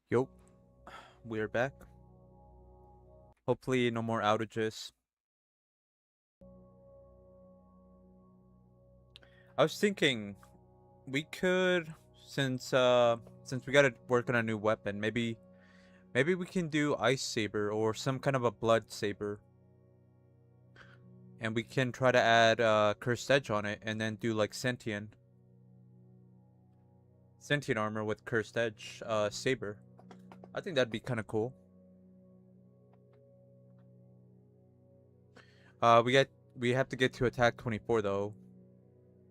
Yup, we're back. Hopefully no more outages. I was thinking we could since we gotta work on a new weapon, maybe we can do Ice Saber or some kind of a Blood Saber. And we can try to add Cursed Edge on it and then do like Sentient armor with Cursed Edge Saber. I think that'd be kinda cool. We have to get to attack 24 though.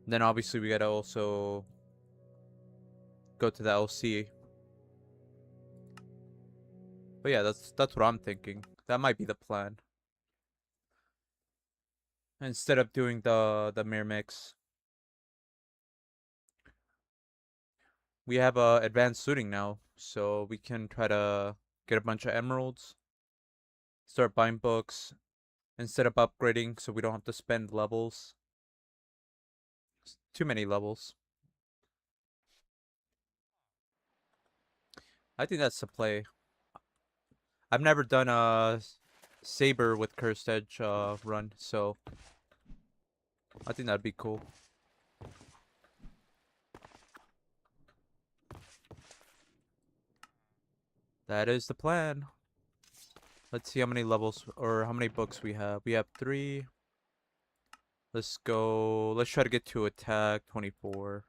Then obviously we gotta also go to the LC. But yeah, that's what I'm thinking. That might be the plan. Instead of doing the mirror mix. We have advanced looting now, so we can try to get a bunch of emeralds. Start buying books instead of upgrading, so we don't have to spend levels. Too many levels. I think that's the play. I've never done a Saber with Cursed Edge run, so I think that'd be cool. That is the plan. Let's see how many levels or how many books we have. We have 3. Let's go. Let's try to get to attack 24.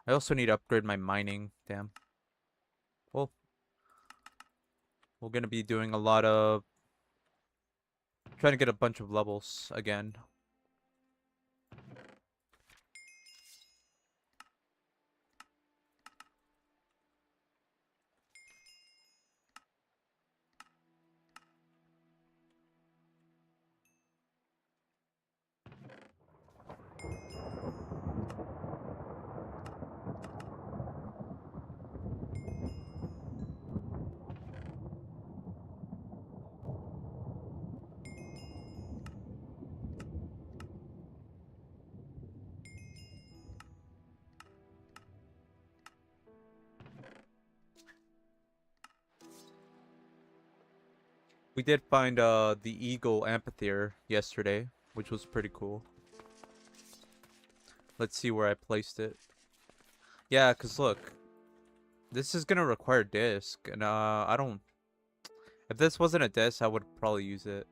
I also need to upgrade my mining. Damn. Well, we're gonna be doing a lot of trying to get a bunch of levels again. We did find the Eagle Amphitheater yesterday, which was pretty cool. Let's see where I placed it. Yeah, cause look, this is gonna require disc, and I don't. If this wasn't a disc, I would probably use it.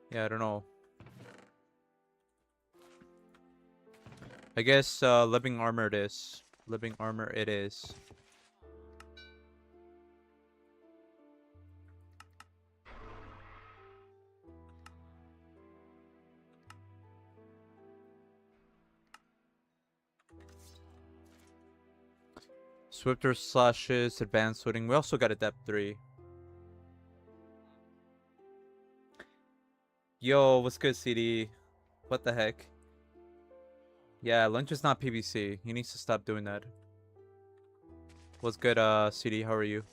Yeah, I don't know. I guess living armor it is. Living armor it is. Swifter slashes, advanced looting. We also got a depth 3. Yo, what's good, CD? What the heck? Yeah, lunch is not PVC. He needs to stop doing that. What's good, CD? How are you?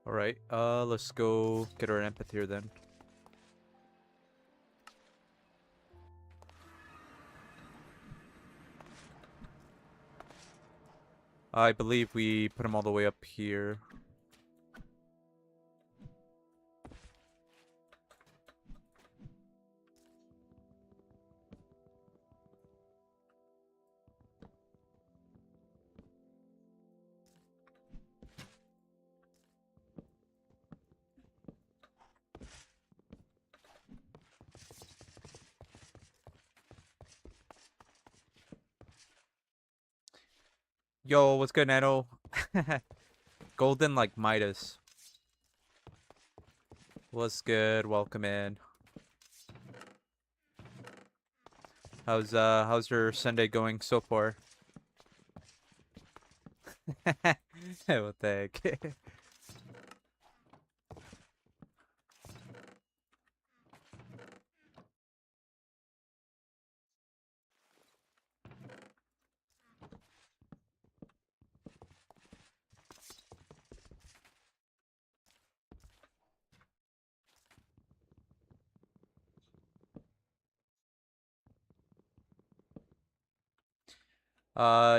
Alright, let's go get our empathy here then. I believe we put him all the way up here. Yo, what's good, Nano? Golden like Midas. What's good? Welcome in. How's your Sunday going so far? What the heck?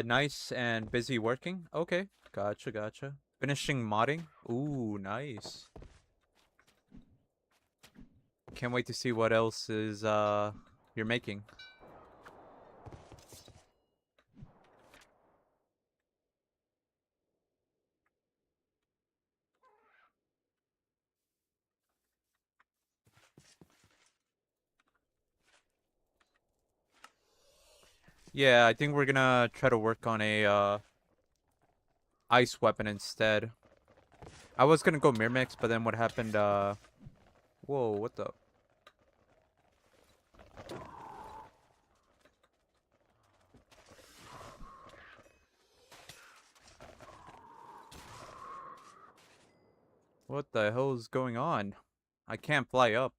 Nice and busy working. Okay, gotcha, gotcha. Finishing modding. Ooh, nice. Can't wait to see what else is you're making. Yeah, I think we're gonna try to work on a ice weapon instead. I was gonna go Mirmix, but then what happened? Whoa, what the? What the hell is going on? I can't fly up.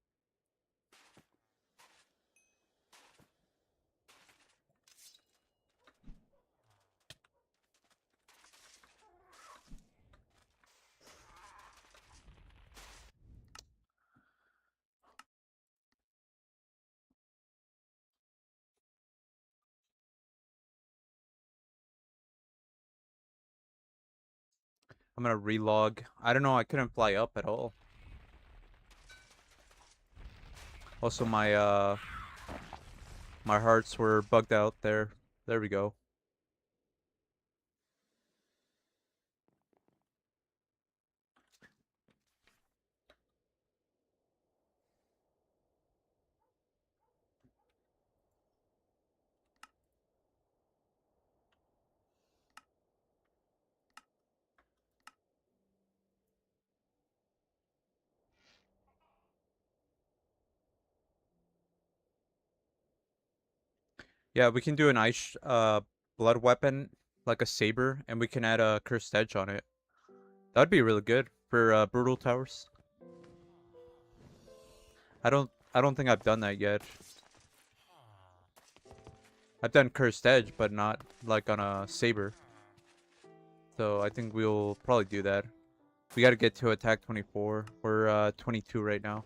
I'm gonna relog. I don't know, I couldn't fly up at all. Also, my hearts were bugged out there. There we go. Yeah, we can do an ice blood weapon like a saber, and we can add a cursed edge on it. That'd be really good for brutal towers. I don't think I've done that yet. I've done cursed edge, but not like on a saber. So I think we'll probably do that. We got to get to attack 24. We're 22 right now.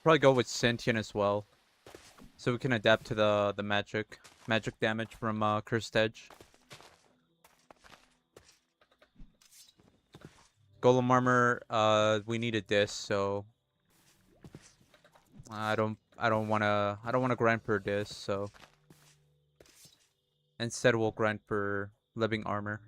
Probably go with sentient as well, so we can adapt to the magic damage from cursed edge. Golem armor. We need a disc, so I don't wanna grind for a disc. So instead, we'll grind for living armor.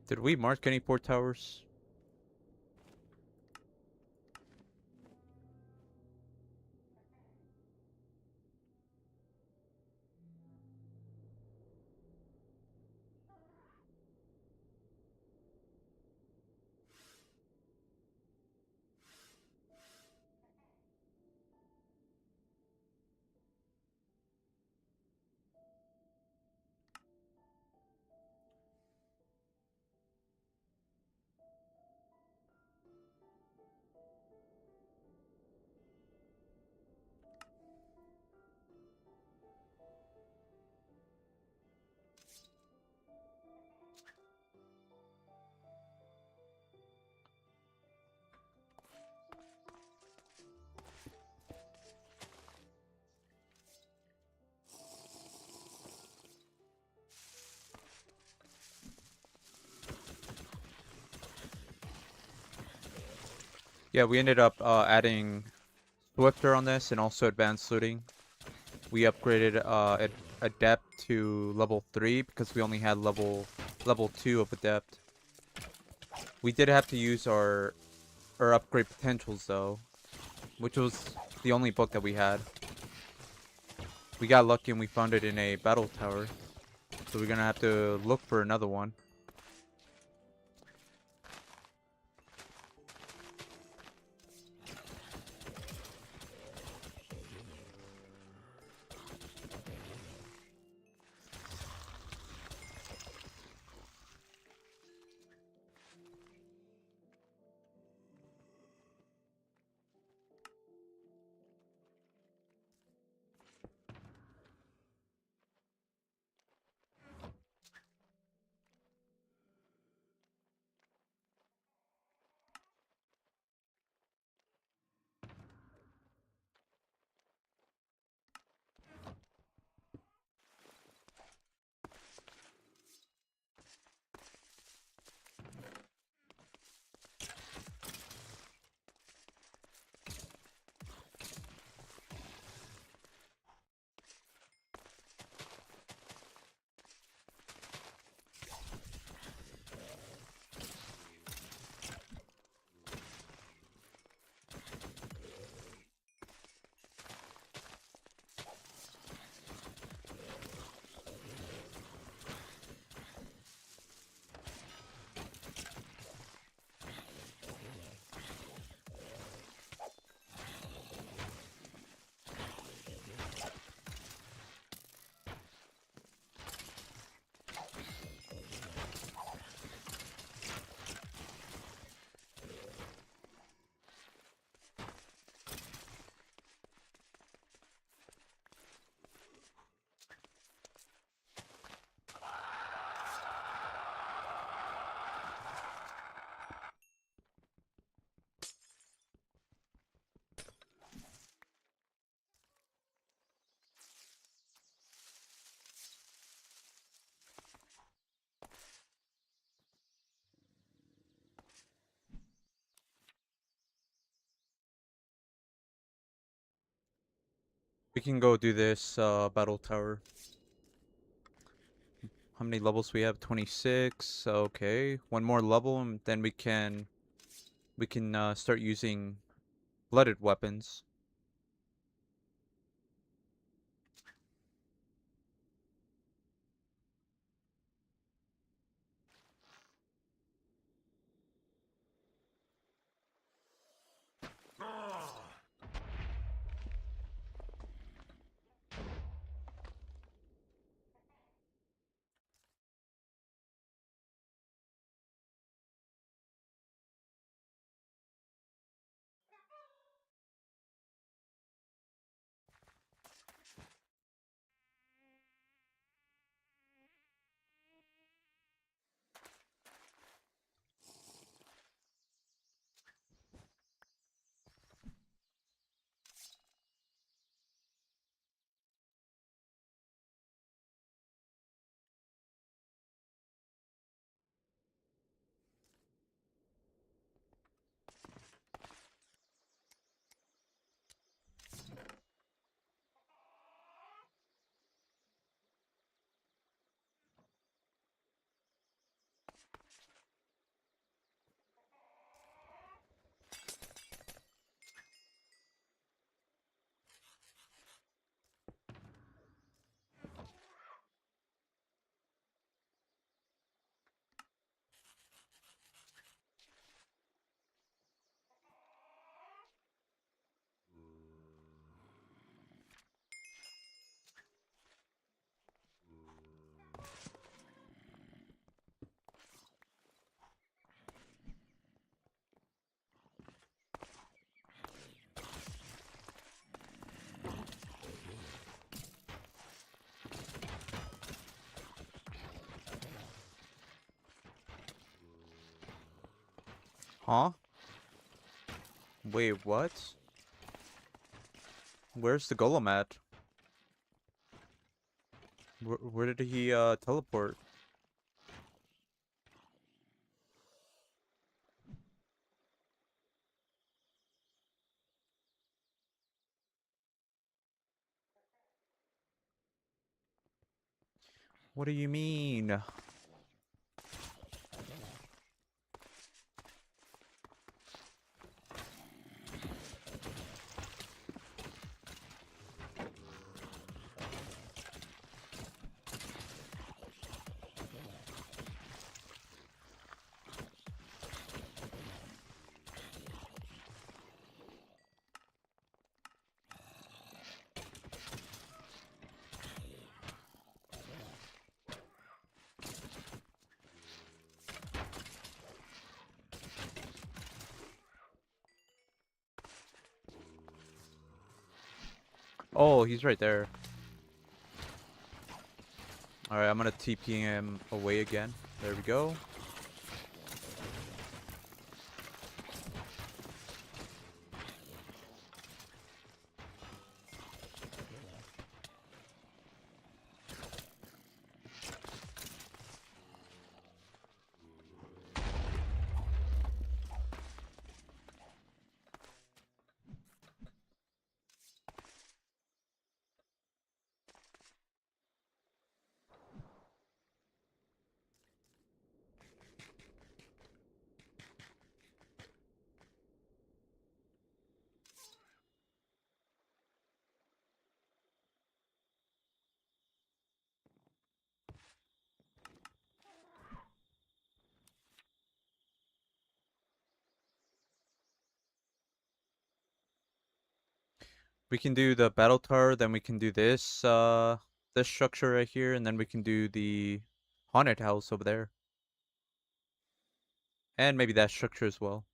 Did we mark any port towers? Yeah, we ended up adding Swifter on this and also advanced looting. We upgraded Adept to level 3 because we only had level 2 of Adept. We did have to use our upgrade potentials though, which was the only book that we had. We got lucky and we found it in a battle tower, so we're gonna have to look for another one. We can go do this battle tower. How many levels we have? 26. Okay, one more level and then we can start using blooded weapons. Huh? Wait, what? Where's the golem at? Where did he teleport? What do you mean? Oh, he's right there. Alright, I'm gonna TP him away again. There we go. We can do the battle tower, then we can do this structure right here, and then we can do the haunted house over there. And maybe that structure as well.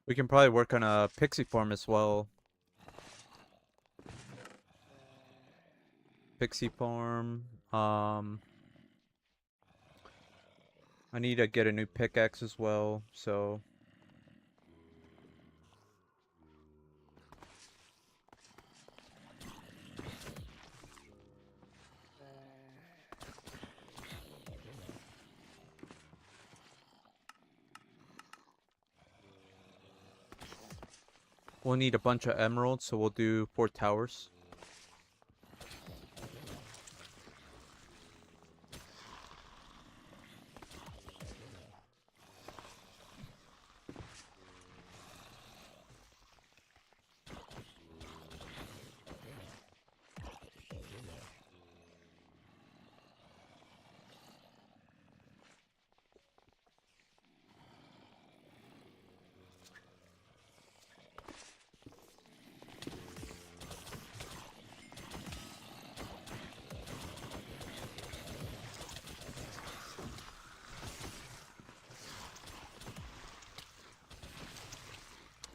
We can probably work on a pixie form as well. Pixie form. I need to get a new pickaxe as well, so we'll need a bunch of emeralds, so we'll do 4 towers.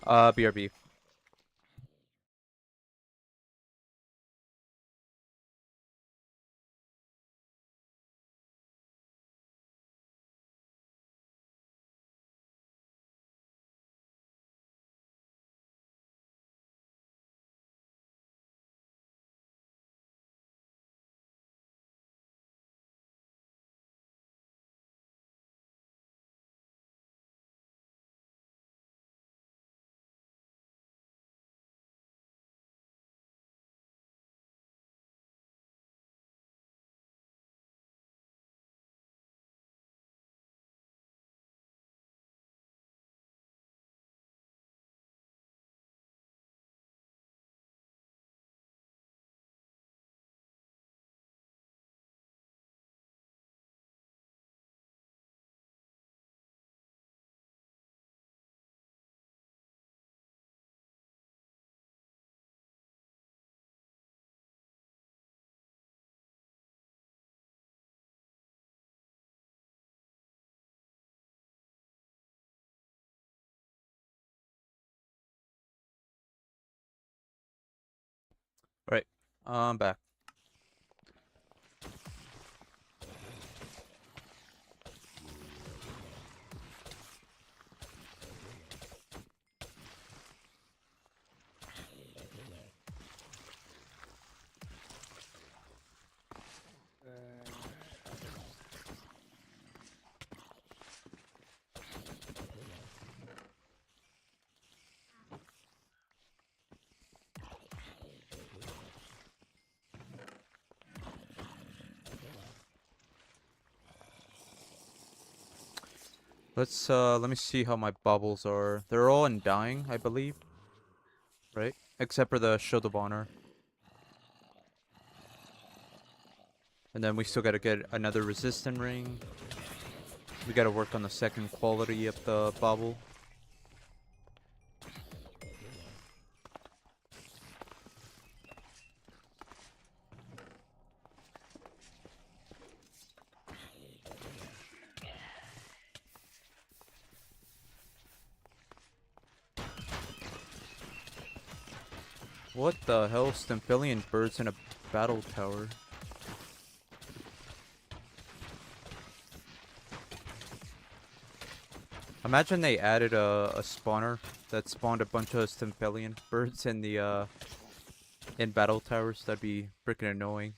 BRB. Right. I'm back. Let me see how my bubbles are. They're all in dying, I believe. Right? Except for the Shield of Honor. And then we still gotta get another resistant ring. We gotta work on the second quality of the bubble. What the hell? Stemphilian birds in a battle tower. Imagine they added a spawner that spawned a bunch of Stemphilian birds in the in battle towers. That'd be freaking annoying.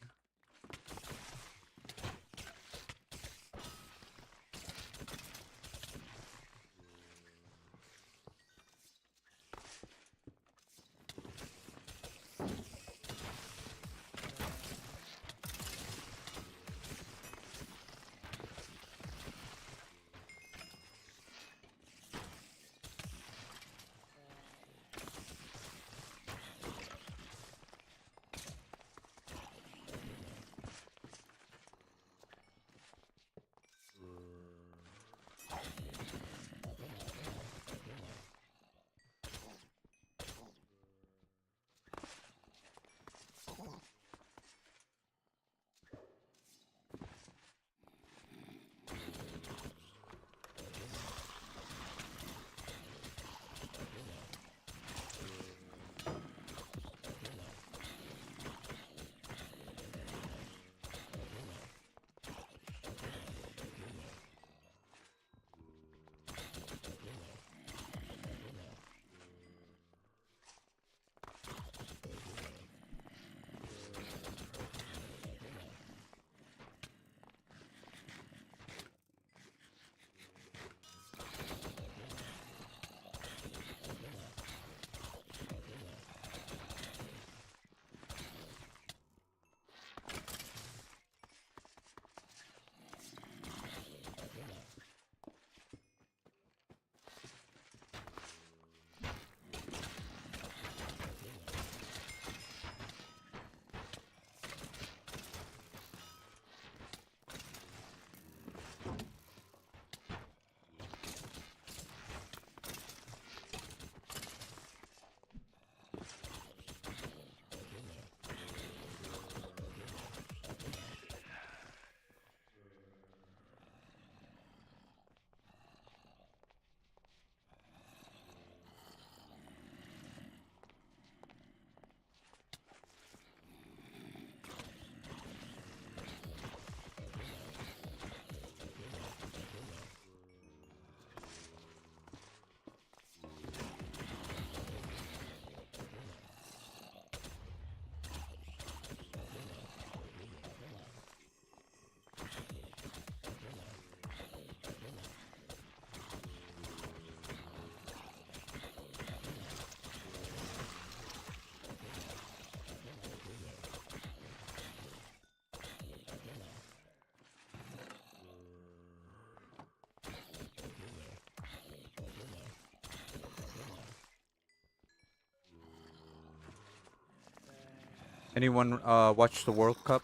Anyone watch the World Cup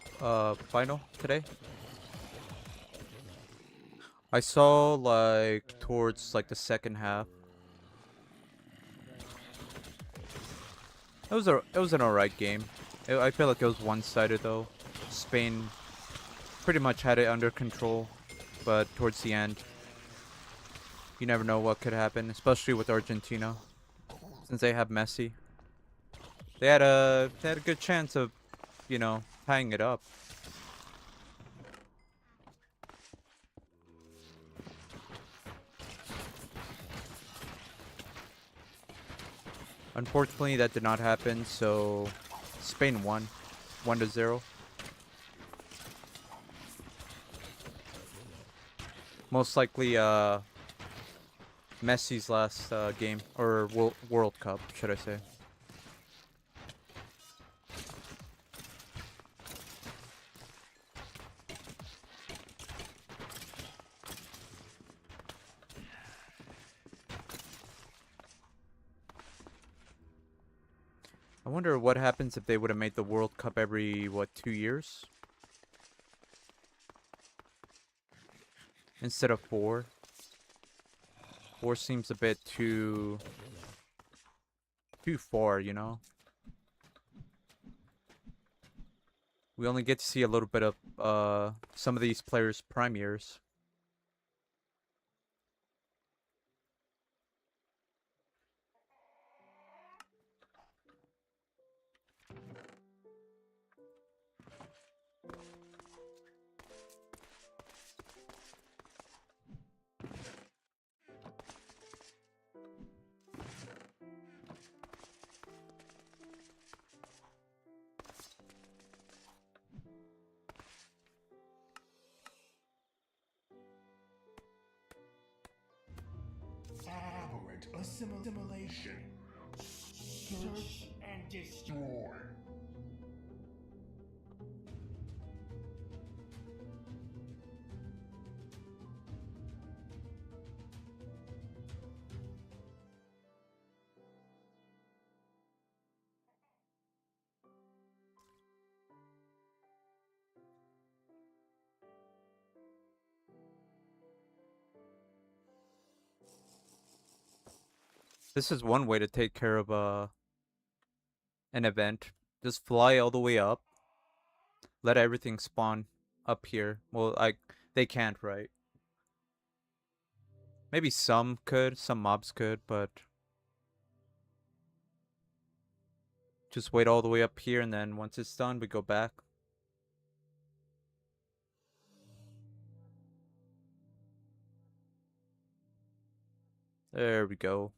final today? I saw like towards like the second half. It was an alright game. I feel like it was one-sided though. Spain pretty much had it under control, but towards the end, you never know what could happen, especially with Argentina, since they have Messi. They had a good chance of, tying it up. Unfortunately, that did not happen. So Spain won, 1-0. Most likely, Messi's last game or World Cup, should I say? I wonder what happens if they would have made the World Cup every, what, 2 years? Instead of 4. 4 seems a bit too far, you know? We only get to see a little bit of some of these players' prime years. Aberrant assimilation. Search and destroy. This is one way to take care of an event. Just fly all the way up. Let everything spawn up here. Well, they can't, right? Maybe some could, some mobs could, but just wait all the way up here, and then once it's done, we go back. There we go.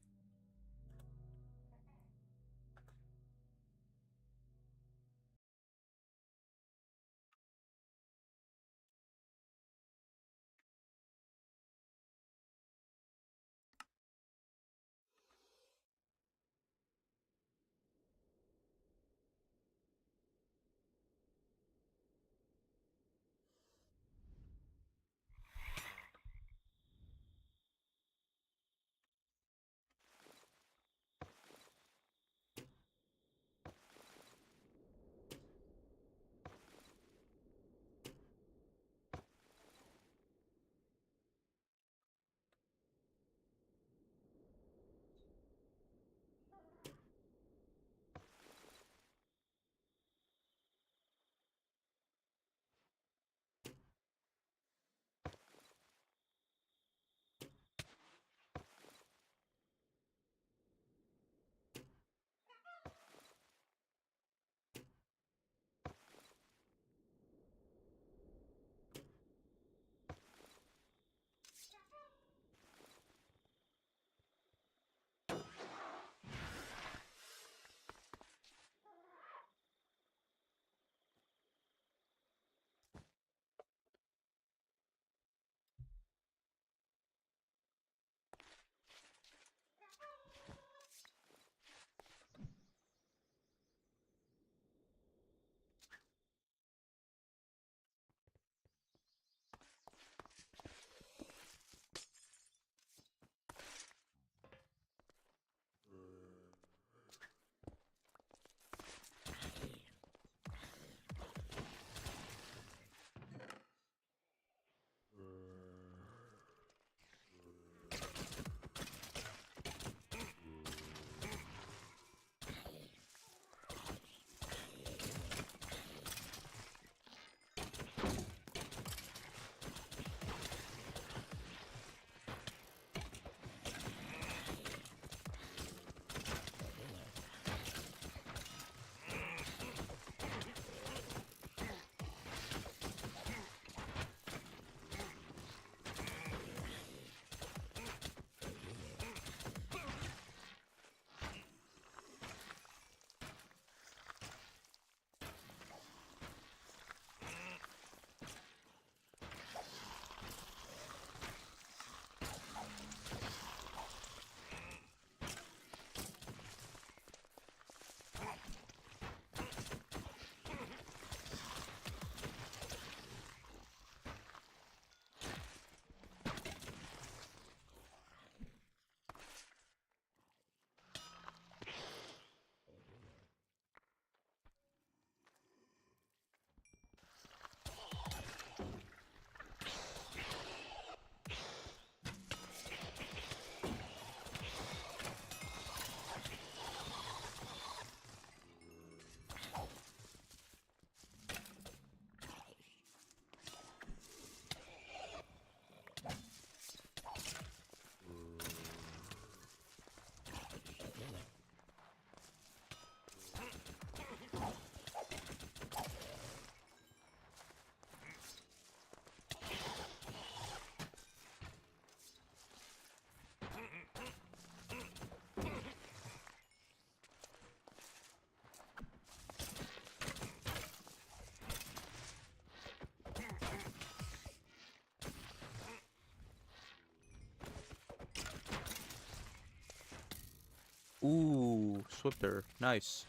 Ooh, Swifter. Nice.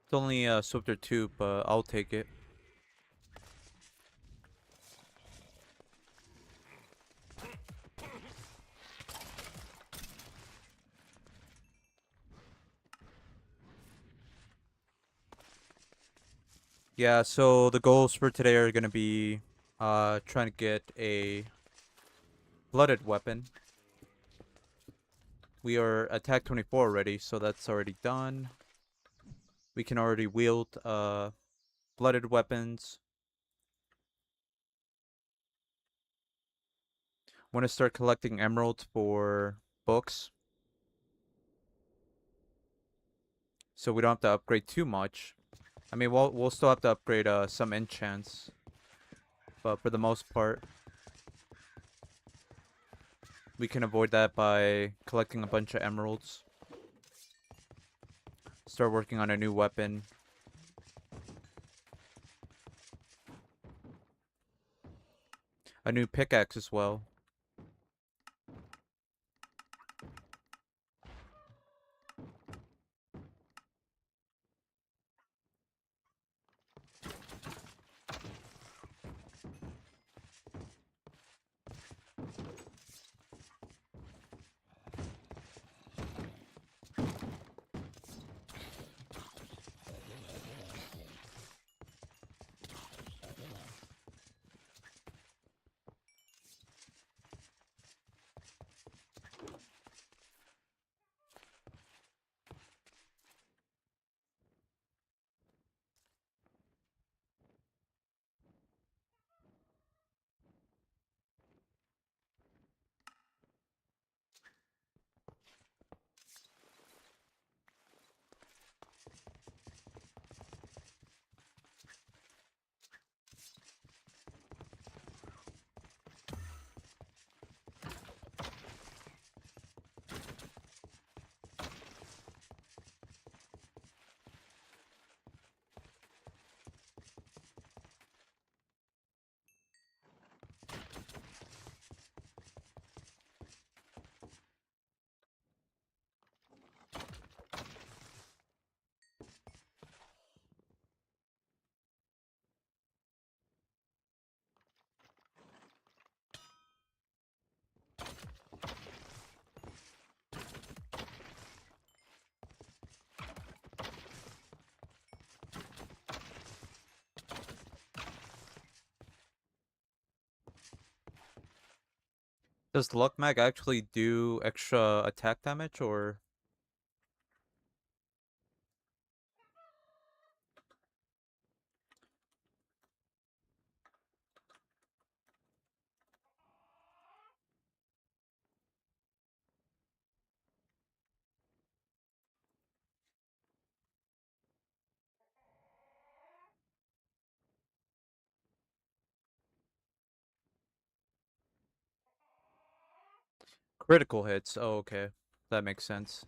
It's only Swifter 2, but I'll take it. Yeah, so the goals for today are gonna be trying to get a blooded weapon. We are attack 24 already, so that's already done. We can already wield blooded weapons. Want to start collecting emeralds for books, so we don't have to upgrade too much. I mean, we'll still have to upgrade some enchants, but for the most part, we can avoid that by collecting a bunch of emeralds. Start working on a new weapon. A new pickaxe as well. Does the luck mag actually do extra attack damage or? Critical hits. Oh, okay. That makes sense.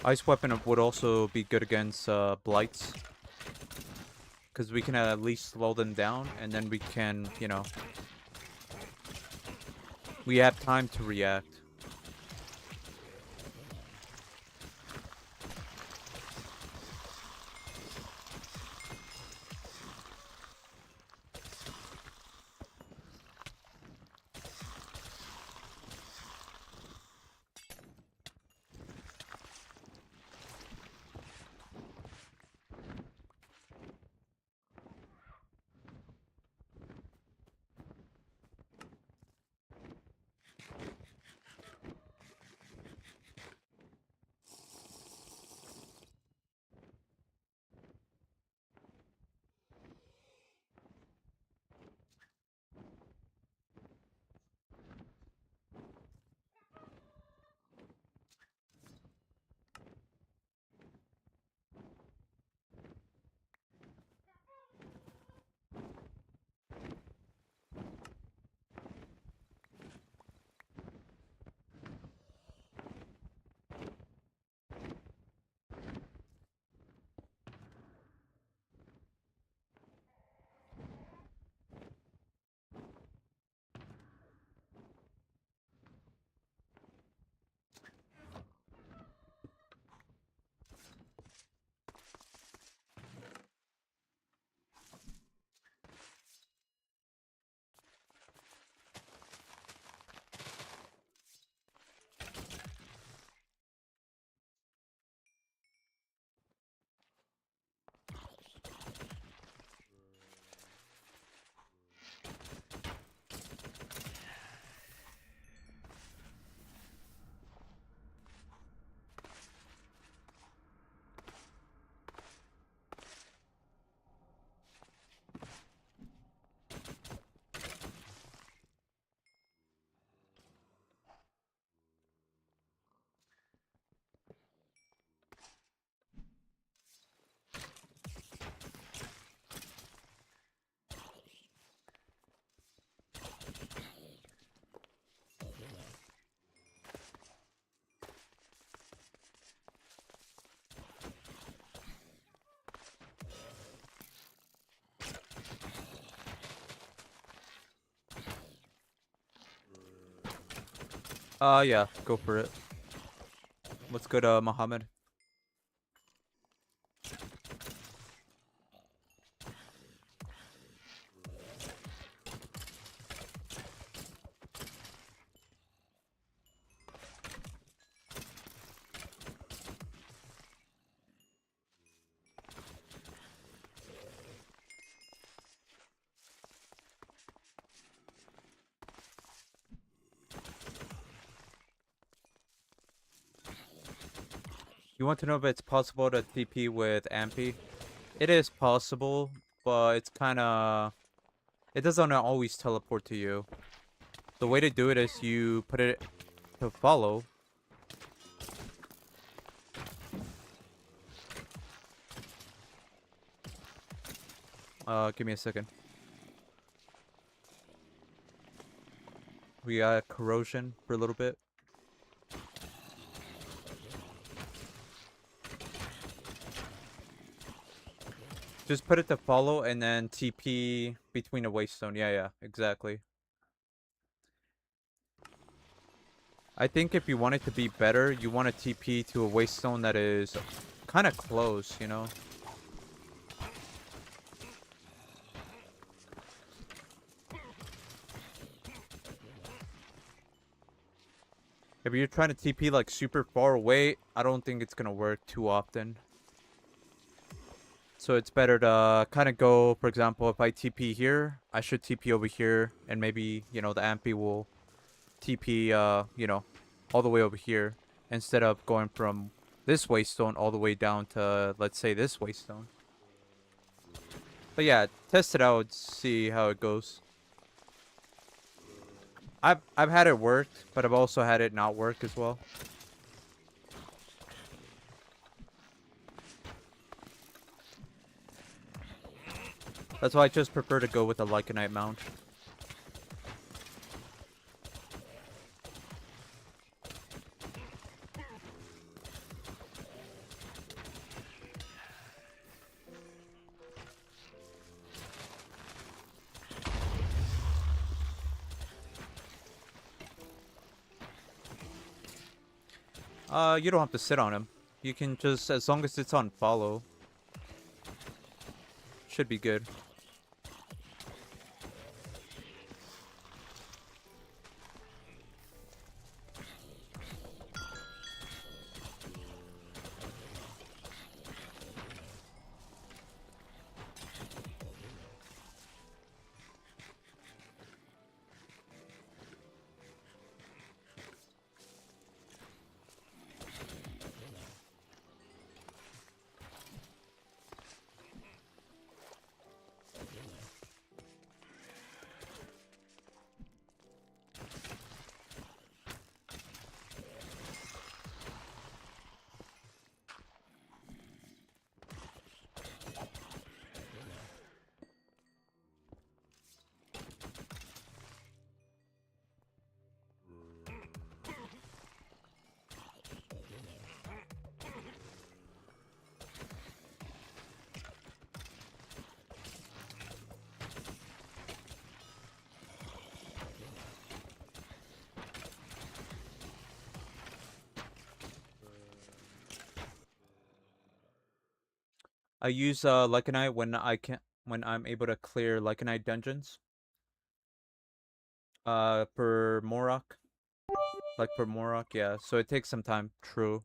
Ice weapon would also be good against blights, because we can at least slow them down, and then we can, you know, we have time to react. Yeah, go for it. What's good, Mohammed? You want to know if it's possible to TP with Ampy? It is possible, but it's kind of... It doesn't always teleport to you. The way to do it is you put it to follow. Give me a second. We got corrosion for a little bit. Just put it to follow and then TP between a waystone. Yeah, exactly. I think if you want it to be better, you want to TP to a waystone that is kind of close, you know? If you're trying to TP like super far away, I don't think it's gonna work too often. So it's better to kind of go, for example, if I TP here, I should TP over here, and maybe, you know, the Ampy will TP, you know, all the way over here, instead of going from this waystone all the way down to, let's say, this waystone. But yeah, test it out, see how it goes. I've had it work, but I've also had it not work as well. That's why I just prefer to go with a Lycanite mount. You don't have to sit on him. You can just, as long as it's on follow, should be good. I use Lycanite when I'm able to clear Lycanite dungeons. For Morok. Like for Morok, yeah. So it takes some time. True.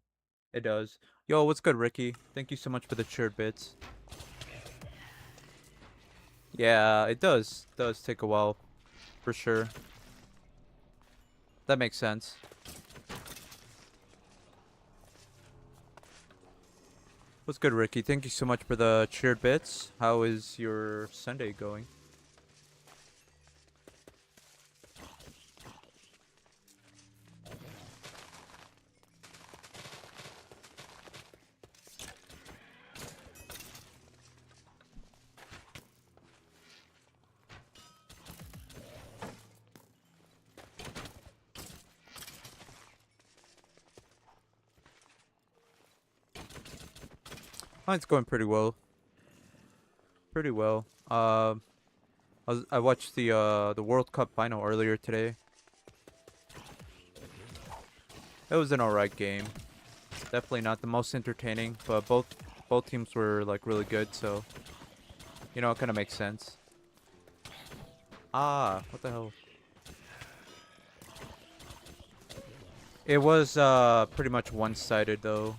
It does. Yo, what's good, Ricky? Thank you so much for the cheered bits. Yeah, it does. Does take a while. For sure. That makes sense. What's good, Ricky? Thank you so much for the cheered bits. How is your Sunday going? Mine's going pretty well. Pretty well. I watched the World Cup final earlier today. It was an alright game. Definitely not the most entertaining, but both teams were like really good, so you know, it kind of makes sense. Ah, what the hell? It was pretty much one-sided though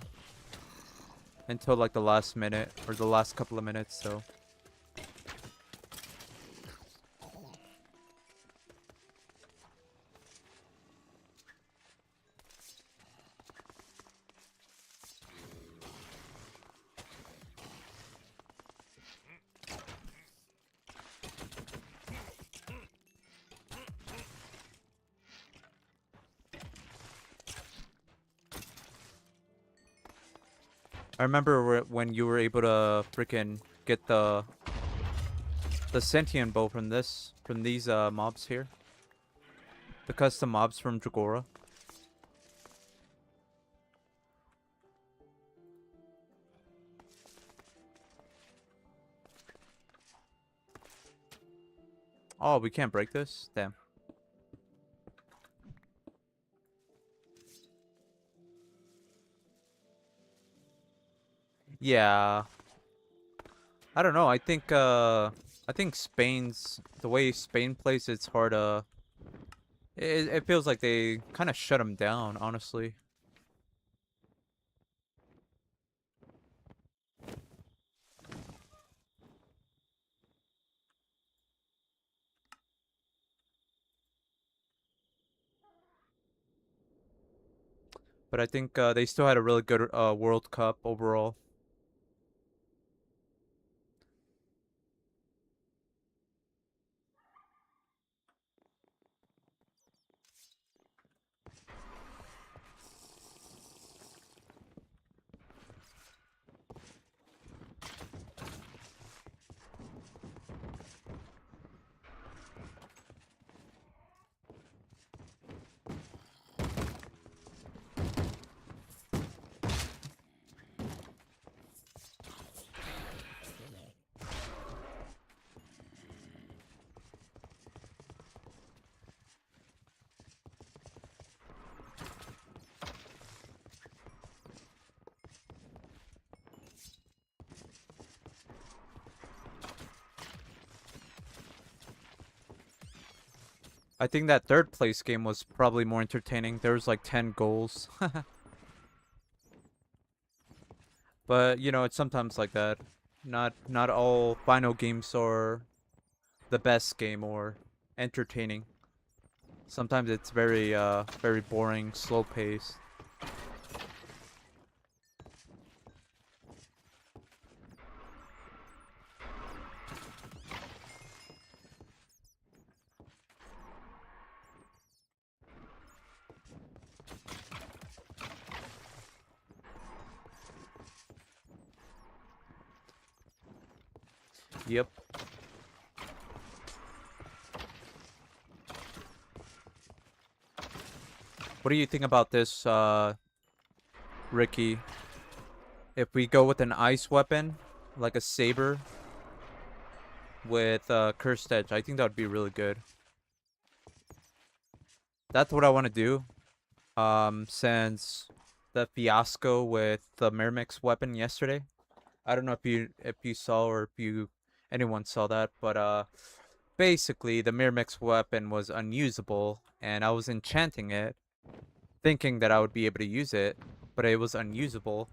until like the last minute or the last couple of minutes, so I remember when you were able to freaking get the sentient bow from these mobs here. The custom mobs from Dregora. Oh, we can't break this? Damn. Yeah. I don't know. I think Spain's the way Spain plays it's hard it feels like they kind of shut them down, honestly. But I think they still had a really good World Cup overall. I think that third place game was probably more entertaining. There was like 10 goals. But, you know, it's sometimes like that. Not all final games are the best game or entertaining. Sometimes it's very boring, slow paced. Yep. What do you think about this, Ricky? If we go with an ice weapon, like a saber, with Cursed Edge, I think that would be really good. That's what I want to do. Since the fiasco with the Mermix weapon yesterday. I don't know if you saw or if you anyone saw that, but basically the Mirmix weapon was unusable and I was enchanting it thinking that I would be able to use it, but it was unusable.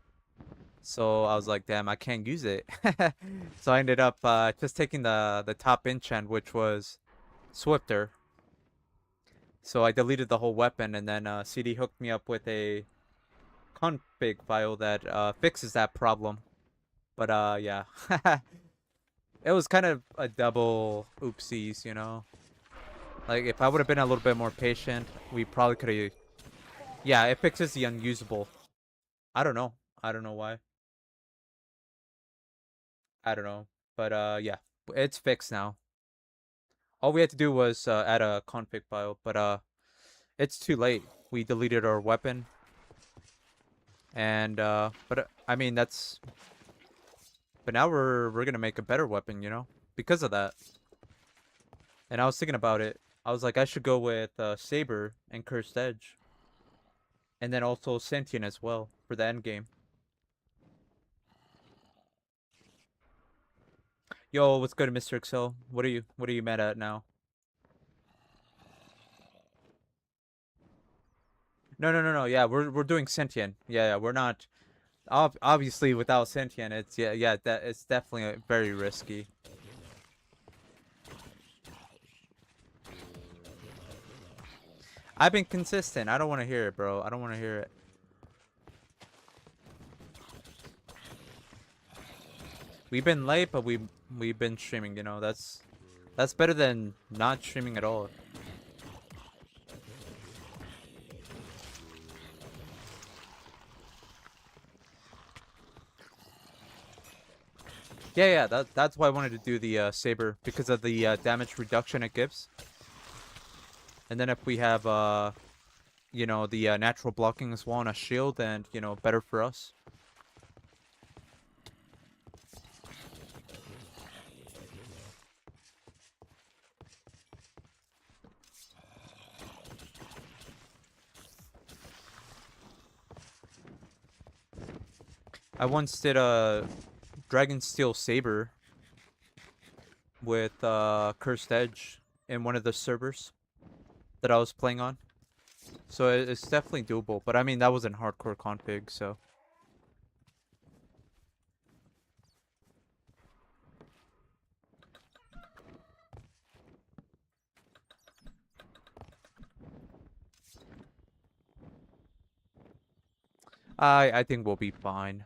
So I was like, damn, I can't use it. So I ended up just taking the top enchant, which was Swifter. So I deleted the whole weapon, and then CD hooked me up with a config file that fixes that problem. But yeah. It was kind of a double oopsies, you know? Like, if I would have been a little bit more patient, we probably could have... Yeah, it fixes the unusable. I don't know. I don't know why. I don't know. But, yeah. It's fixed now. All we had to do was add a config file, but, it's too late. We deleted our weapon. And, but, I mean, that's... But now we're gonna make a better weapon, you know? Because of that. And I was thinking about it. I was like, I should go with Saber and Cursed Edge. And then also sentient as well for the end game. Yo, what's good, Mr. Excel? What are you mad at now? No. Yeah, we're doing sentient. Yeah, we're not obviously without sentient. It's that it's definitely very risky. I've been consistent. I don't want to hear it, bro. I don't want to hear it. We've been late, but we've been streaming. You know, that's better than not streaming at all. Yeah. That's why I wanted to do the saber because of the damage reduction it gives. And then if we have you know, the natural blocking as well on a shield, and you know, better for us. I once did a Dragon Steel Saber with Cursed Edge in one of the servers that I was playing on. So it's definitely doable, but I mean that was in hardcore config, so I think we'll be fine.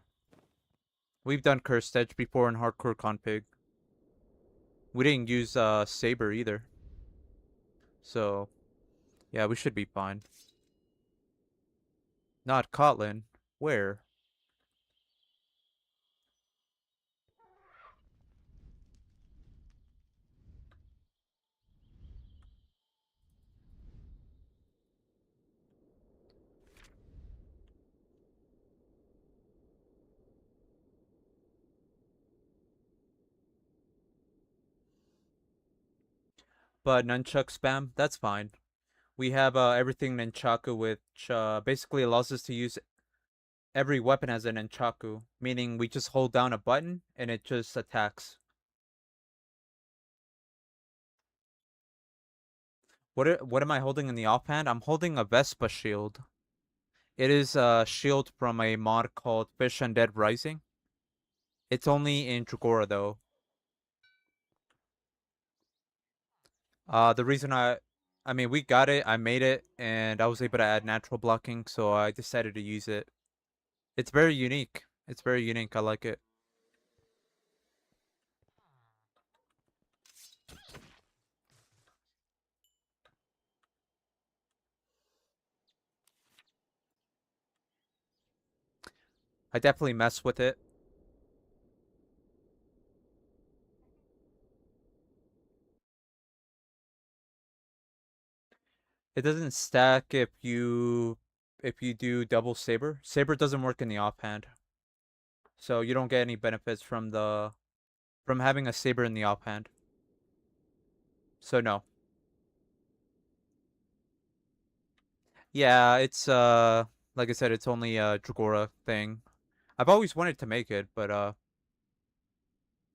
We've done Cursed Edge before in hardcore config. We didn't use Saber either. So yeah, we should be fine. Not Kotlin. Where? But nunchuck spam, that's fine. We have everything nunchaku, which basically allows us to use every weapon as a nunchaku, meaning we just hold down a button and it just attacks. What am I holding in the offhand? I'm holding a Vespa shield. It is a shield from a mod called Fish Undead Rising. It's only in Dregora though. The reason I mean we got it, I made it, and I was able to add natural blocking, so I decided to use it. It's very unique. It's very unique. I like it. I definitely mess with it. It doesn't stack if you do double saber. Saber doesn't work in the offhand. So you don't get any benefits from the from having a saber in the offhand. So no. Yeah, it's like I said, it's only a Dregora thing. I've always wanted to make it, but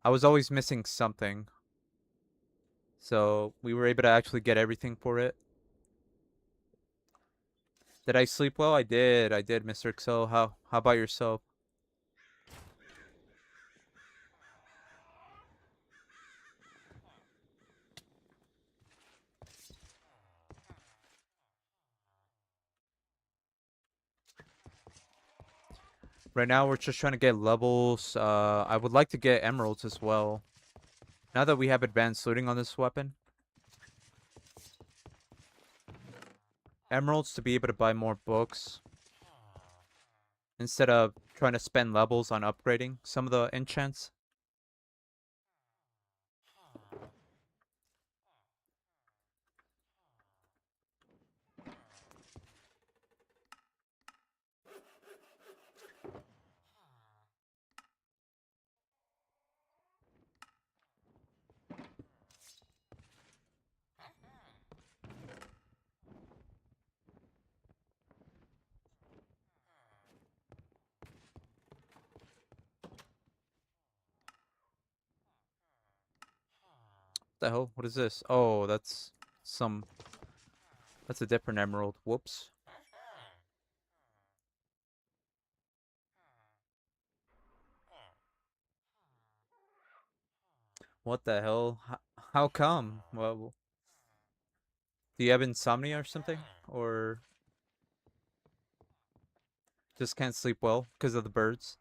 I was always missing something. So we were able to actually get everything for it. Did I sleep well? I did. I did, Mr. Excel. How about yourself? Right now we're just trying to get levels. I would like to get emeralds as well. Now that we have advanced looting on this weapon. Emeralds to be able to buy more books. Instead of trying to spend levels on upgrading some of the enchants. the hell? What is this? Oh, that's some... That's a different emerald. Whoops. What the hell? How come? Well, do you have insomnia or something? Or just can't sleep well because of the birds?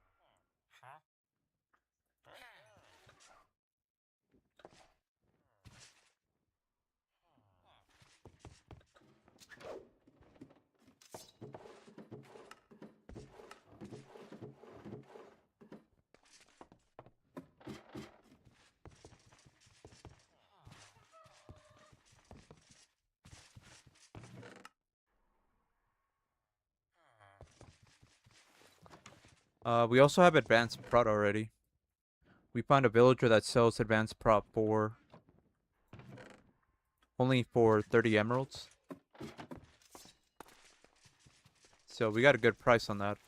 We also have advanced prot already. We found a villager that sells advanced prot for only for 30 emeralds. So we got a good price on that.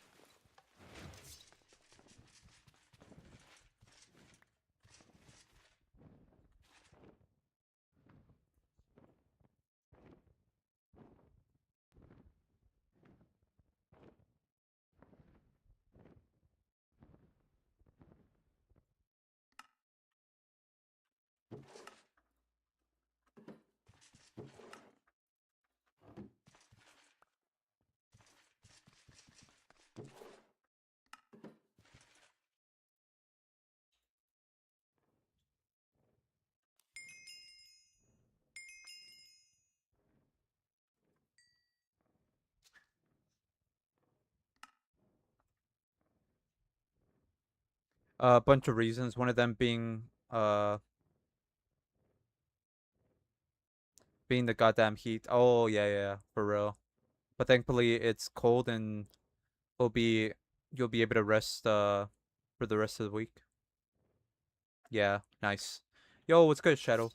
A bunch of reasons. One of them being the goddamn heat. Oh yeah, yeah, for real. But thankfully it's cold and will be you'll be able to rest for the rest of the week. Yeah, nice. Yo, what's good, Shadow?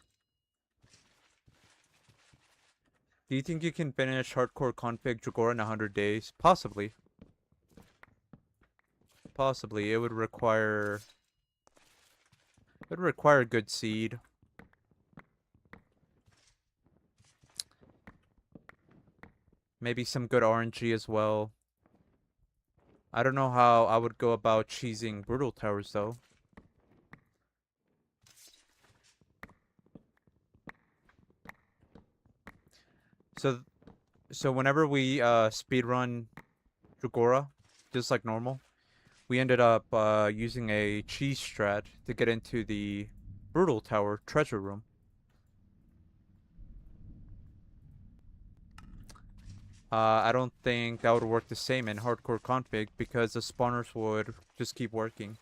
Do you think you can finish Hardcore Config Dregora in 100 days? Possibly. Possibly. It would require good seed. Maybe some good RNG as well. I don't know how I would go about cheesing Brutal Towers though. So so whenever we speedrun Dregora, just like normal, we ended up using a cheese strat to get into the Brutal Tower treasure room. I don't think that would work the same in hardcore config because the spawners would just keep working.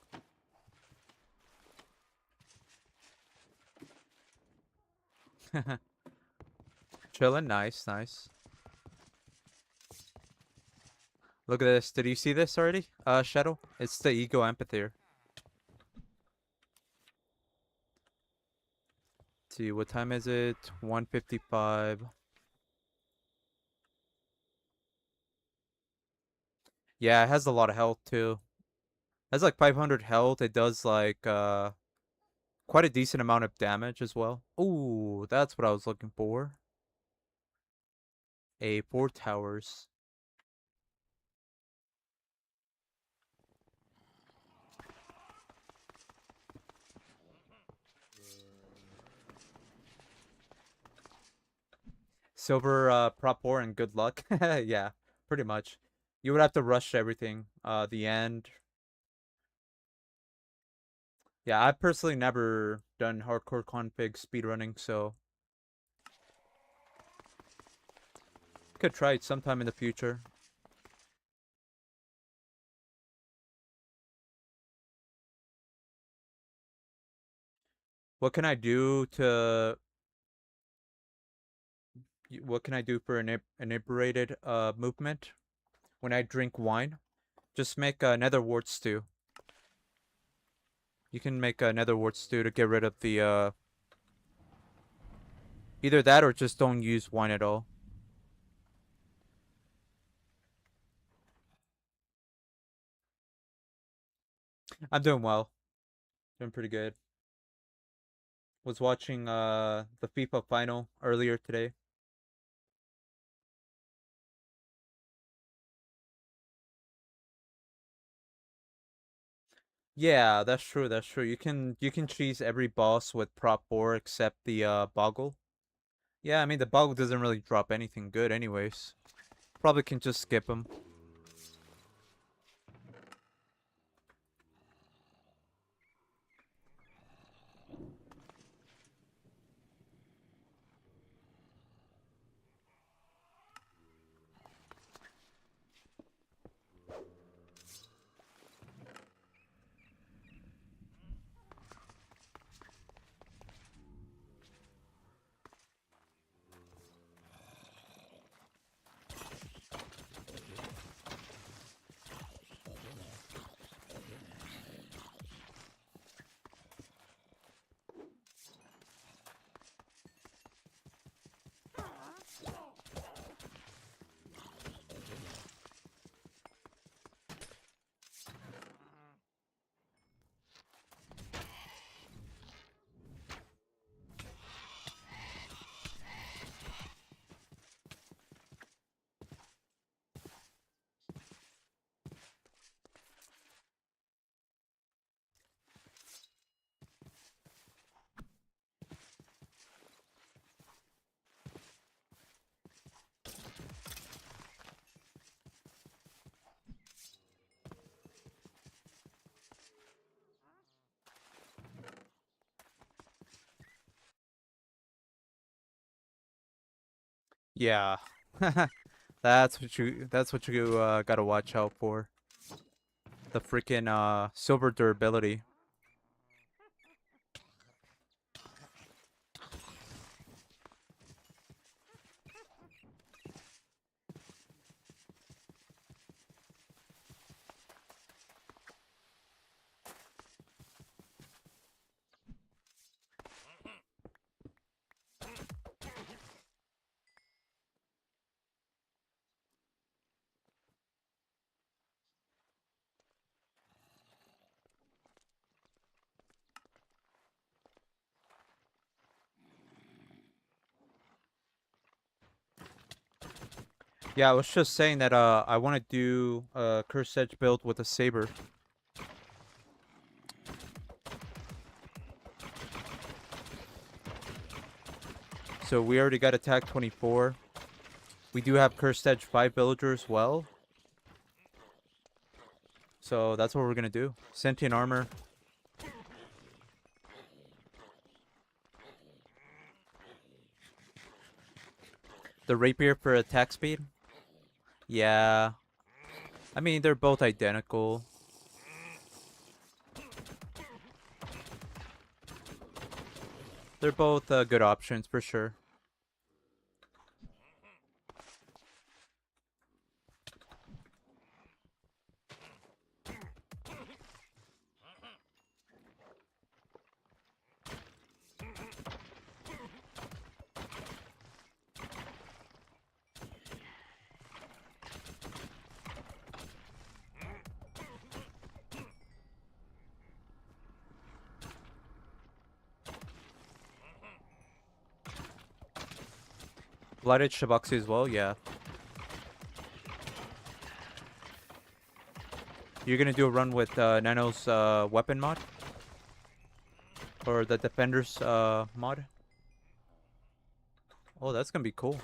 Chillin', nice, nice. Look at this. Did you see this already? Shadow? It's the ego amphitheater. Let's see, what time is it? 1:55. Yeah, it has a lot of health too. It has like 500 health. It does like quite a decent amount of damage as well. Ooh, that's what I was looking for. A 4 towers. Silver prop 4 and good luck. Yeah, pretty much. You would have to rush everything. The end. Yeah, I've personally never done hardcore config speedrunning, so could try it sometime in the future. What can I do to what can I do for an inebriated movement when I drink wine? Just make a nether wart stew. You can make a nether wart stew to get rid of the either that or just don't use wine at all. I'm doing well. Doing pretty good. Was watching the FIFA final earlier today. Yeah, that's true. That's true. You can cheese every boss with prop 4 except the boggle. Yeah, I mean the boggle doesn't really drop anything good anyways. Probably can just skip him. Yeah. That's what you gotta watch out for. The freaking silver durability. Yeah, I was just saying that I want to do a Cursed Edge build with a saber. So we already got attack 24. We do have Cursed Edge 5 villager as well. So that's what we're gonna do. Sentient armor. The rapier for attack speed. Yeah. I mean, they're both identical. They're both good options for sure. Blighted Shibaxi as well, yeah. You're gonna do a run with Nano's weapon mod? Or the Defender's mod? Oh, that's gonna be cool.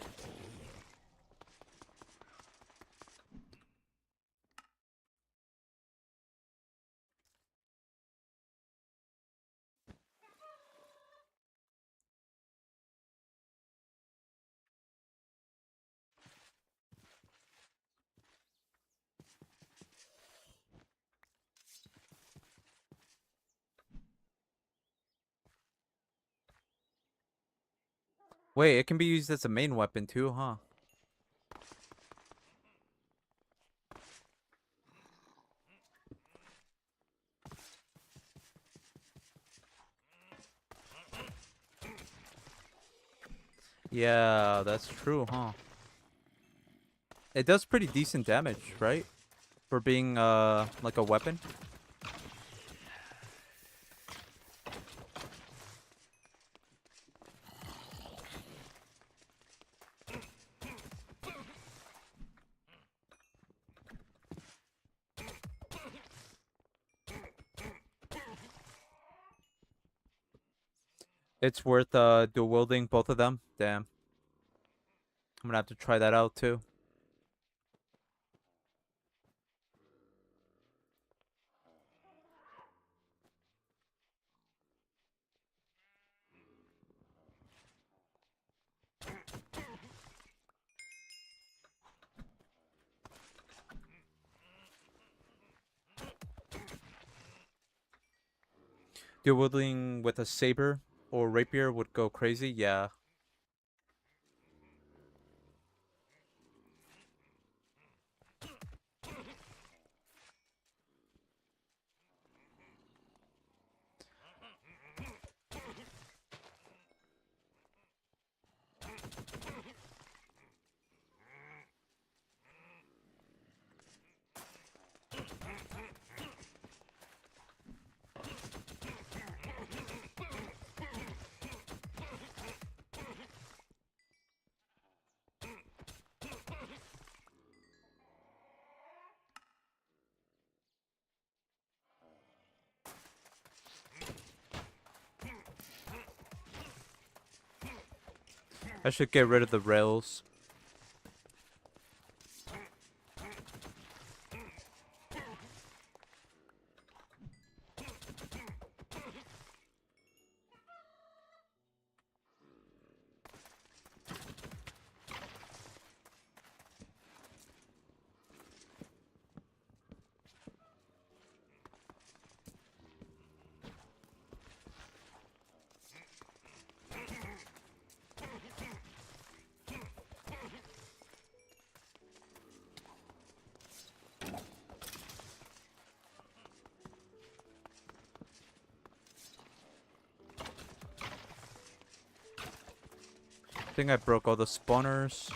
Wait, it can be used as a main weapon too, huh? Yeah, that's true, huh? It does pretty decent damage, right? For being like a weapon. It's worth dual wielding both of them. Damn. I'm gonna have to try that out too. Dual wielding with a saber or rapier would go crazy. Yeah. I should get rid of the rails. I think I broke all the spawners.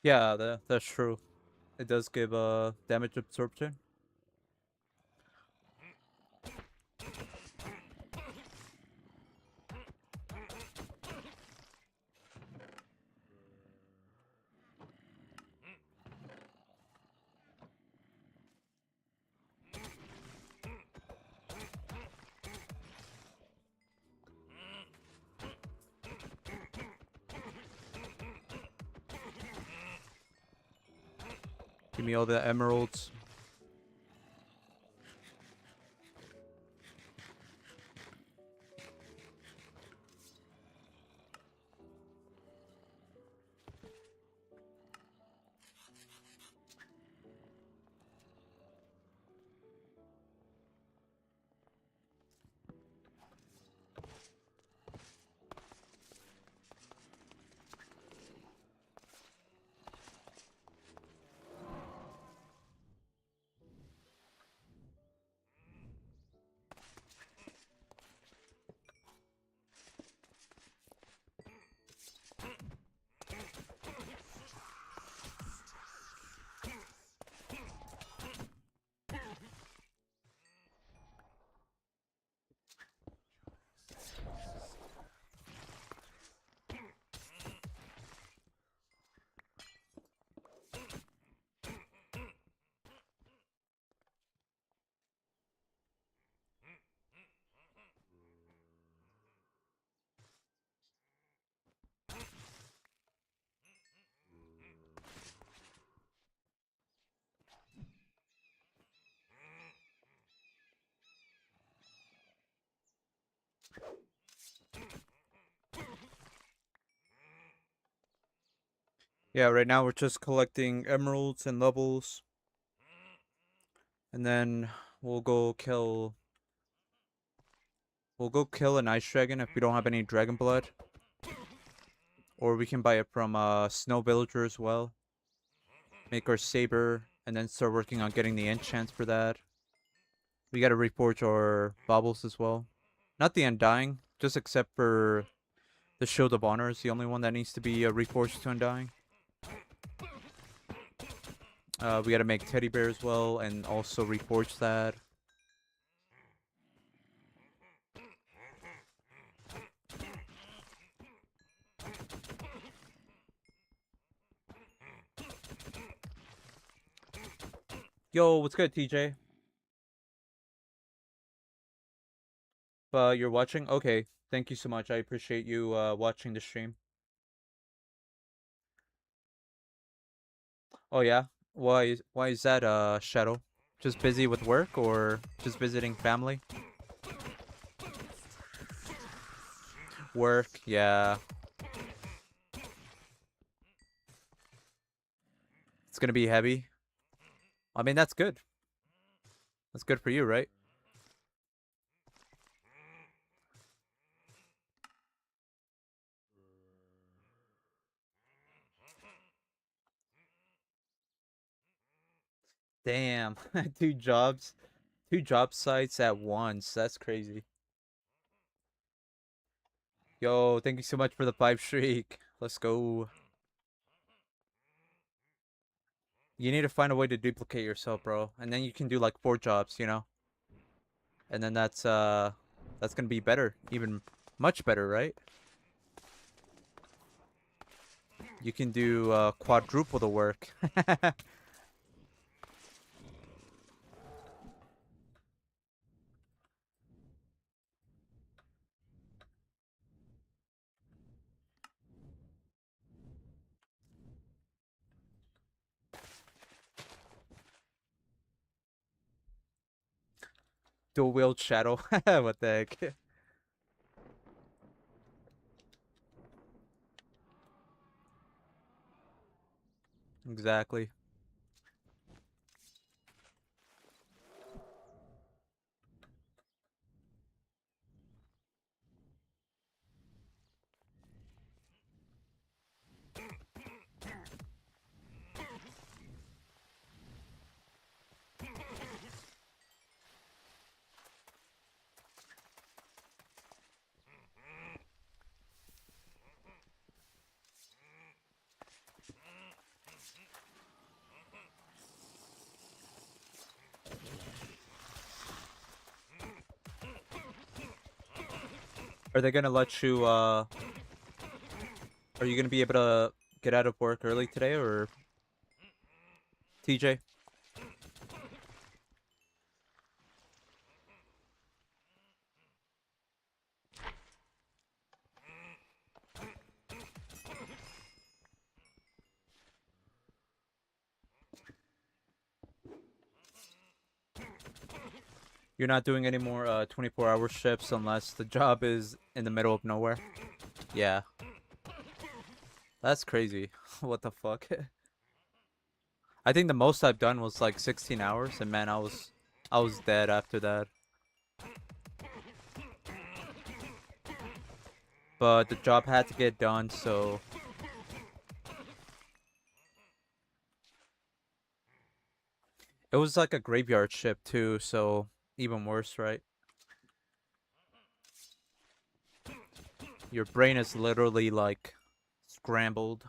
Yeah, that's true. It does give damage absorption. Give me all the emeralds. Yeah, right now we're just collecting emeralds and levels. And then we'll go kill an ice dragon if we don't have any dragon blood. Or we can buy it from snow villager as well. Make our saber and then start working on getting the enchants for that. We gotta reforge our baubles as well. Not the undying, just except for the shield of honor is the only one that needs to be reforged to undying. We gotta make teddy bear as well and also reforge that. Yo, what's good, TJ? You're watching? Okay, thank you so much. I appreciate you watching the stream. Oh yeah? Why is that, Shadow? Just busy with work or just visiting family? Work, yeah. It's gonna be heavy. I mean, that's good. That's good for you, right? Damn, two jobs. Two job sites at once. That's crazy. Yo, thank you so much for the 5 streak. Let's go. You need to find a way to duplicate yourself, bro. And then you can do like 4 jobs, you know? And then that's gonna be better. Even much better, right? You can do quadruple the work. Dual wield shadow. What the heck? Exactly. Are they gonna let you are you gonna be able to get out of work early today or TJ? You're not doing any more 24-hour shifts unless the job is in the middle of nowhere. Yeah. That's crazy. What the fuck? I think the most I've done was like 16 hours and man, I was dead after that. But the job had to get done, so it was like a graveyard shift too, so even worse, right? Your brain is literally like scrambled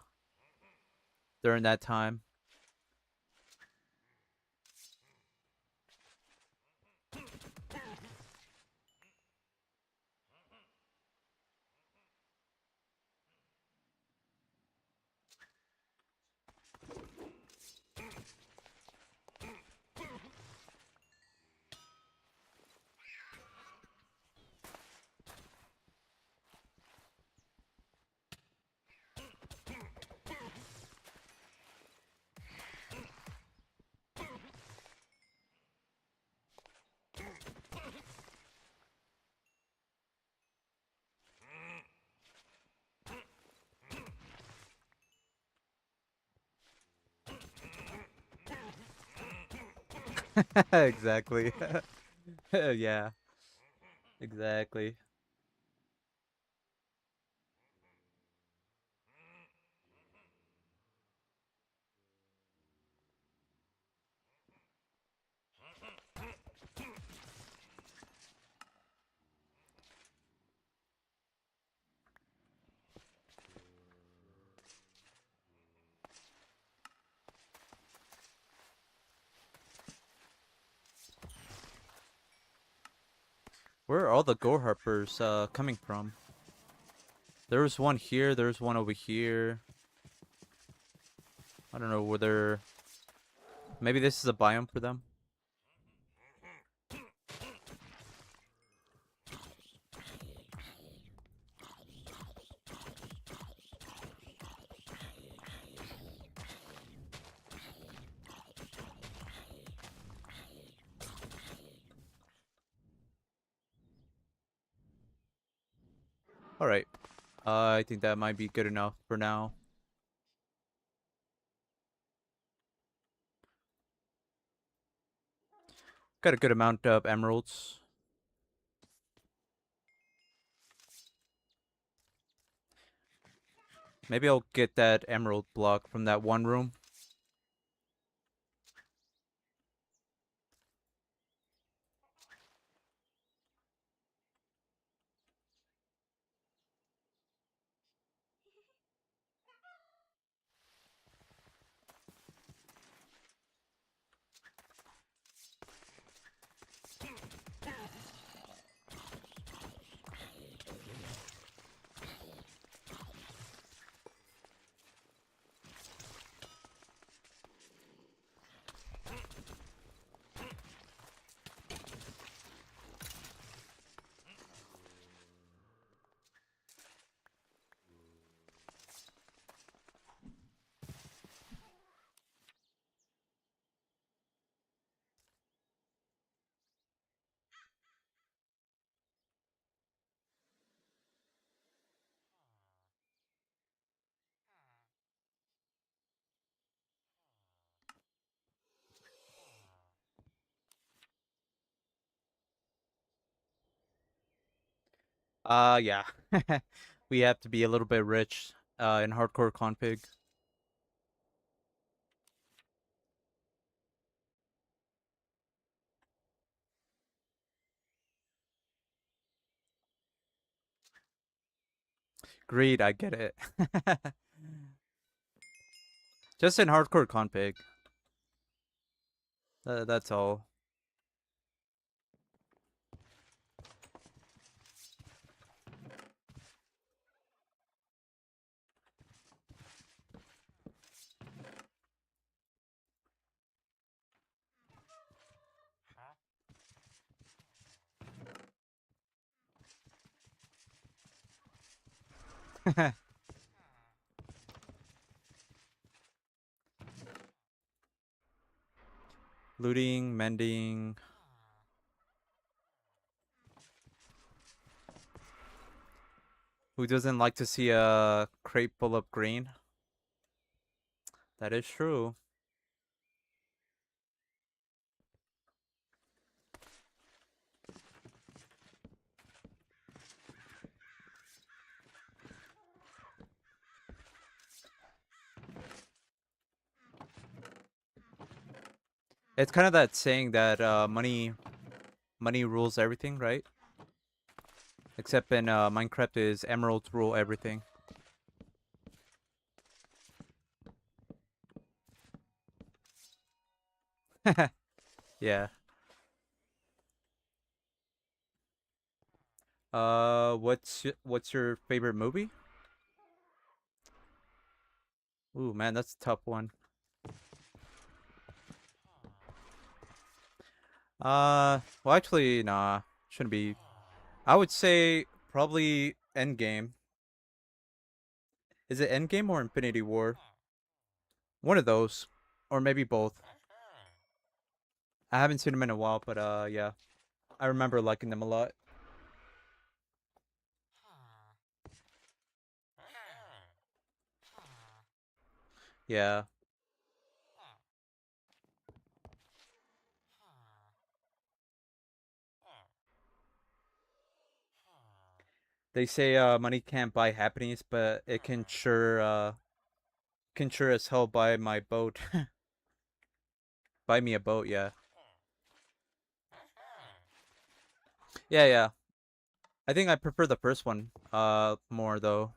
during that time. Exactly. Yeah, exactly. Where are all the gore harpers coming from? There was one here, there's one over here. I don't know whether maybe this is a biome for them. All right. I think that might be good enough for now. Got a good amount of emeralds. Maybe I'll get that emerald block from that one room. Yeah. We have to be a little bit rich in hardcore config. Greed, I get it. Just in hardcore config. That's all. Looting, mending. Who doesn't like to see a crate full of grain? That is true. It's kind of that saying that money rules everything, right? Except in Minecraft is emeralds rule everything. Yeah. What's your favorite movie? Ooh, man, that's a tough one. Well, actually, nah, shouldn't be. I would say probably Endgame. Is it Endgame or Infinity War? One of those, or maybe both. I haven't seen them in a while, but yeah, I remember liking them a lot. Yeah. They say money can't buy happiness, but it can sure as hell buy my boat. Buy me a boat, yeah. Yeah, yeah. I think I prefer the first one more though.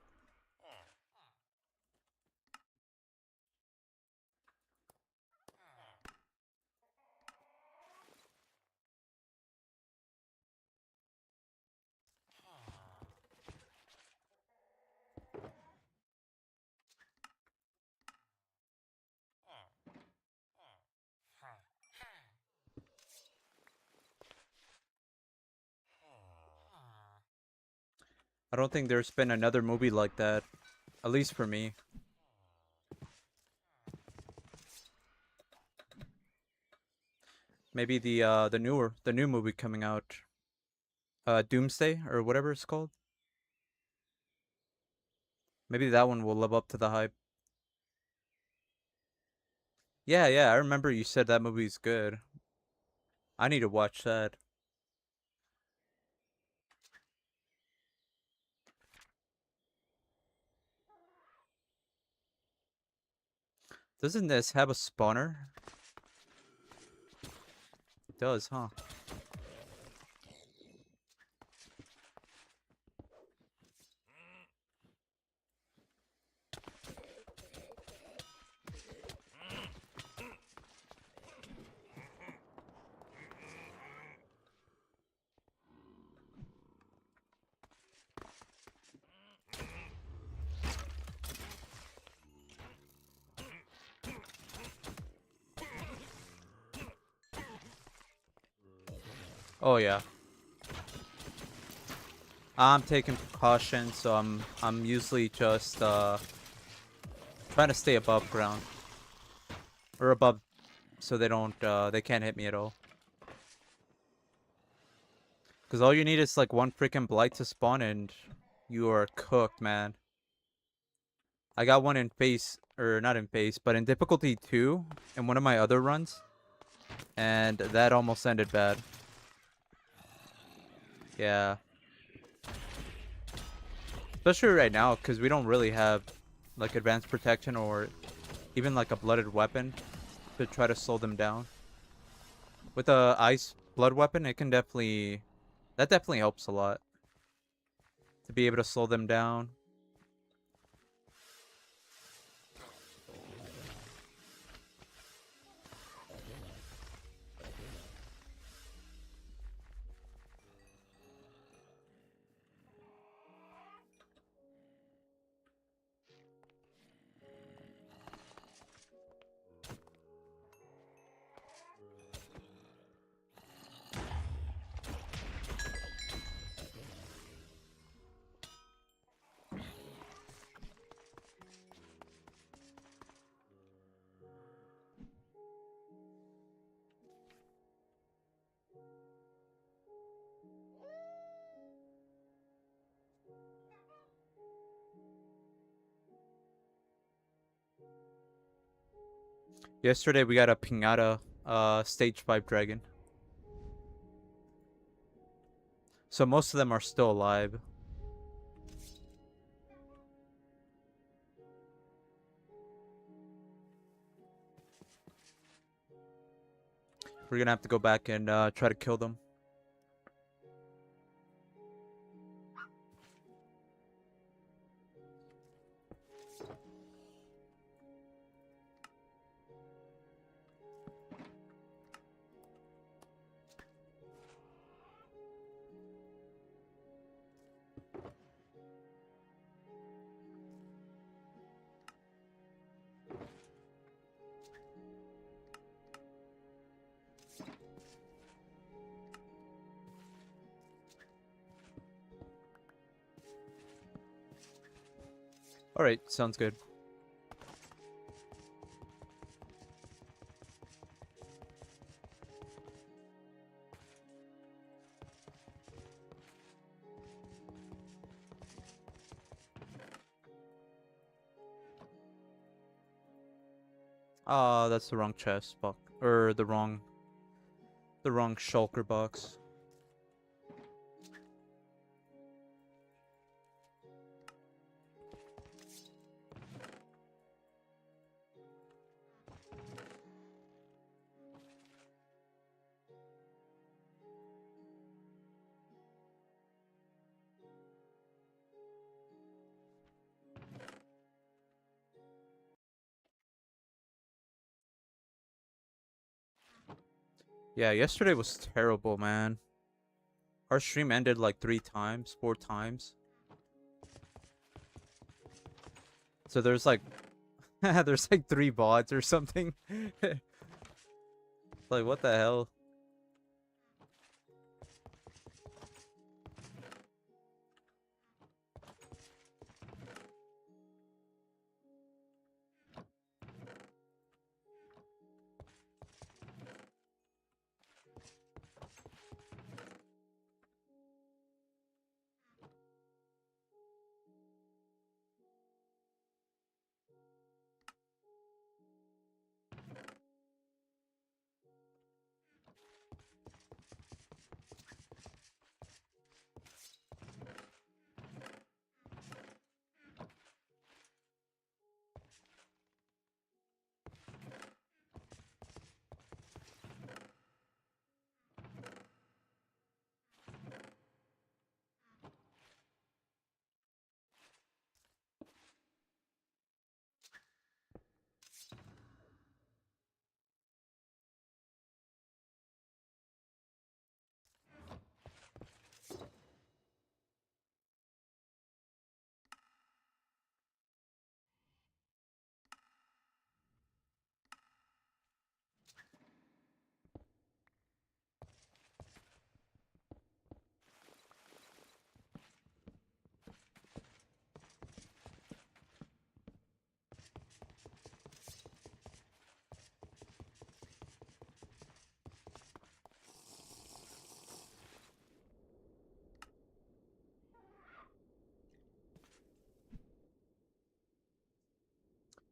I don't think there's been another movie like that, at least for me. Maybe the new movie coming out, Doomsday or whatever it's called. Maybe that one will live up to the hype. Yeah, yeah, I remember you said that movie's good. I need to watch that. Doesn't this have a spawner? It does, huh? Oh yeah. I'm taking precautions, so I'm usually just trying to stay above ground or above, so they can't hit me at all. Because all you need is like one freaking blight to spawn and you are cooked, man. I got one in face, or not in face, but in difficulty 2 in one of my other runs. And that almost ended bad. Yeah. Especially right now, because we don't really have like advanced protection or even like a blooded weapon to try to slow them down. With a ice blood weapon, it can definitely, that definitely helps a lot to be able to slow them down. Yesterday we got a Pinata stage 5 dragon. So most of them are still alive. We're gonna have to go back and try to kill them. Alright, sounds good. Ah, that's the wrong chest box. Or the wrong shulker box. Yeah, yesterday was terrible, man. Our stream ended like 3 times, 4 times. So there's like, there's like 3 bots or something. Like, what the hell?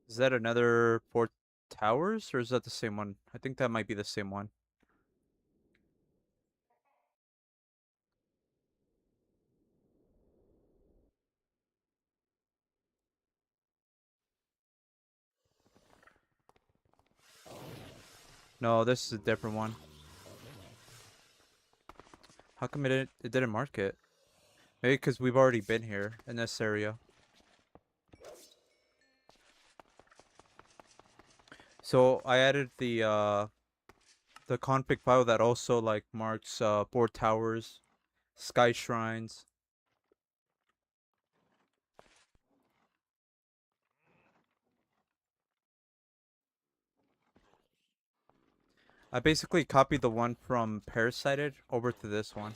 Is that another 4 towers, or is that the same one? I think that might be the same one. No, this is a different one. How come it didn't mark it? Maybe because we've already been here in this area. So I added the config file that also like marks 4 towers, sky shrines. I basically copied the one from Parasited over to this one.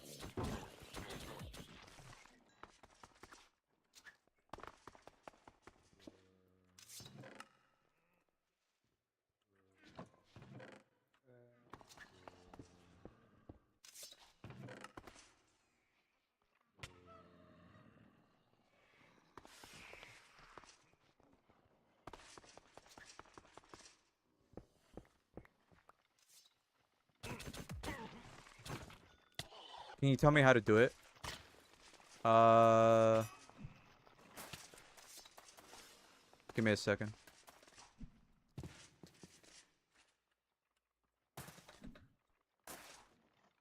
Can you tell me how to do it? Uh, Give me a second.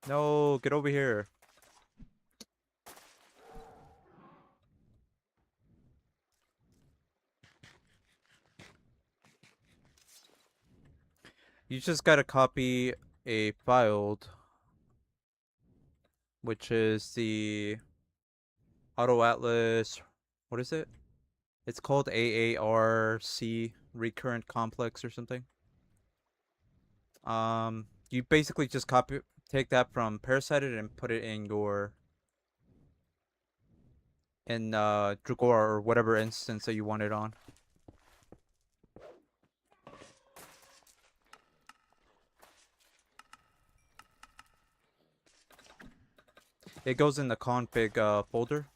No, get over here. You just gotta copy a file, which is the Auto Atlas. What is it? It's called AARC Recurrent Complex or something. You basically just take that from Parasited and put it in your Dregora or whatever instance that you want it on. It goes in the config folder.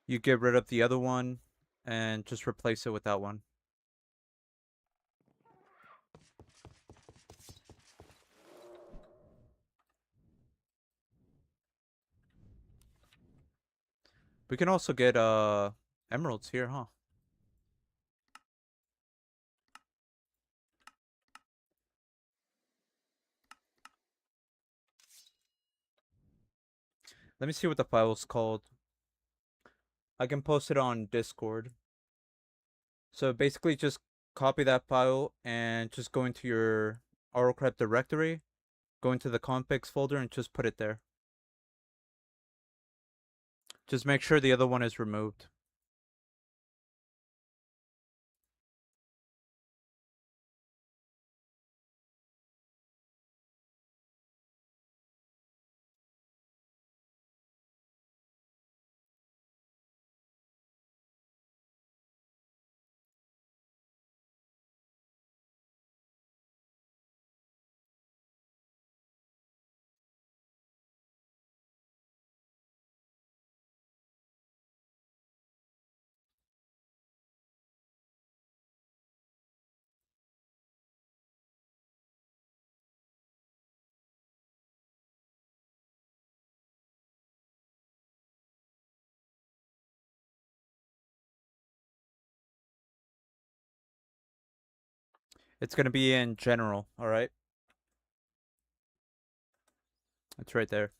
You get rid of the other one and just replace it with that one. We can also get emeralds here, huh? Let me see what the file's called. I can post it on Discord. So basically just copy that file and just go into your autocrat directory, go into the configs folder and just put it there. Just make sure the other one is removed. It's going to be in general, all right? It's right there.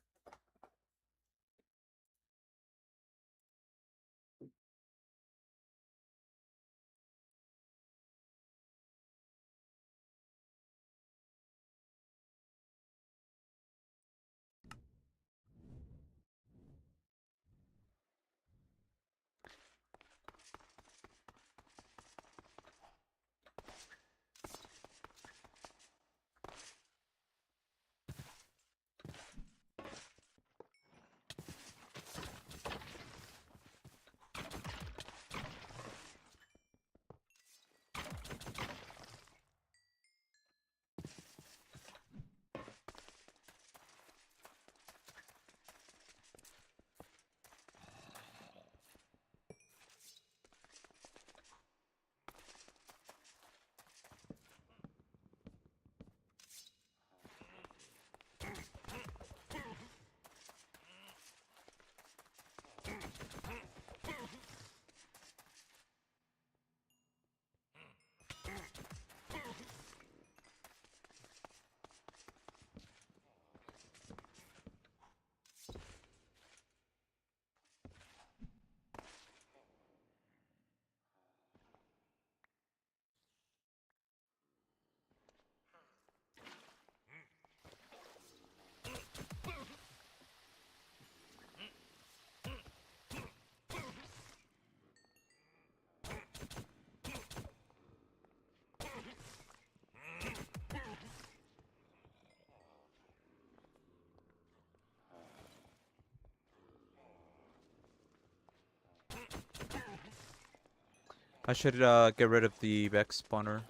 I should get rid of the Vex spawner.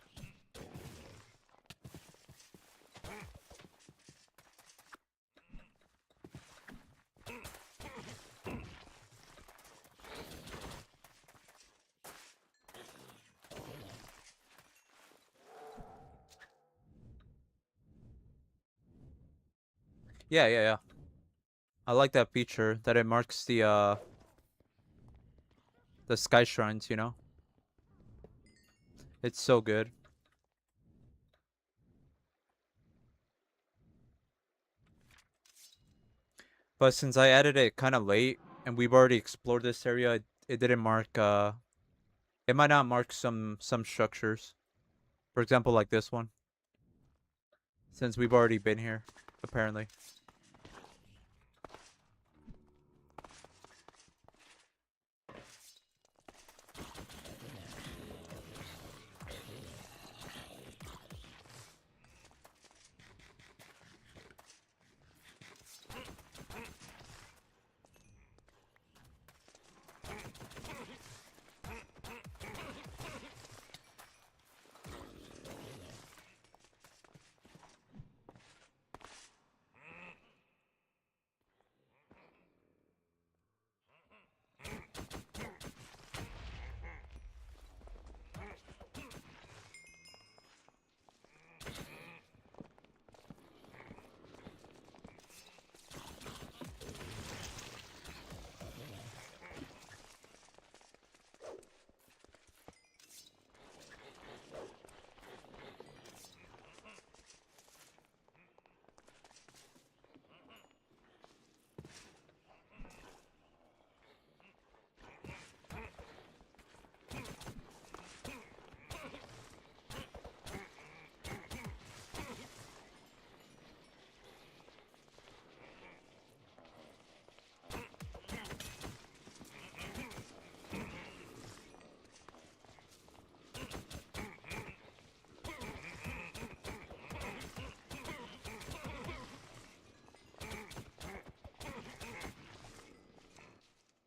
Yeah. I like that feature that it marks the sky shrines, you know? It's so good. But since I added it kind of late and we've already explored this area, it didn't mark it might not mark some structures. For example, like this one. Since we've already been here, apparently.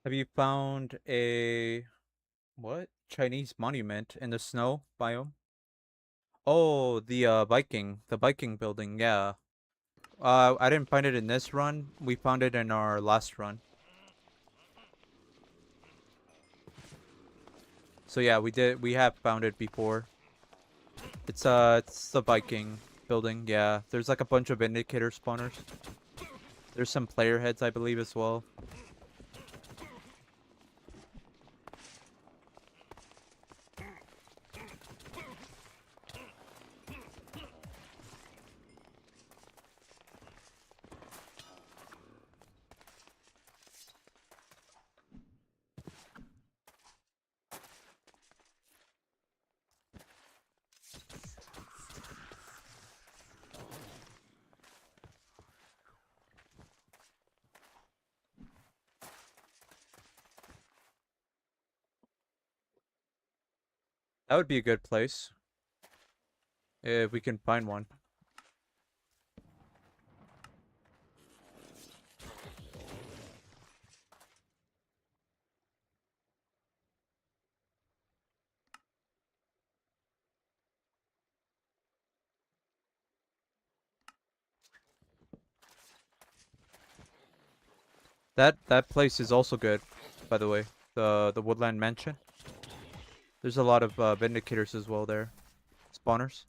Have you found a what? Chinese monument in the snow biome? Oh, the Viking building, yeah. I didn't find it in this run. We found it in our last run. So yeah, we have found it before. It's the Viking building, yeah. There's like a bunch of indicator spawners. There's some player heads, I believe, as well. That would be a good place if we can find one. That place is also good, by the way. The Woodland Mansion. There's a lot of vindicators as well there. Spawners.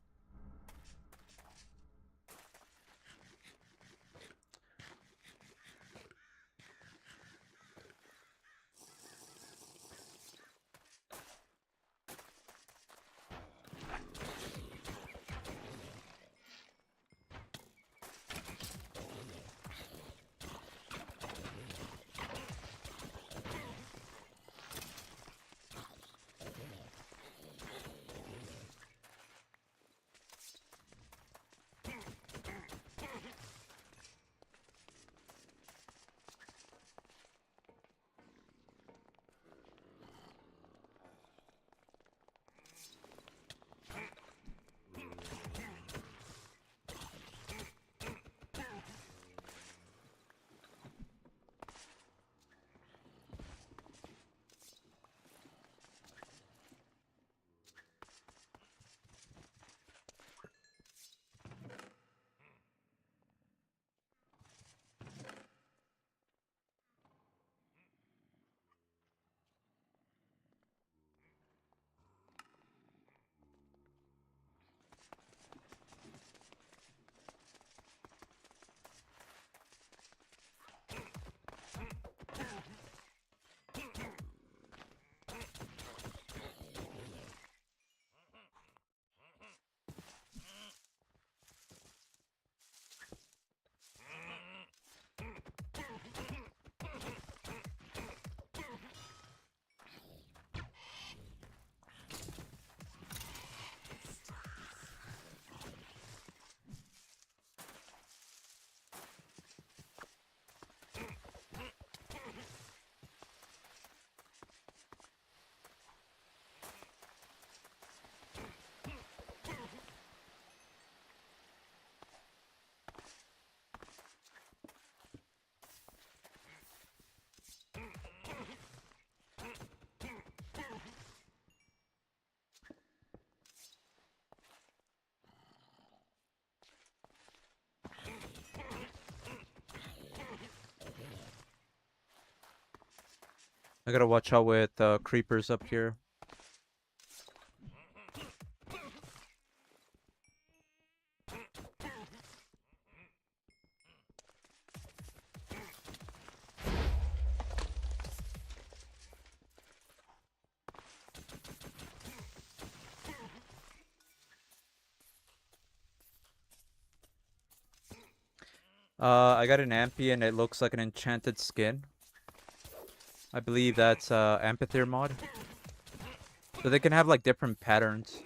I gotta watch out with creepers up here. I got an Ampy and it looks like an enchanted skin. I believe that's Amphitheater mod. So they can have like different patterns.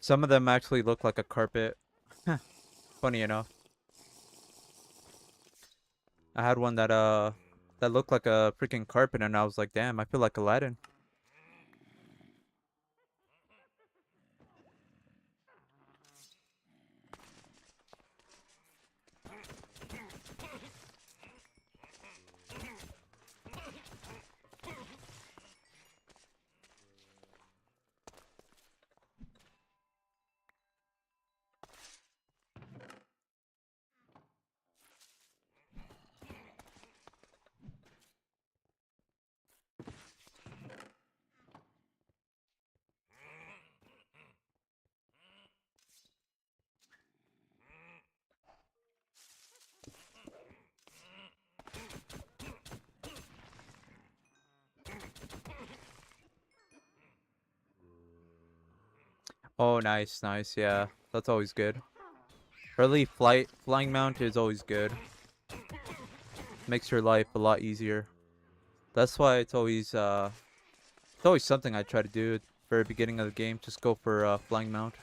Some of them actually look like a carpet. Funny enough. I had one that looked like a freaking carpet, and I was like, damn, I feel like Aladdin. Oh, nice, nice. Yeah, that's always good. Early flying mount is always good. Makes your life a lot easier. That's why it's always something I try to do at the very beginning of the game. Just go for flying mount.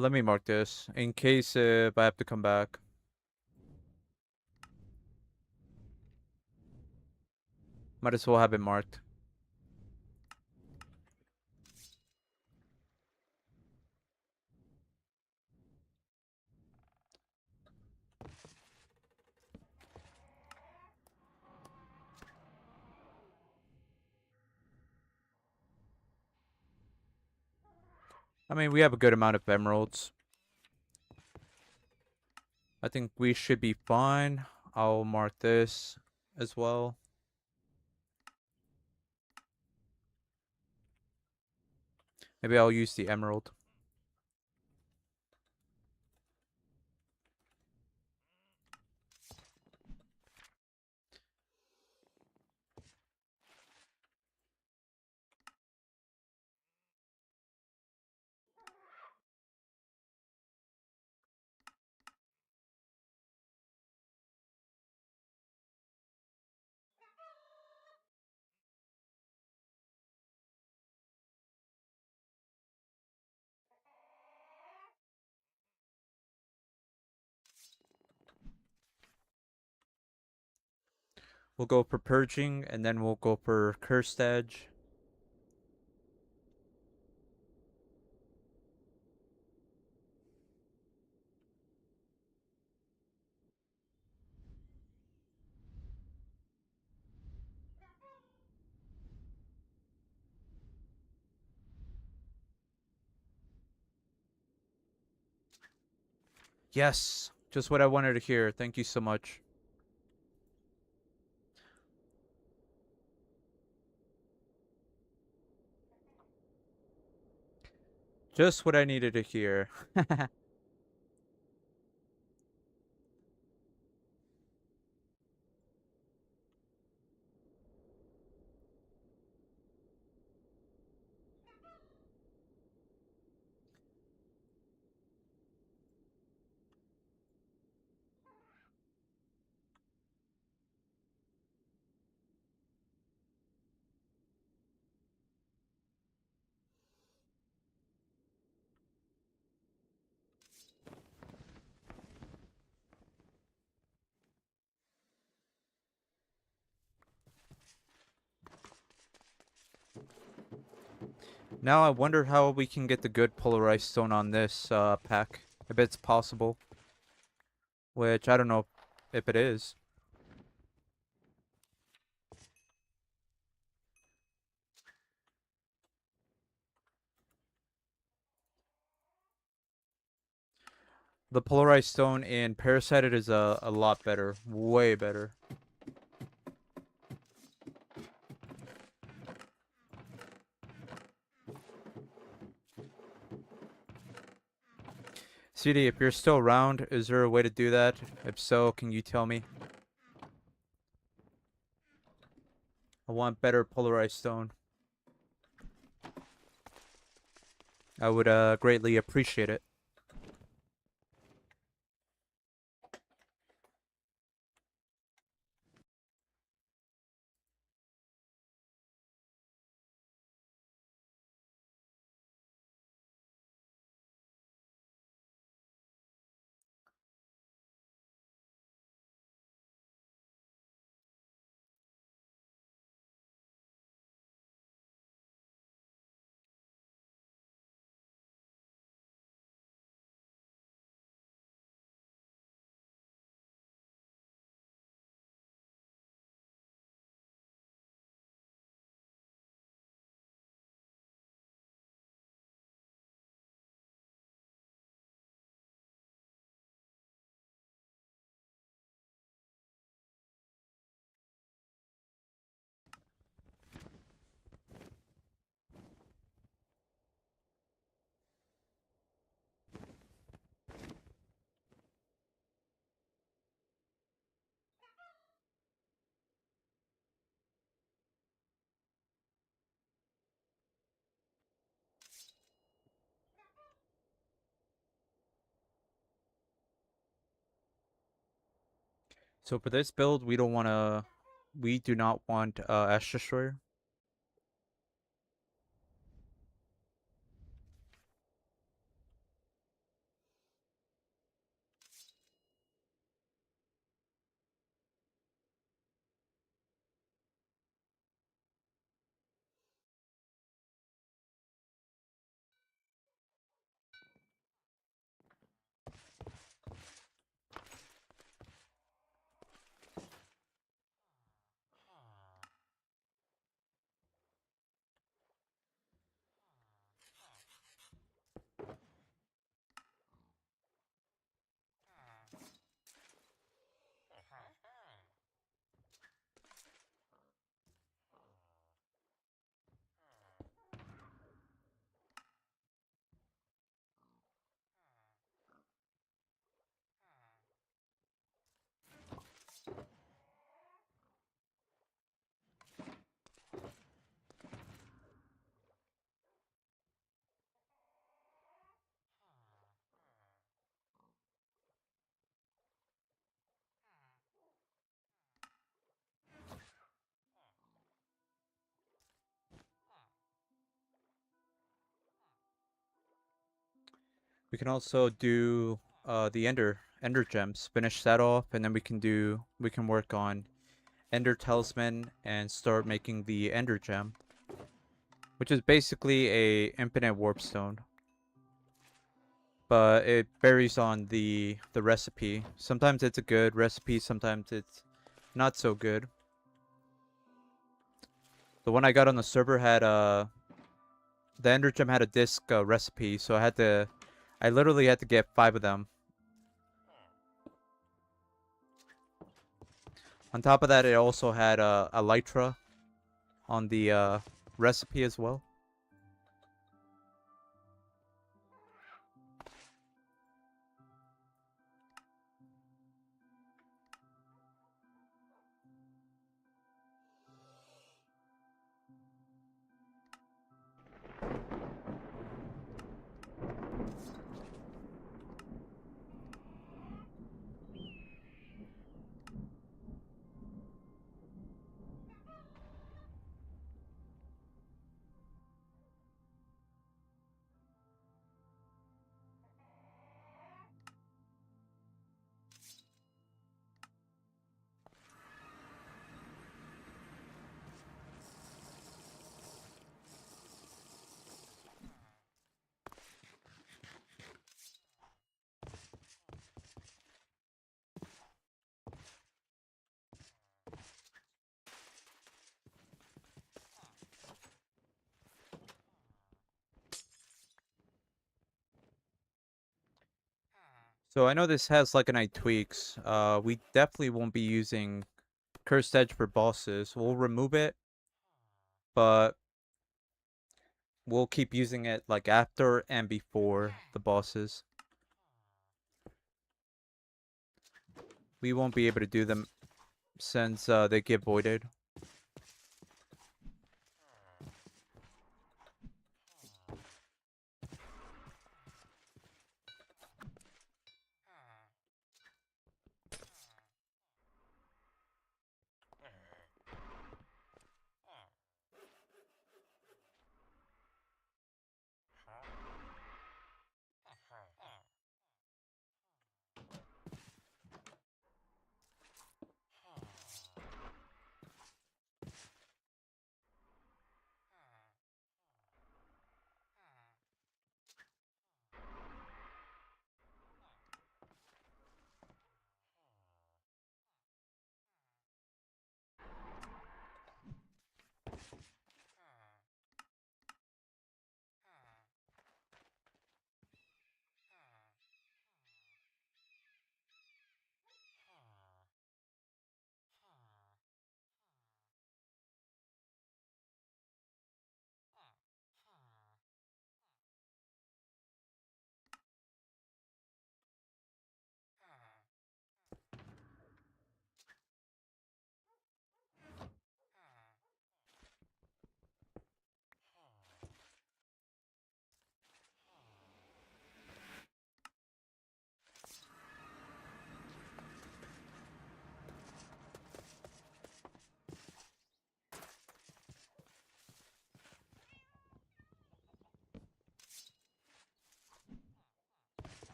Let me mark this in case if I have to come back. Might as well have it marked. I mean, we have a good amount of emeralds. I think we should be fine. I'll mark this as well. Maybe I'll use the emerald. We'll go for purging, and then we'll go for cursed edge. Yes, just what I wanted to hear. Thank you so much. Just what I needed to hear. Now I wonder how we can get the good polarized stone on this pack, if it's possible. Which I don't know if it is. The polarized stone in Parasited is a lot better. Way better. CD, if you're still around, is there a way to do that? If so, can you tell me? I want better polarized stone. I would greatly appreciate it. So for this build, we do not want Ash Destroyer. We can also do the Ender gems. Finish that off, and then we can work on Ender Talisman and start making the Ender gem, which is basically a infinite warp stone. But it varies on the recipe. Sometimes it's a good recipe, sometimes it's not so good. The one I got on the server had the Ender gem had a disc recipe, so I literally had to get 5 of them. On top of that, it also had a Elytra on the recipe as well. So I know this has Lycanite tweaks. We definitely won't be using Cursed Edge for bosses. We'll remove it, but we'll keep using it like after and before the bosses. We won't be able to do them since they get voided.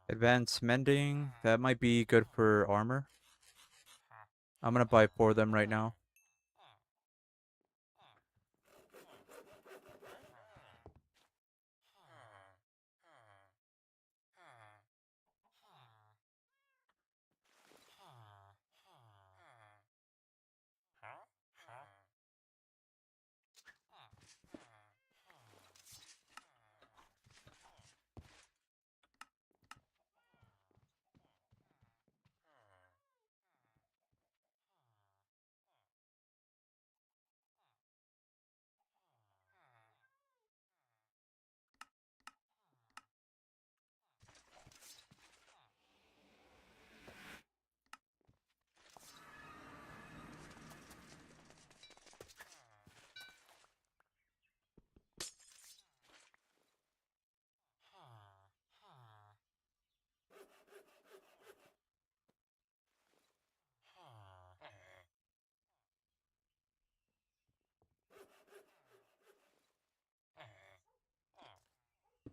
Advanced mending. That might be good for armor. I'm gonna buy 4 of them right now.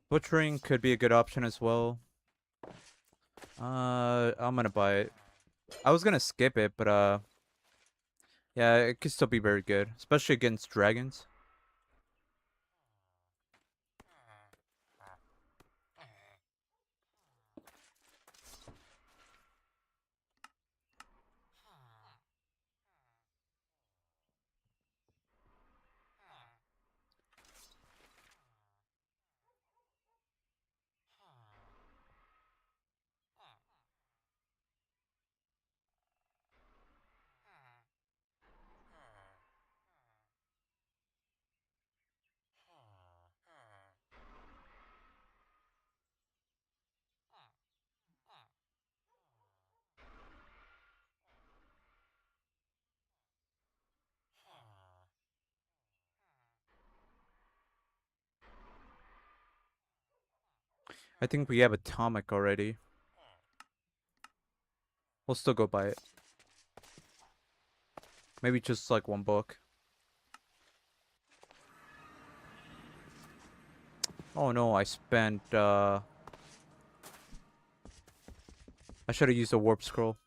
Butchering could be a good option as well. I'm gonna buy it. I was gonna skip it, but yeah, it could still be very good, especially against dragons. I think we have atomic already. We'll still go buy it. Maybe just like 1 book. Oh no, I spent I should have used a warp scroll.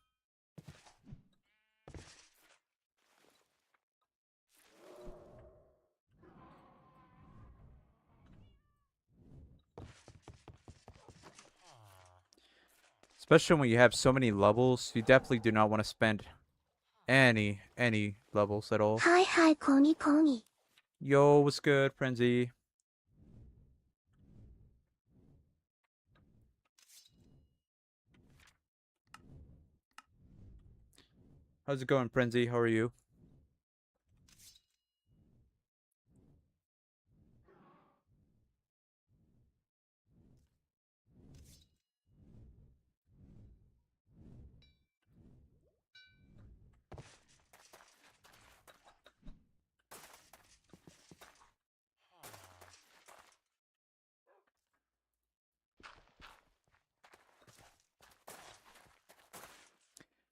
Especially when you have so many levels, you definitely do not want to spend any levels at all. Hi, hi, Coney, Coney. Yo, what's good, Frenzy? How's it going, Frenzy? How are you?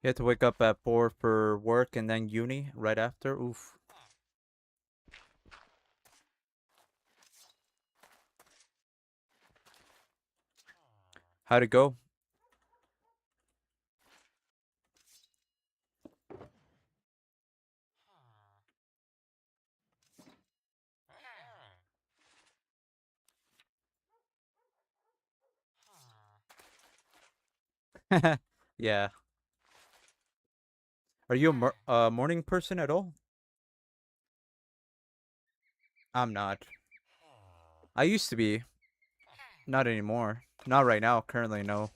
You had to wake up at 4 for work and then uni right after? Oof. How'd it go? Yeah. Are you a morning person at all? I'm not. I used to be. Not anymore. Not right now. Currently, no.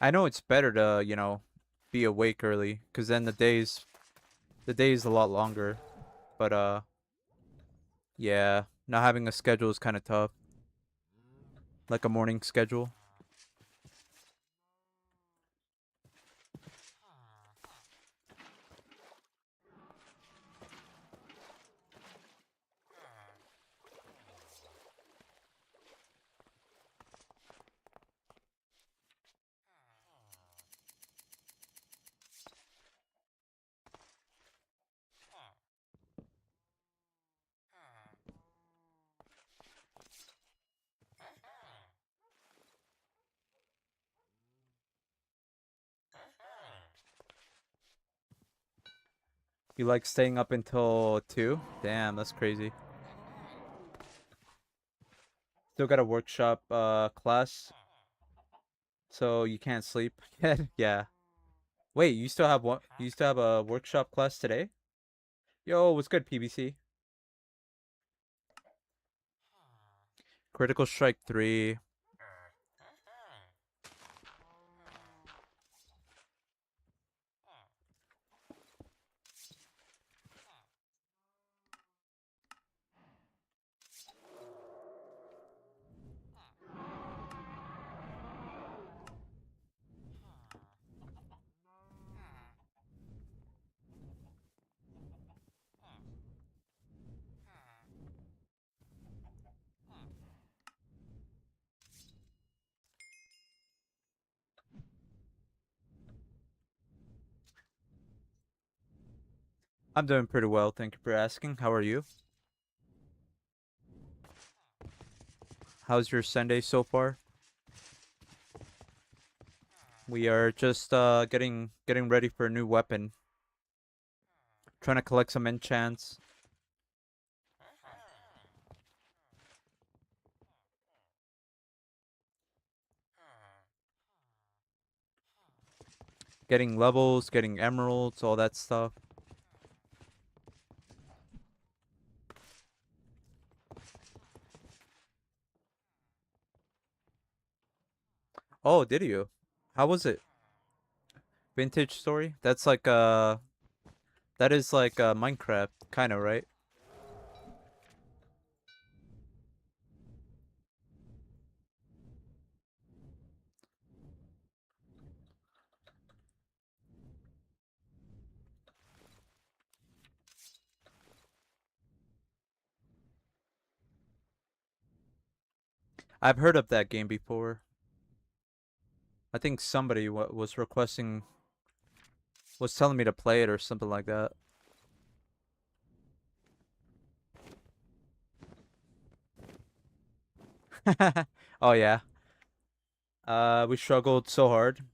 I know it's better to, be awake early, because then the day is a lot longer. But, yeah, not having a schedule is kind of tough. Like a morning schedule. You like staying up until 2? Damn, that's crazy. Still got a workshop class, so you can't sleep yet. Yeah. Wait, you still have one? You still have a workshop class today? Yo, what's good, PBC? Critical Strike 3. I'm doing pretty well, thank you for asking. How are you? How's your Sunday so far? We are just getting ready for a new weapon. Trying to collect some enchants. Getting levels, getting emeralds, all that stuff. Oh, did you? How was it? Vintage story? That is like Minecraft, kinda, right? I've heard of that game before. I think somebody was was telling me to play it or something like that. Oh yeah. We struggled so hard.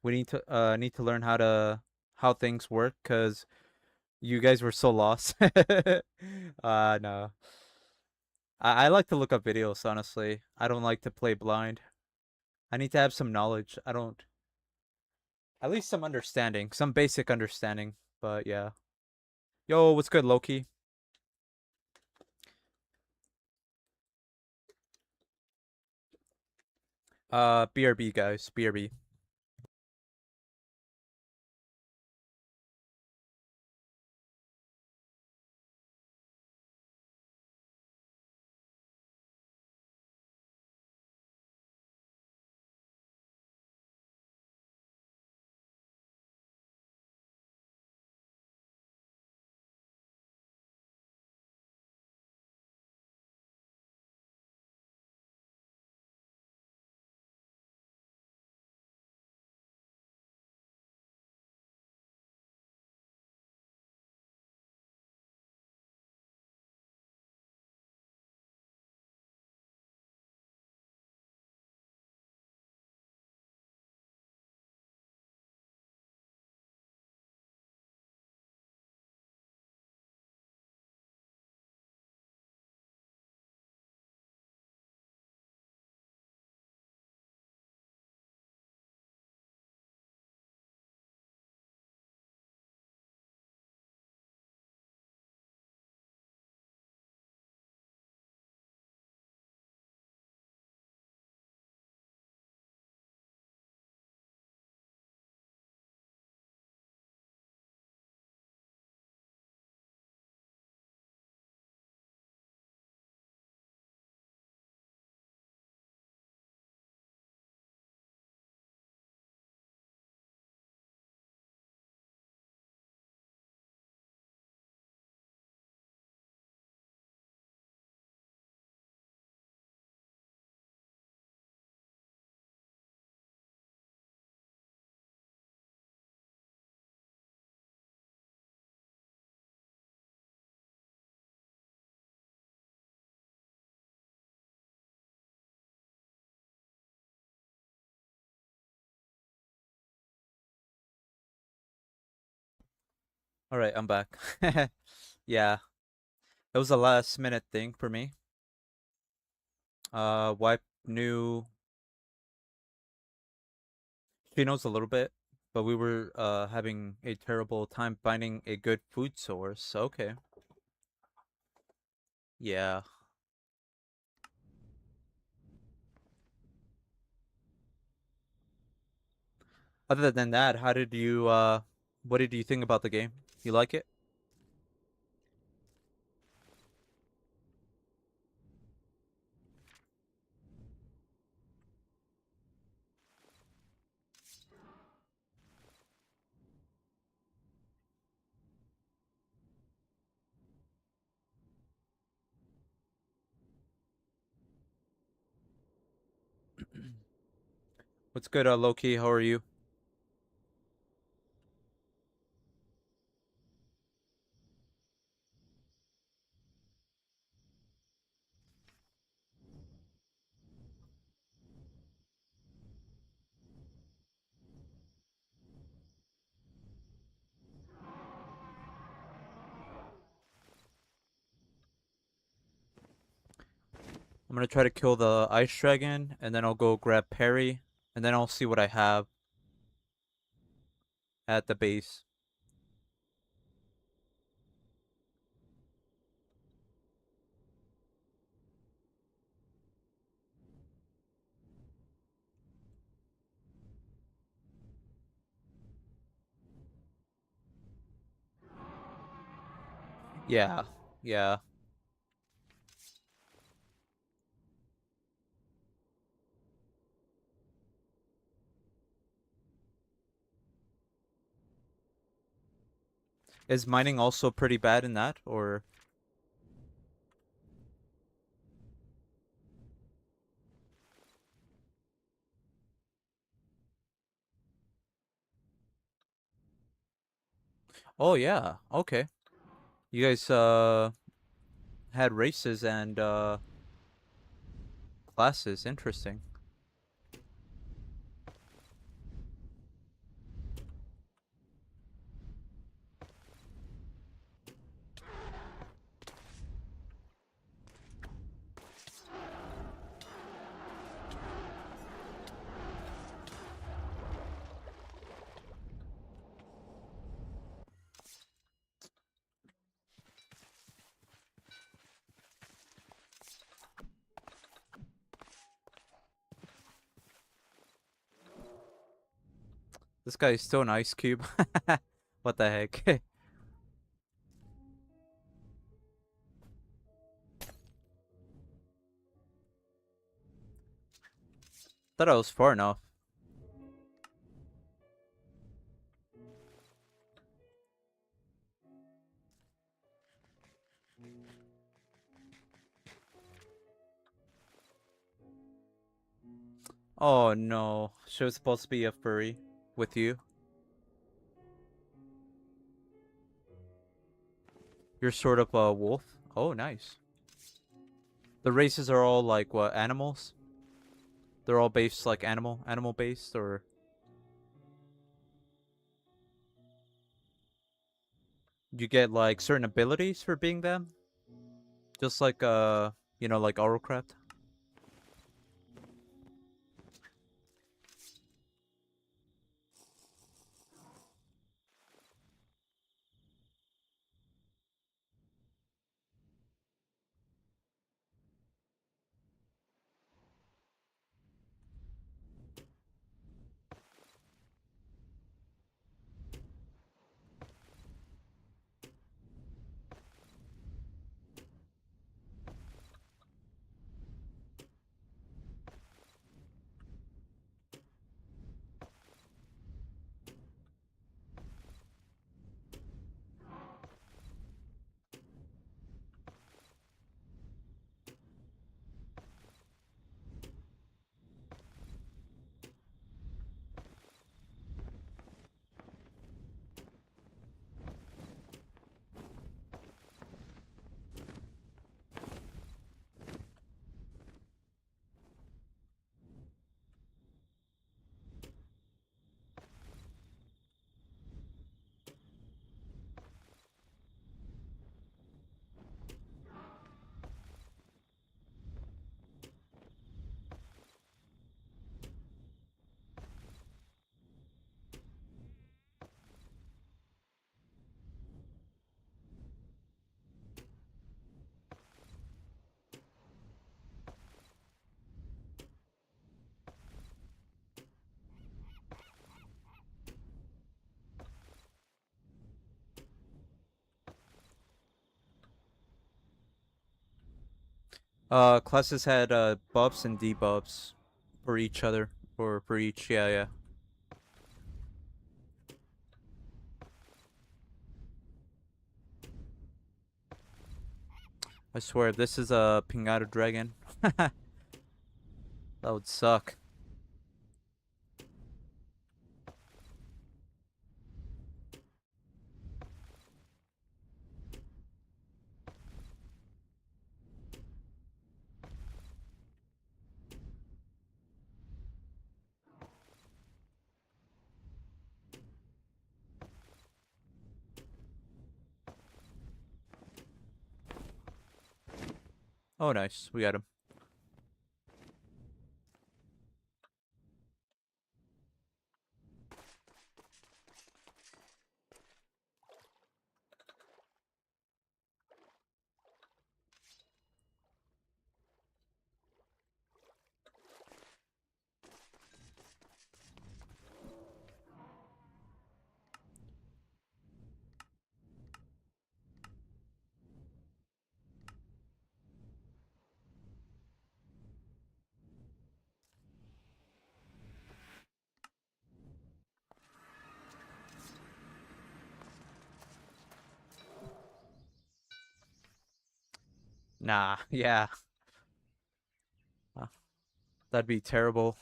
We need to learn how things work, cause You guys were so lost. No. I like to look up videos, honestly. I don't like to play blind. I need to have some knowledge. I don't. At least some understanding. Some basic understanding. But yeah. Yo, what's good, Loki? BRB, guys. BRB. Alright, I'm back. Yeah. It was a last minute thing for me. Wipe knew she knows a little bit, but we were having a terrible time finding a good food source. Okay. Yeah. Other than that, how did you what did you think about the game? You like it? What's good, Loki? How are you? I'm gonna try to kill the ice dragon, and then I'll go grab Perry, and then I'll see what I have at the base. Yeah, yeah. Is mining also pretty bad in that, or? Oh yeah, okay. You guys had races and classes. Interesting. This guy is still an ice cube. What the heck? Thought I was far enough. Oh no. She was supposed to be a furry with you. You're sort of a wolf. Oh, nice. The races are all like what, animals? They're all based like animal based, or you get like certain abilities for being them? Just like you know, like Autocraft. Classes had buffs and debuffs for each other, or for each. Yeah, yeah. I swear, if this is a Pinata Dragon, that would suck. Oh, nice. We got him. Nah, yeah. Uh, That'd be terrible.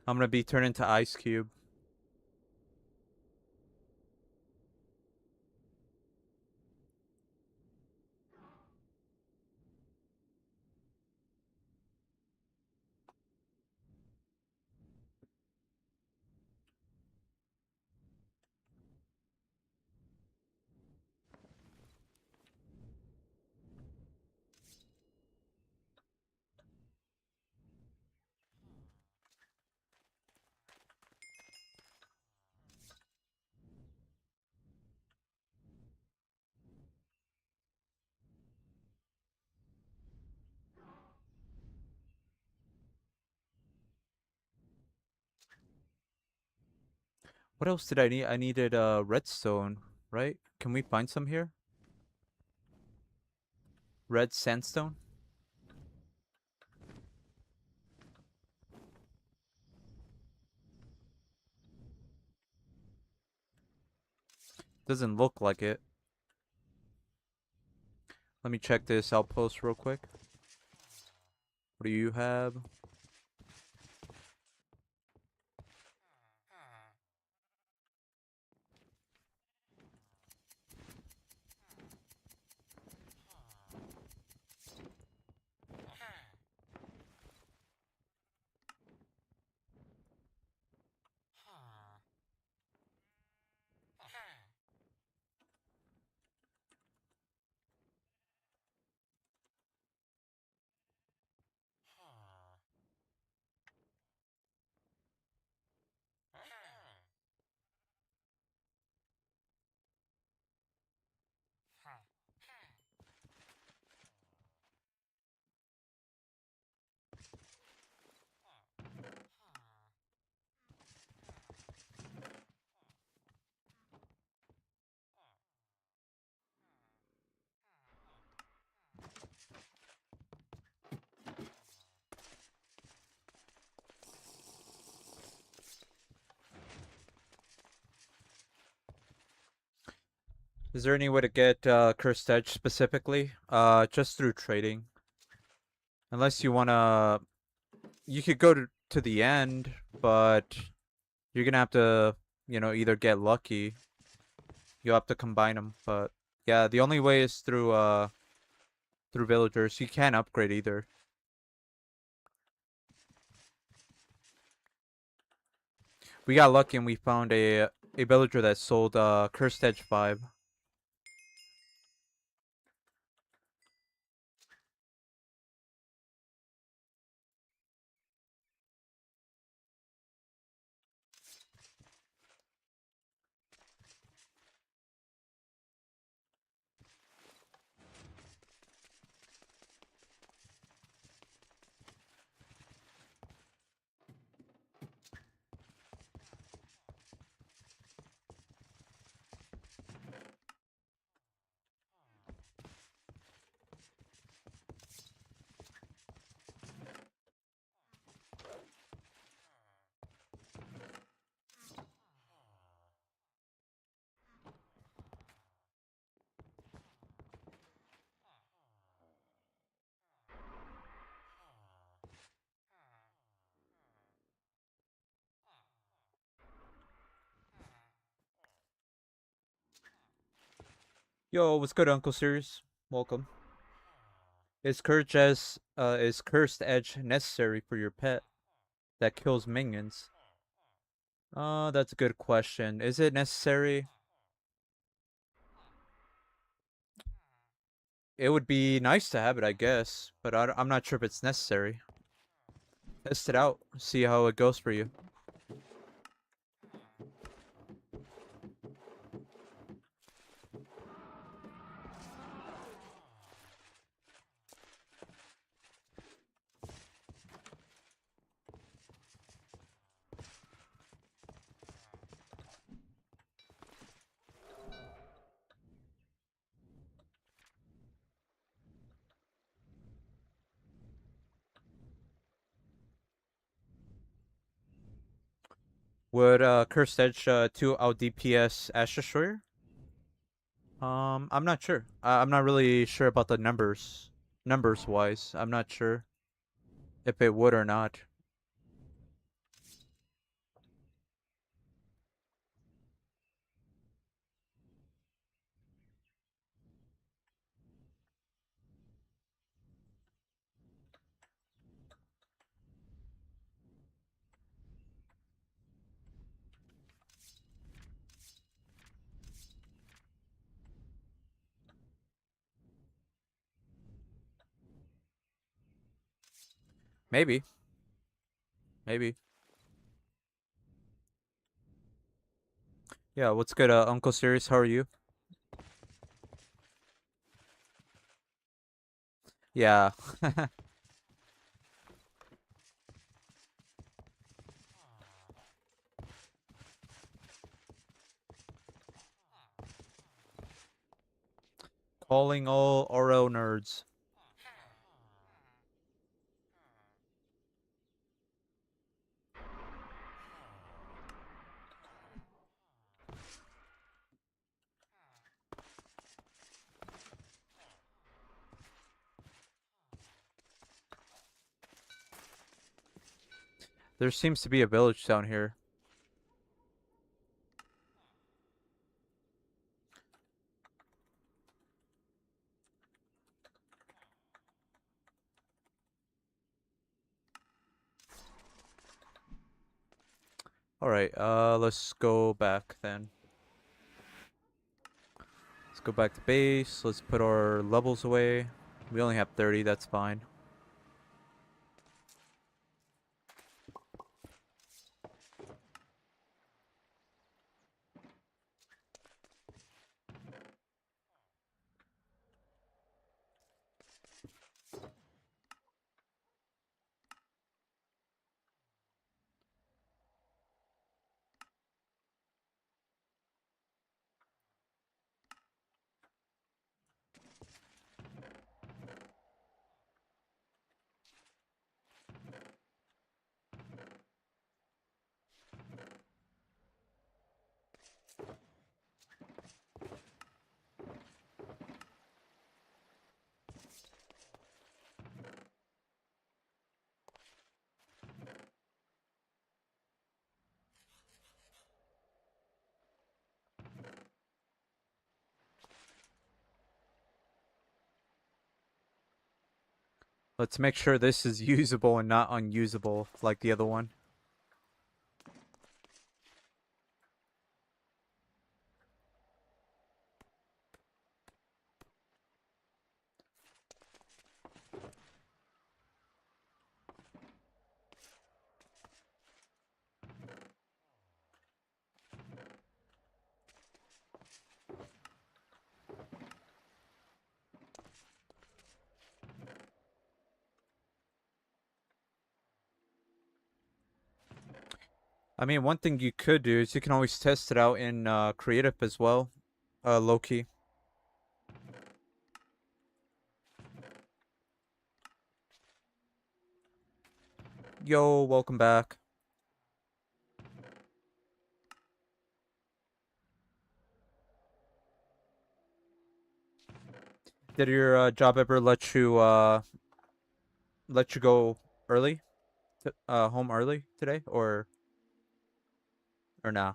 I'm gonna be turned into Ice Cube. What else did I need? I needed redstone, right? Can we find some here? Red sandstone? Doesn't look like it. Let me check this outpost real quick. What do you have? Is there any way to get Cursed Edge specifically? Just through trading. Unless you wanna, you could go to the end, but you're gonna have to, you know, either get lucky. You'll have to combine them, but yeah, the only way is through villagers. You can't upgrade either. We got lucky and we found a villager that sold Cursed Edge 5. Yo, what's good, Uncle Serious? Welcome. Is Cursed Edge necessary for your pet that kills minions? That's a good question. Is it necessary? It would be nice to have it, I guess, but I'm not sure if it's necessary. Test it out, see how it goes for you. Would Cursed Edge 2 out DPS Ash Destroyer? I'm not sure. I'm not really sure about the numbers. Numbers wise, I'm not sure if it would or not. Maybe. Maybe. Yeah, what's good, Uncle Serious? How are you? Yeah. Calling all Oro nerds. There seems to be a village down here. Alright, let's go back then. Let's go back to base. Let's put our levels away. We only have 30, that's fine. Let's make sure this is usable and not unusable like the other one. I mean, one thing you could do is you can always test it out in creative as well, low-key. Yo, welcome back. Did your job ever let you go early, home early today, or nah?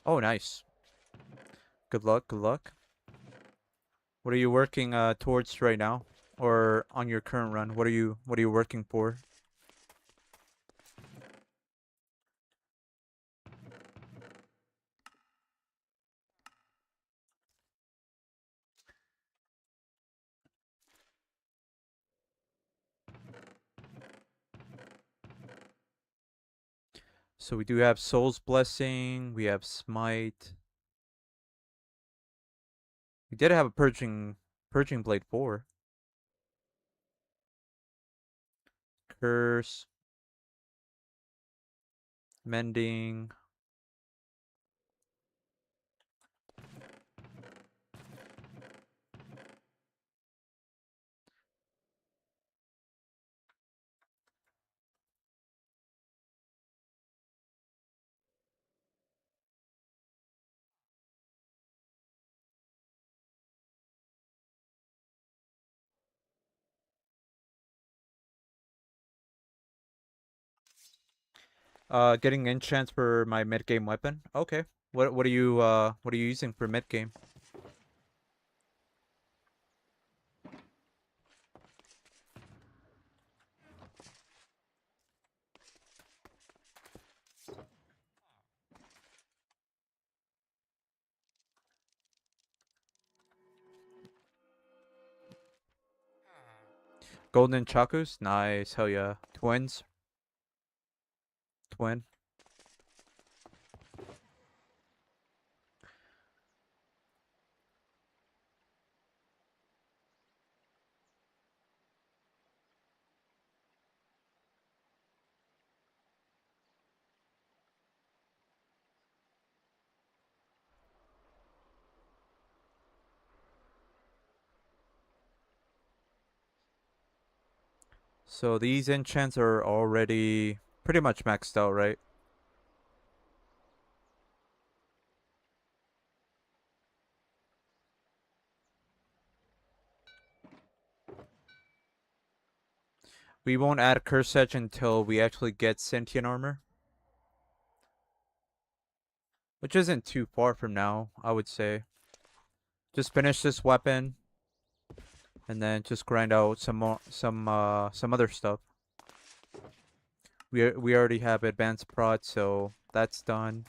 Oh, nice. Good luck. Good luck. What are you working towards right now, or on your current run? What are you working for? So we do have Soul's Blessing. We have Smite. We did have a Purging Blade 4. Curse. Mending. Getting enchants for my mid game weapon. Okay. What are you using for mid game? Golden Chakus? Nice. Hell yeah. Twins? Twin. So these enchants are already pretty much maxed out, right? We won't add Curse Edge until we actually get Sentient Armor. Which isn't too far from now, I would say. Just finish this weapon. And then just grind out some other stuff. We already have advanced prod, so that's done.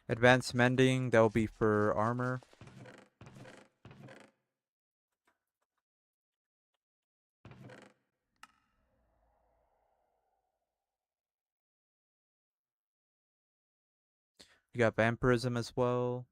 Advanced Mending, that will be for armor. You got Vampirism as well.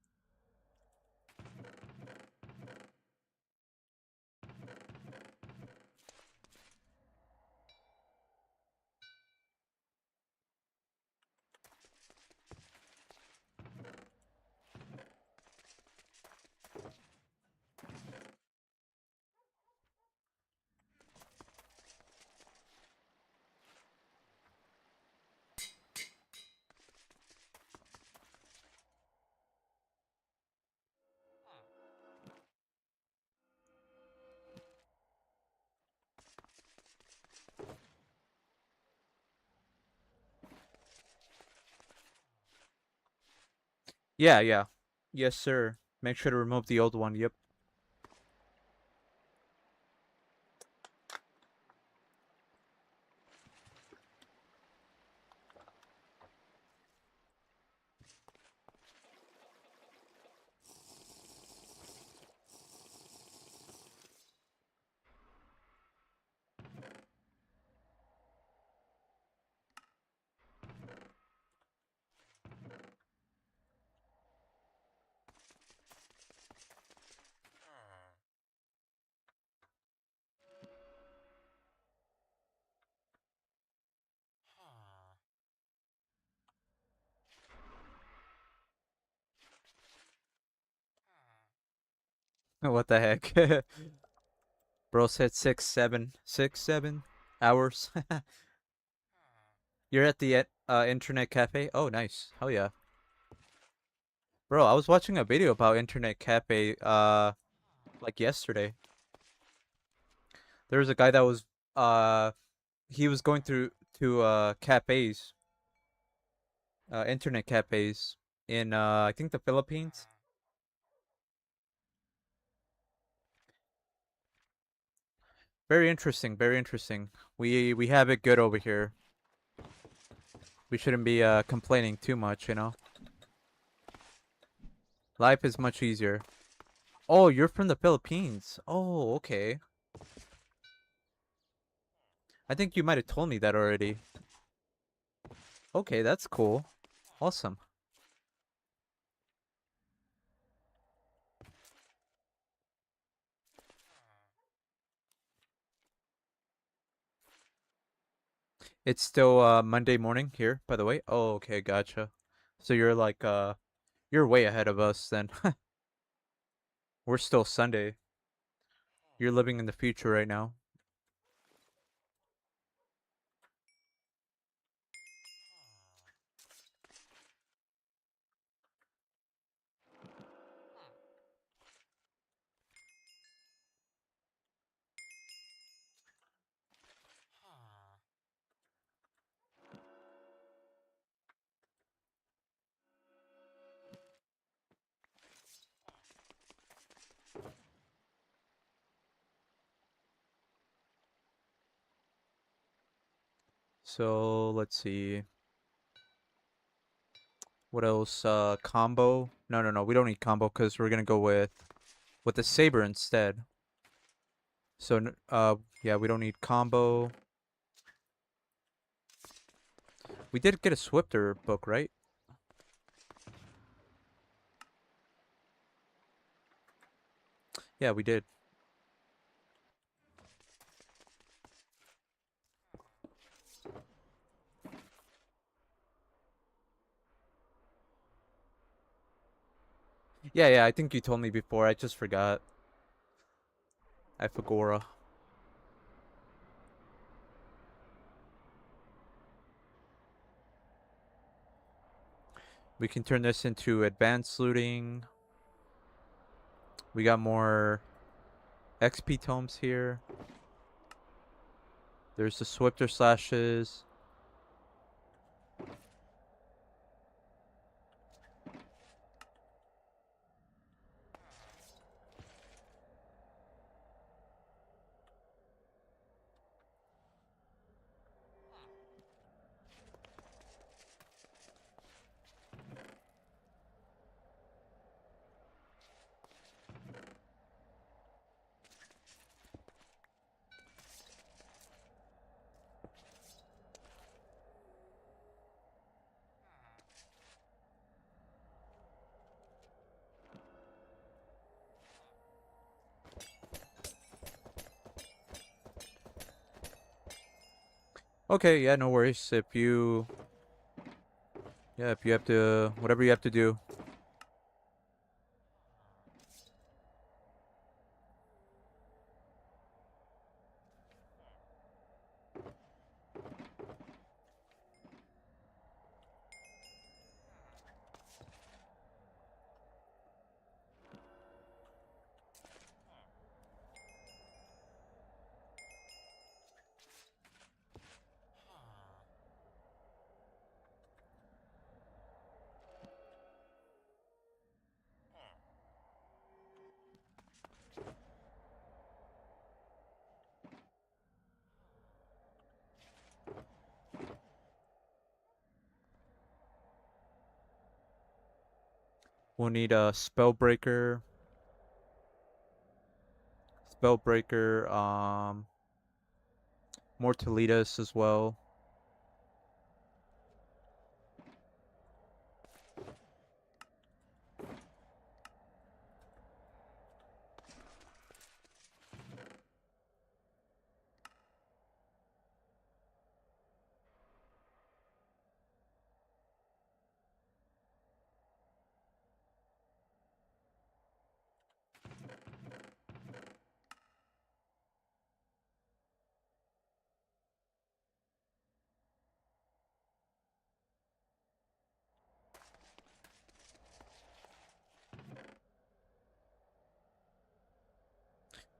Yeah, yeah. Yes, sir. Make sure to remove the old one. Yep. What the heck? Bro said 6, 7 hours. You're at the internet cafe? Oh, nice. Hell yeah. Bro, I was watching a video about internet cafe like yesterday. There was a guy that was he was going through to cafes, internet cafes in I think the Philippines. Very interesting, very interesting. We have it good over here. We shouldn't be complaining too much, you know. Life is much easier. Oh, you're from the Philippines. Oh, okay. I think you might have told me that already. Okay, that's cool. Awesome. It's still Monday morning here, by the way. Oh, okay, gotcha. So you're like you're way ahead of us then. We're still Sunday. You're living in the future right now. So let's see. What else? Combo? No. We don't need combo because we're gonna go with the saber instead. So yeah, we don't need combo. We did get a Swifter book, right? Yeah, we did. Yeah. I think you told me before. I just forgot. I forgot. We can turn this into advanced looting. We got more XP tomes here. There's the Swifter slashes. Okay, yeah, no worries. If you have to, whatever you have to do. We'll need a spellbreaker, more Toledas as well.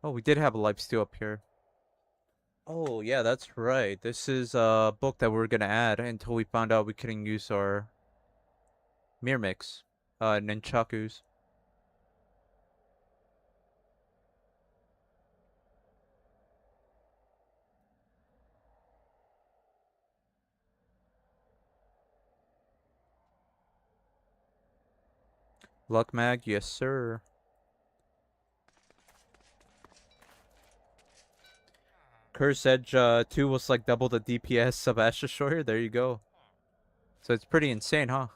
Oh, we did have a lifesteal up here. Oh, yeah, that's right. This is a book that we are gonna add until we found out we couldn't use our mirror mix, nunchakus. Luck mag, yes sir. Curse Edge 2 was like double the DPS of Astra Destroyer. There you go. So it's pretty insane, huh?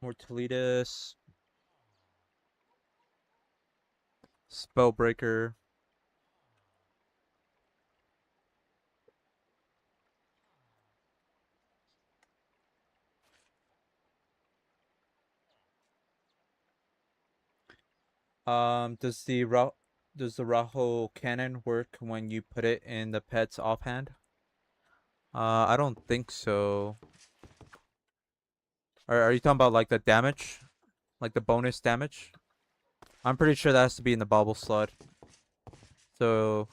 Mortalitas. Spellbreaker. Does the Raho cannon work when you put it in the pet's offhand? I don't think so. Are you talking about like the damage? Like the bonus damage? I'm pretty sure that has to be in the bauble slot. So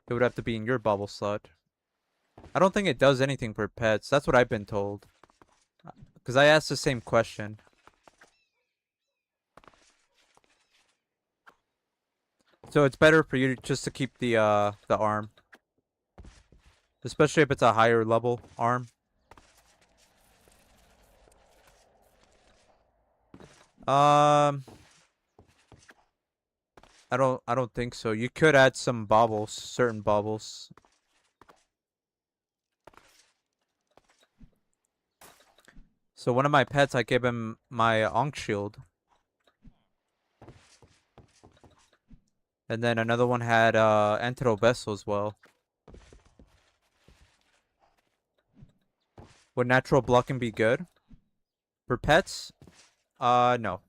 it would have to be in your bauble slot. I don't think it does anything for pets. That's what I've been told. Because I asked the same question. So it's better for you just to keep the arm. Especially if it's a higher level arm. I don't think so. You could add some baubles, certain baubles. So one of my pets, I gave him my Ankh shield. And then another one had Antero Vessel as well. Would natural blocking be good? For pets? No.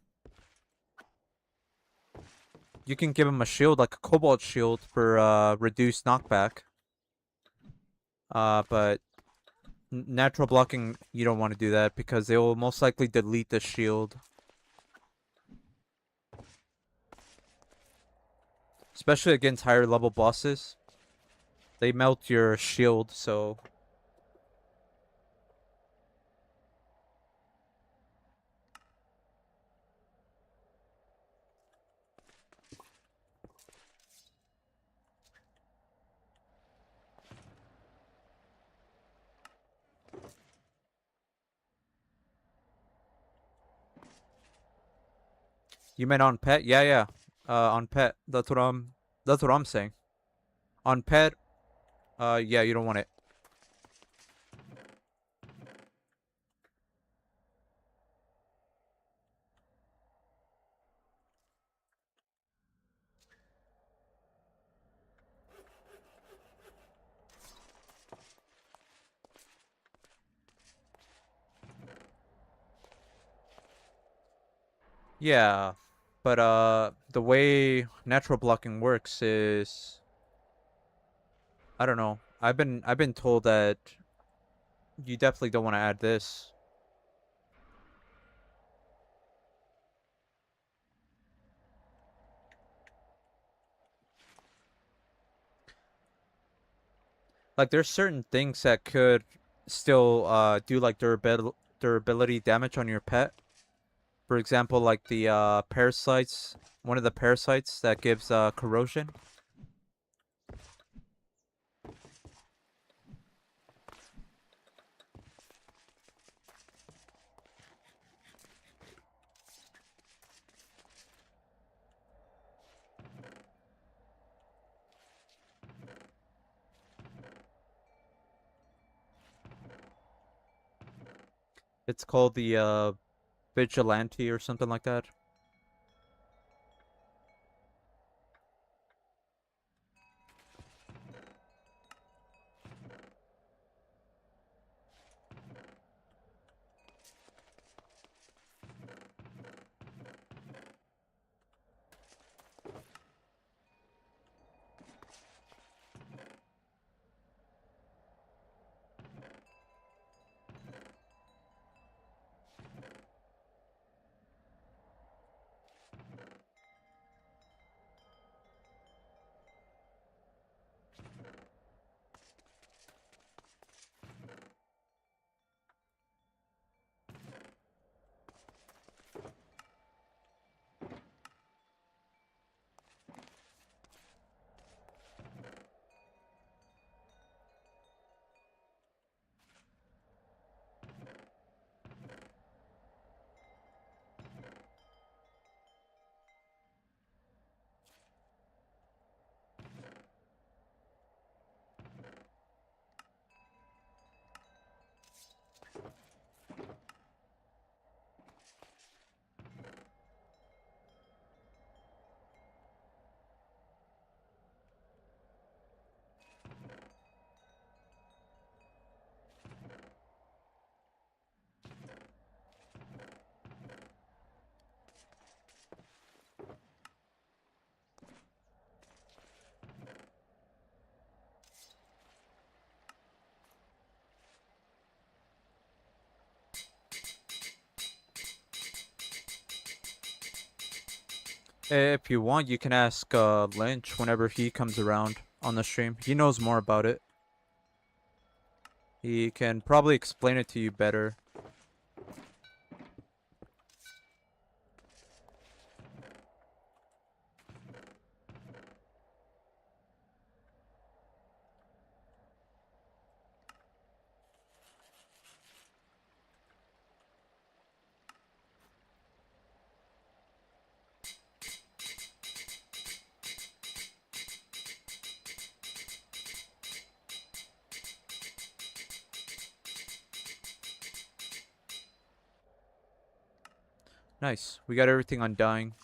You can give him a shield, like a Cobalt shield for reduced knockback. But natural blocking, you don't want to do that because they will most likely delete the shield. Especially against higher level bosses. They melt your shield, so... You meant on pet? Yeah, yeah. On pet. That's what I'm saying. On pet, yeah, you don't want it. Yeah. But the way natural blocking works is I don't know. I've been told that you definitely don't want to add this. Like there's certain things that could still do like durability damage on your pet. For example, like the parasites, one of the parasites that gives corrosion. It's called the vigilante or something like that. If you want, you can ask Lynch whenever he comes around on the stream. He knows more about it. He can probably explain it to you better. Nice. We got everything on dying.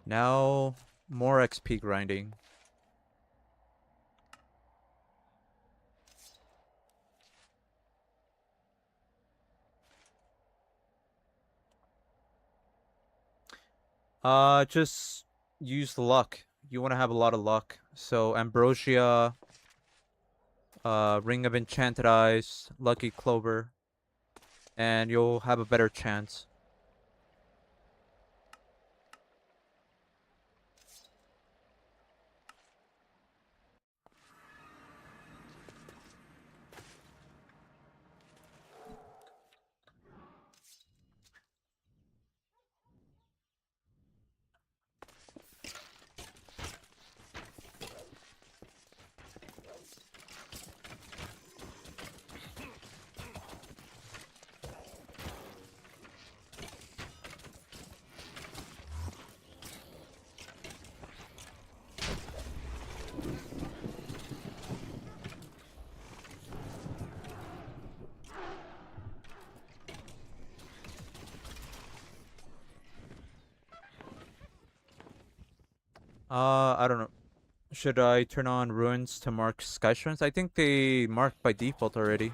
Now, more XP grinding. Just use luck. You want to have a lot of luck. So, Ambrosia, Ring of Enchanted Eyes, Lucky Clover, and you'll have a better chance. I don't know. Should I turn on ruins to mark sky shrines? I think they marked by default already.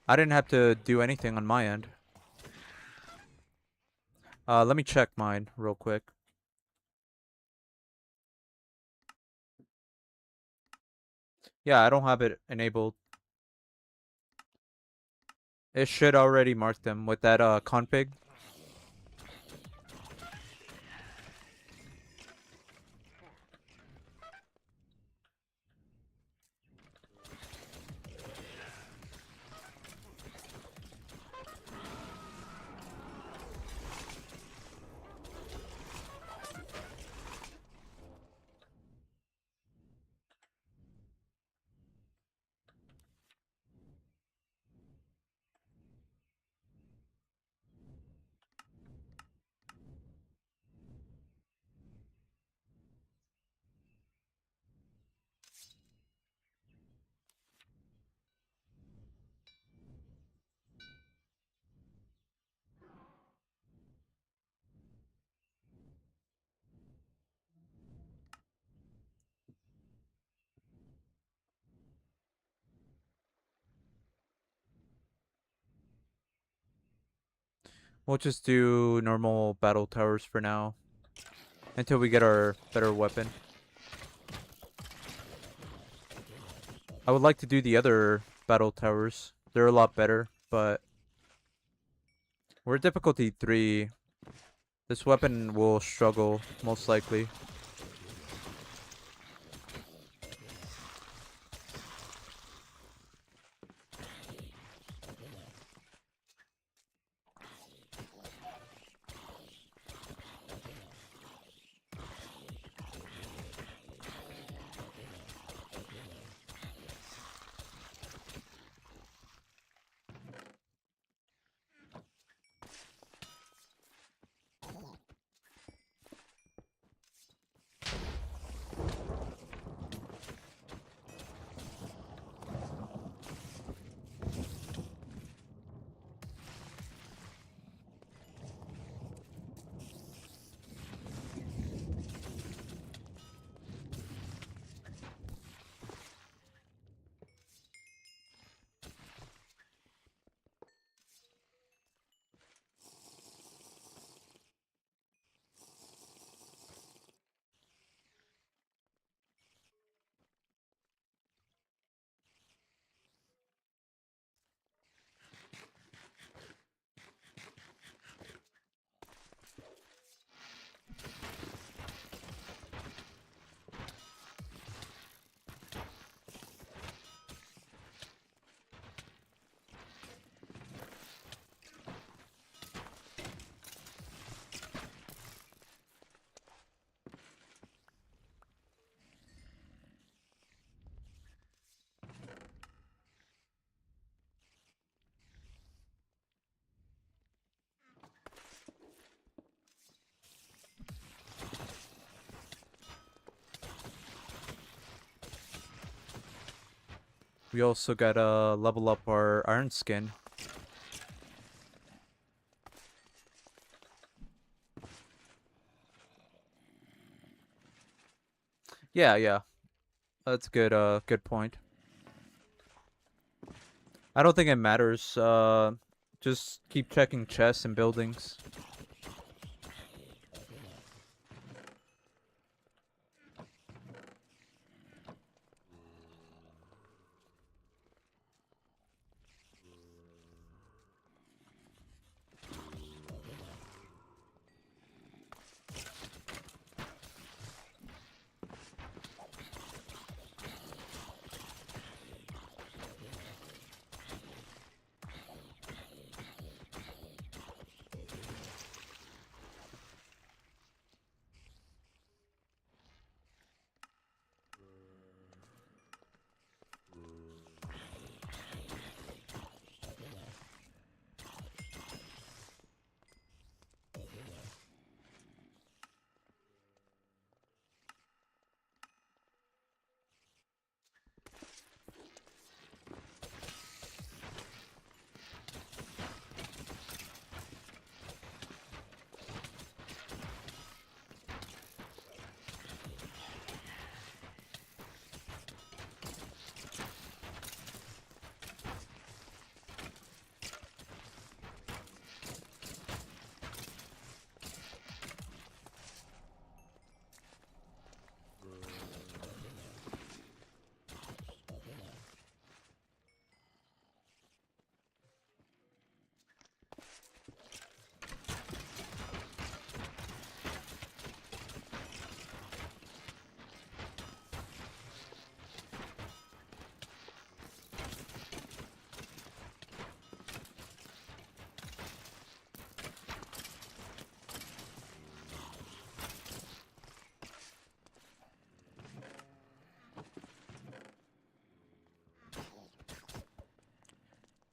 I didn't have to do anything on my end. Let me check mine real quick. Yeah, I don't have it enabled. It should already mark them with that config. We'll just do normal battle towers for now until we get our better weapon. I would like to do the other battle towers. They're a lot better, but we're difficulty 3. This weapon will struggle, most likely. We also gotta level up our iron skin. Yeah, yeah. That's a good point. I don't think it matters. Just keep checking chests and buildings.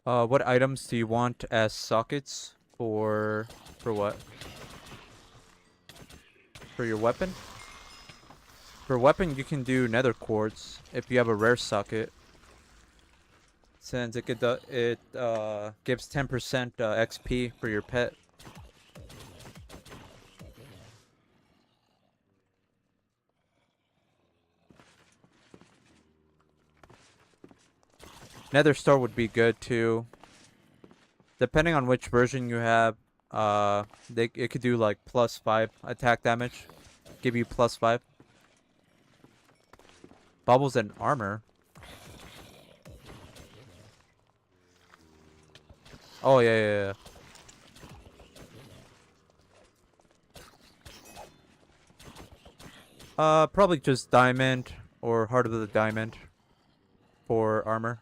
What items do you want as sockets for what? For your weapon? For weapon, you can do nether quartz if you have a rare socket. Since it gives 10% XP for your pet. Nether star would be good too. Depending on which version you have, it could do like +5 attack damage, give you +5. Bubbles and armor. Oh yeah, yeah, yeah. Probably just diamond or heart of the diamond for armor.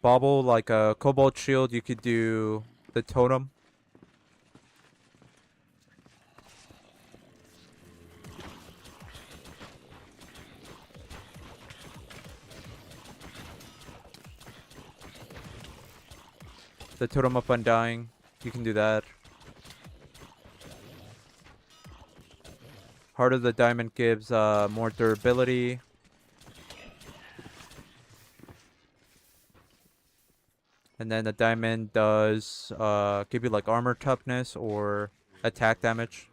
Bauble, like a cobalt shield, you could do the totem. The totem of undying, you can do that. Heart of the diamond gives more durability. And then the diamond does give you like armor toughness or attack damage.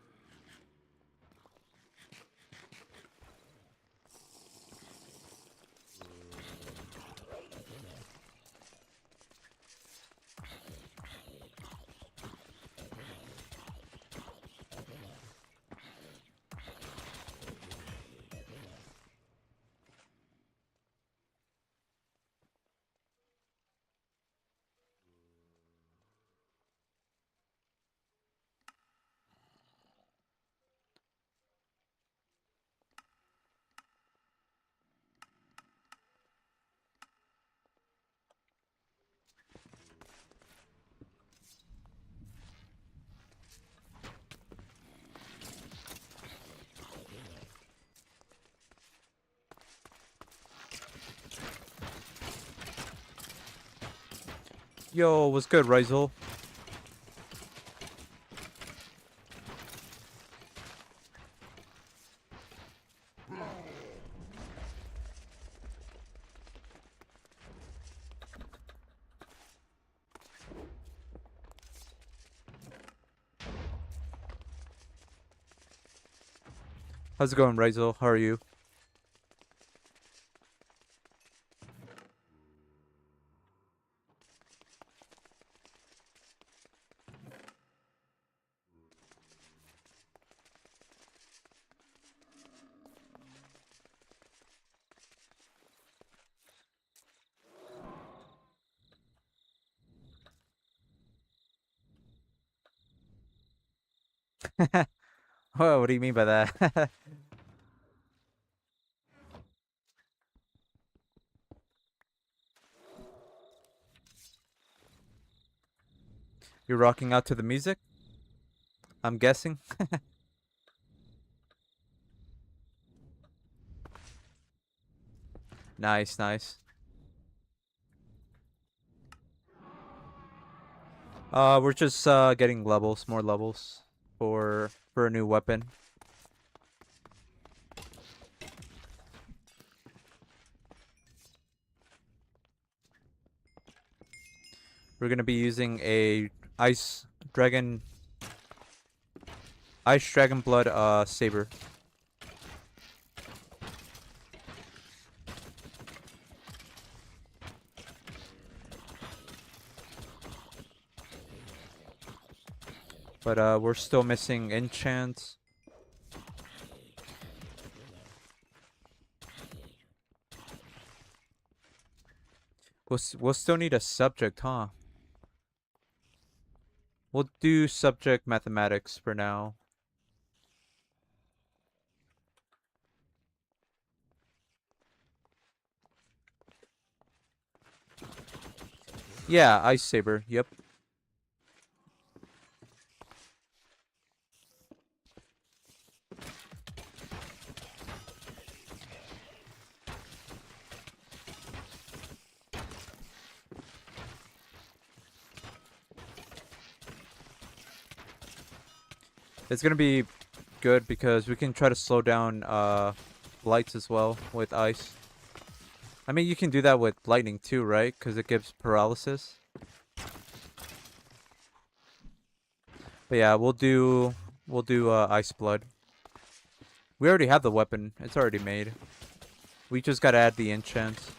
Yo, what's good, Rizel? How's it going, Raizel? How are you? Oh, what do you mean by that? You're rocking out to the music? I'm guessing. Nice, nice. We're just getting levels, more levels for a new weapon. We're gonna be using a ice dragon, ice dragon blood saber. But we're still missing enchants. We'll still need a subject, huh? We'll do subject mathematics for now. Yeah, ice saber. Yep. It's gonna be good because we can try to slow down lights as well with ice. I mean, you can do that with lightning too, right? Because it gives paralysis. But yeah, we'll do ice blood. We already have the weapon. It's already made. We just gotta add the enchants.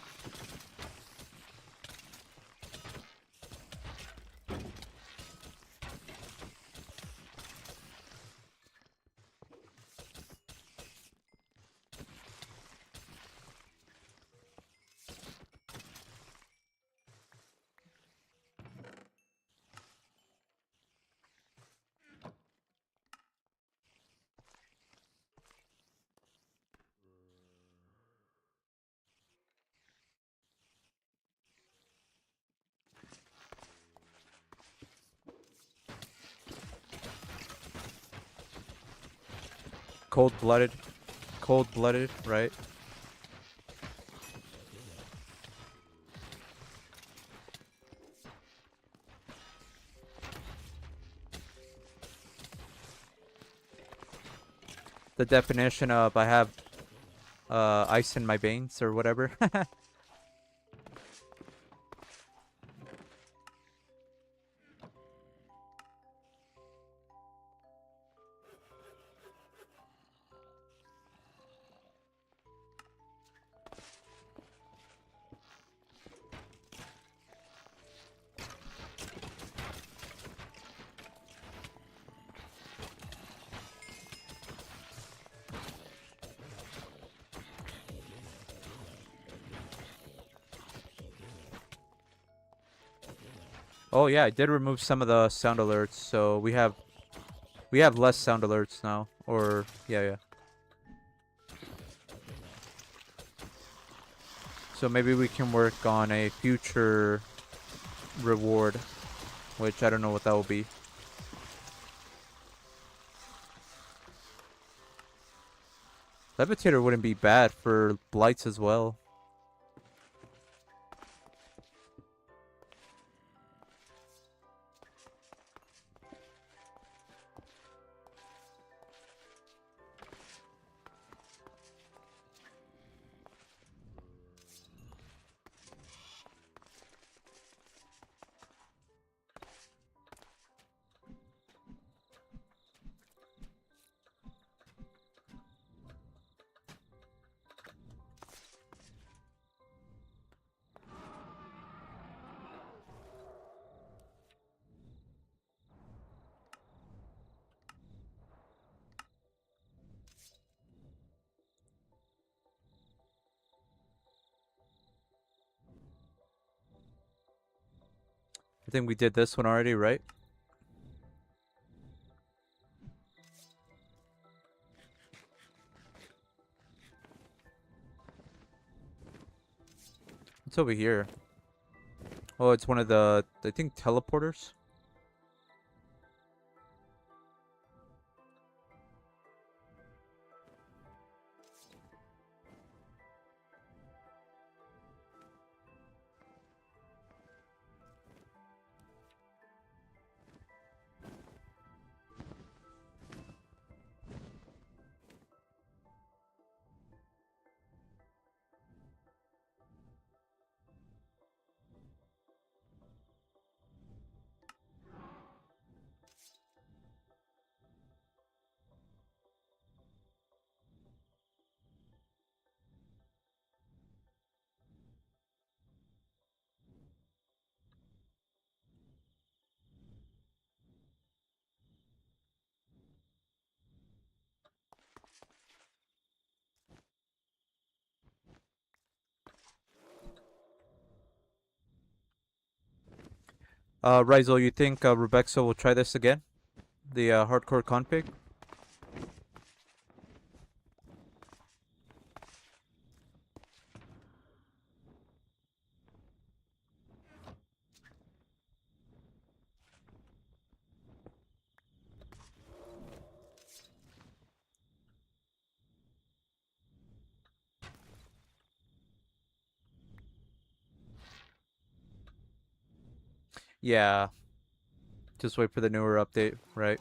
Cold-blooded. Cold-blooded, right? The definition of I have ice in my veins or whatever. Oh yeah, I did remove some of the sound alerts, so we have less sound alerts now. Or yeah, yeah. So maybe we can work on a future reward, which I don't know what that will be. Levitator wouldn't be bad for blights as well. I think we did this one already, right? It's over here. Oh, it's one of the, I think, teleporters. Rizal, you think Rebecca will try this again? The hardcore config? Yeah. Just wait for the newer update, right?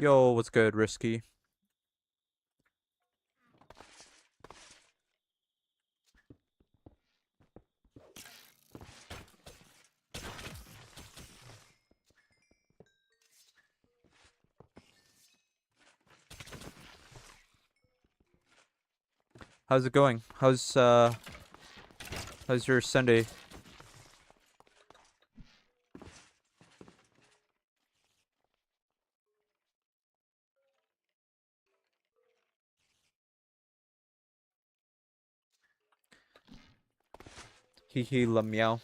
Yo, what's good, Risky? How's it going? How's your Sunday? Hee hee la meow.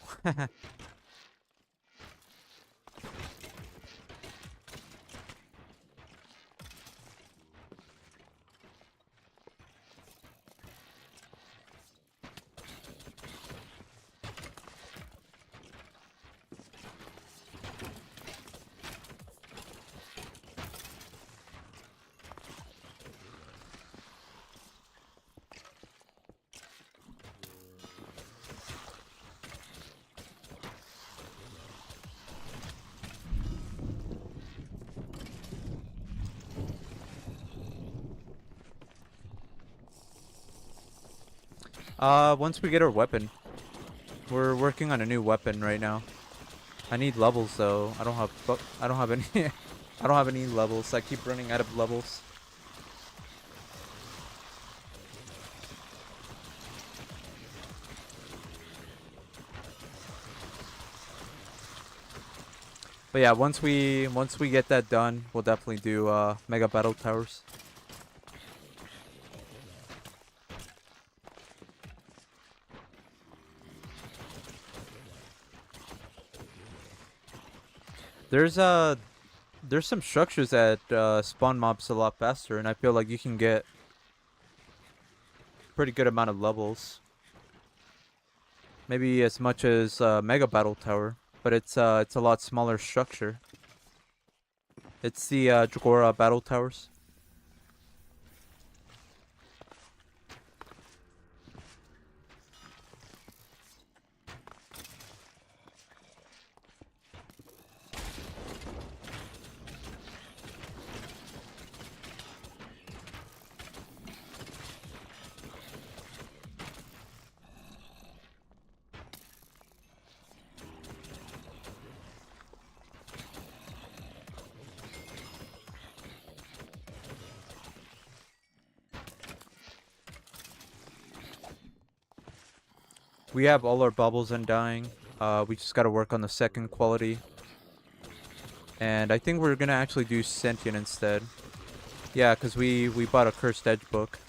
Once we get our weapon. We're working on a new weapon right now. I need levels though. I don't have any I don't have any levels. I keep running out of levels. But yeah, once we get that done, we'll definitely do mega battle towers. There's there's some structures that spawn mobs a lot faster, and I feel like you can get pretty good amount of levels. Maybe as much as mega battle tower, but it's a lot smaller structure. It's the Dregora battle towers. We have all our bubbles undying. We just gotta work on the second quality. And I think we're gonna actually do Sentient instead. Yeah, because we bought a Cursed Edge book.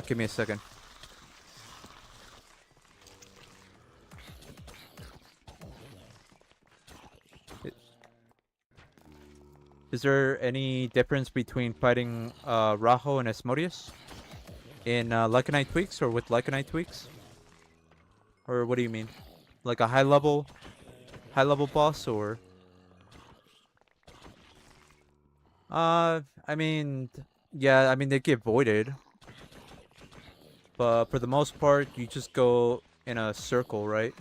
Give me a second. Is there any difference between fighting Raho and Asmodeus in Lycanite tweaks or with Lycanite tweaks? Or what do you mean? Like a high level boss or I mean yeah, I mean they get voided. But for the most part you just go in a circle, right?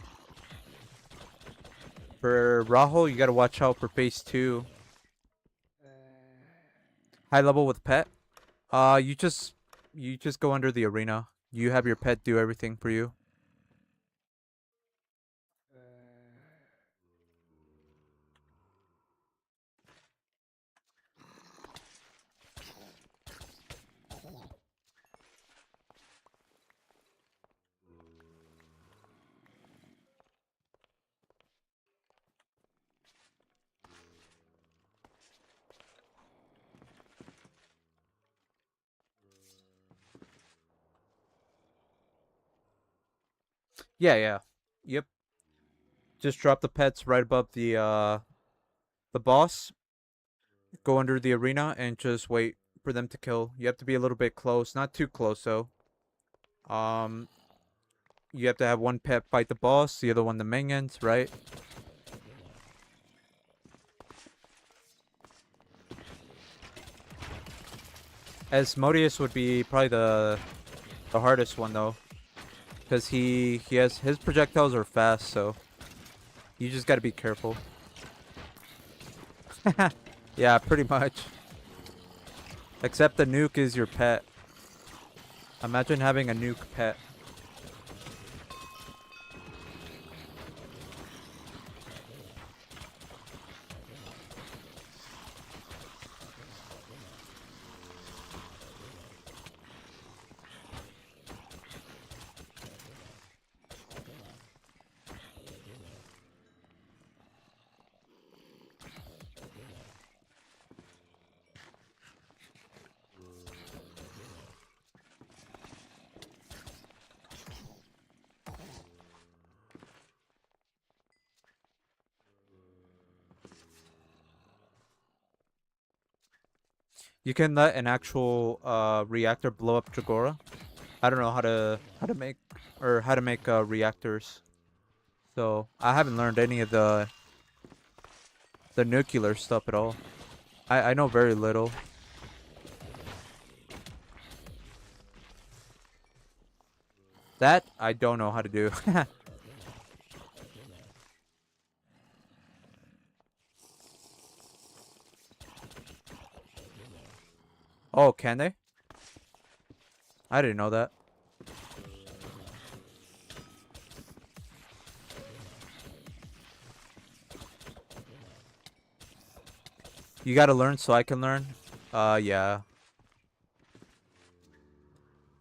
For Raho you gotta watch out for phase 2. High level with pet. You just go under the arena. You have your pet do everything for you. Yeah, yeah. Yep. Just drop the pets right above the boss. Go under the arena and just wait for them to kill. You have to be a little bit close, not too close though. Um you have to have one pet fight the boss, the other one the minions, right? Asmodeus would be probably the hardest one though, because he has his projectiles are fast, so you just got to be careful. Yeah, pretty much. Except the nuke is your pet. Imagine having a nuke pet. You can let an actual reactor blow up Dregora. I don't know how to make reactors. So I haven't learned any of the nuclear stuff at all. I know very little. That I don't know how to do. Oh, can they? I didn't know that. You gotta learn so I can learn. Yeah.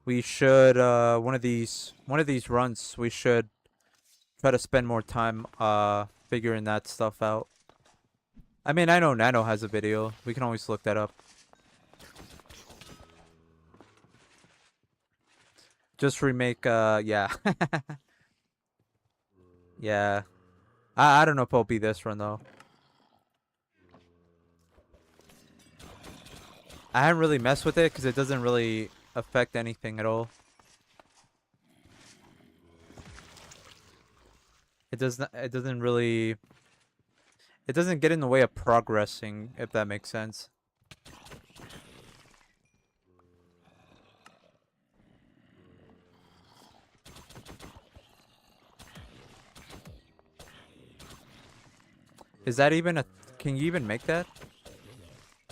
We should one of these runs we should try to spend more time figuring that stuff out. I mean, I know Nano has a video. We can always look that up. Just remake yeah. Yeah. I don't know if it'll be this run though. I haven't really messed with it because it doesn't really affect anything at all. It doesn't really it doesn't get in the way of progressing, if that makes sense. Is that even a... Can you even make that?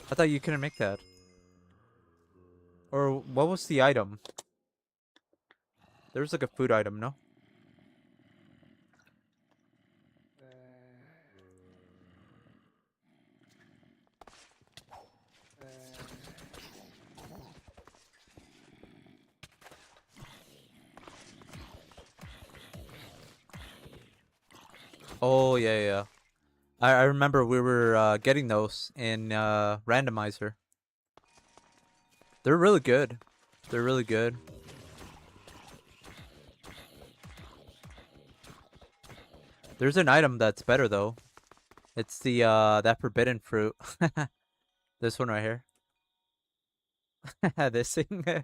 I thought you couldn't make that. Or what was the item? There was like a food item, no? Oh, yeah, yeah. I remember we were getting those in randomizer. They're really good. They're really good. There's an item that's better though. It's the that forbidden fruit. This one right here. This thing.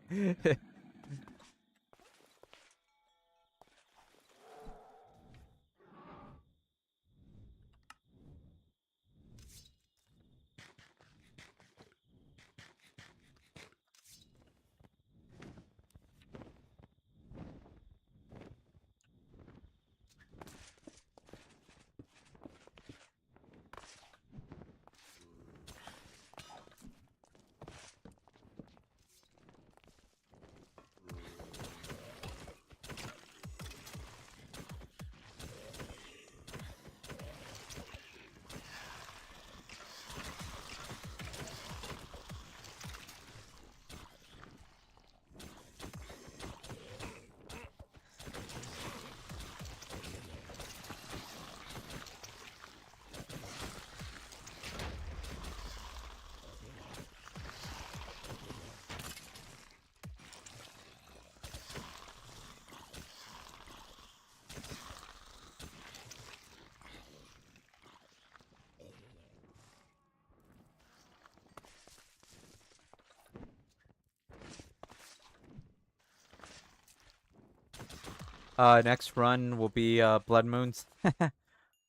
Next run will be Blood Moons.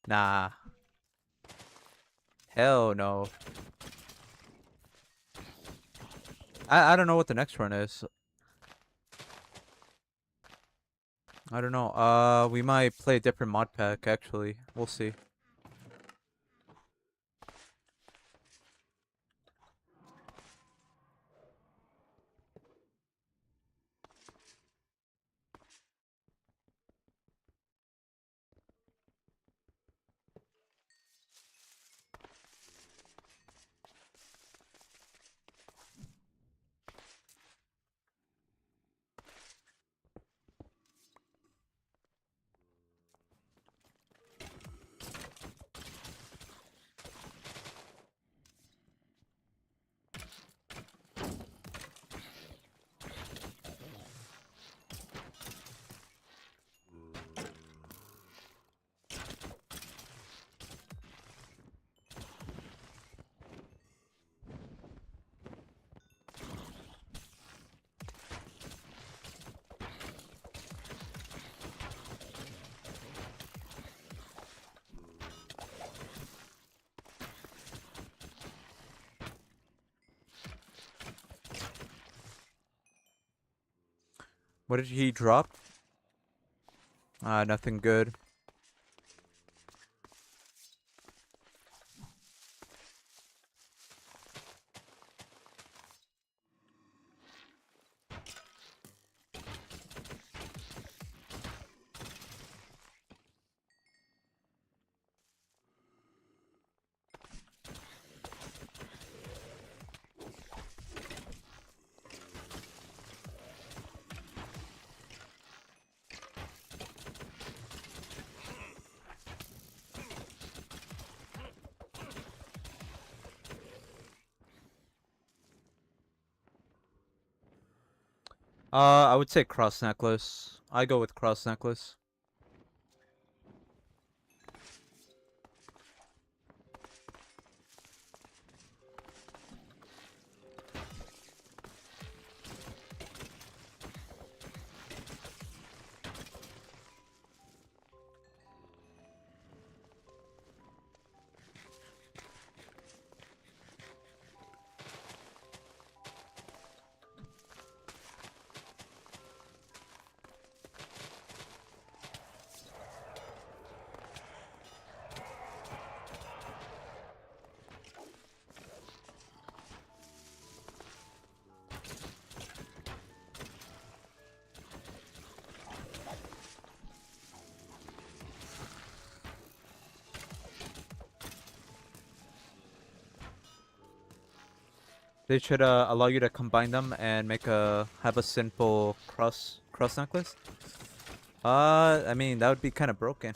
Nah. Hell no. I don't know what the next run is. I don't know. We might play a different mod pack actually. We'll see. What did he drop? Nothing good. I would say cross necklace. I go with cross necklace. They should allow you to combine them and have a simple cross necklace. I mean that would be kind of broken.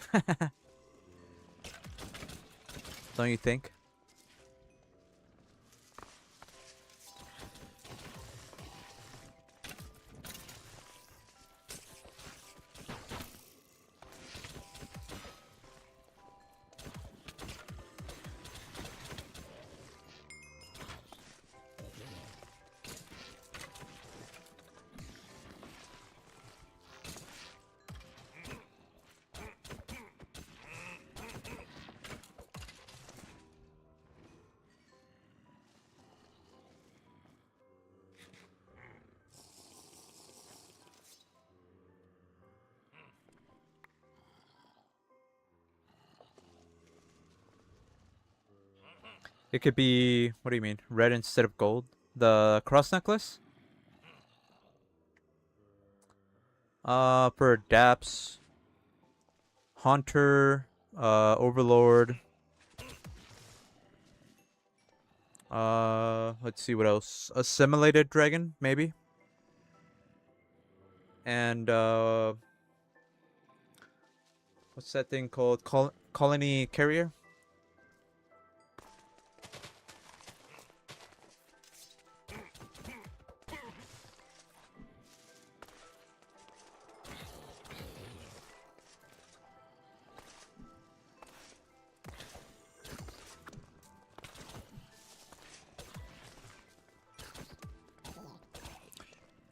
Don't you think? It could be, what do you mean? Red instead of gold? The cross necklace? For Daps, Haunter, Overlord. Let's see what else. Assimilated Dragon, maybe? And, what's that thing called? Colony Carrier?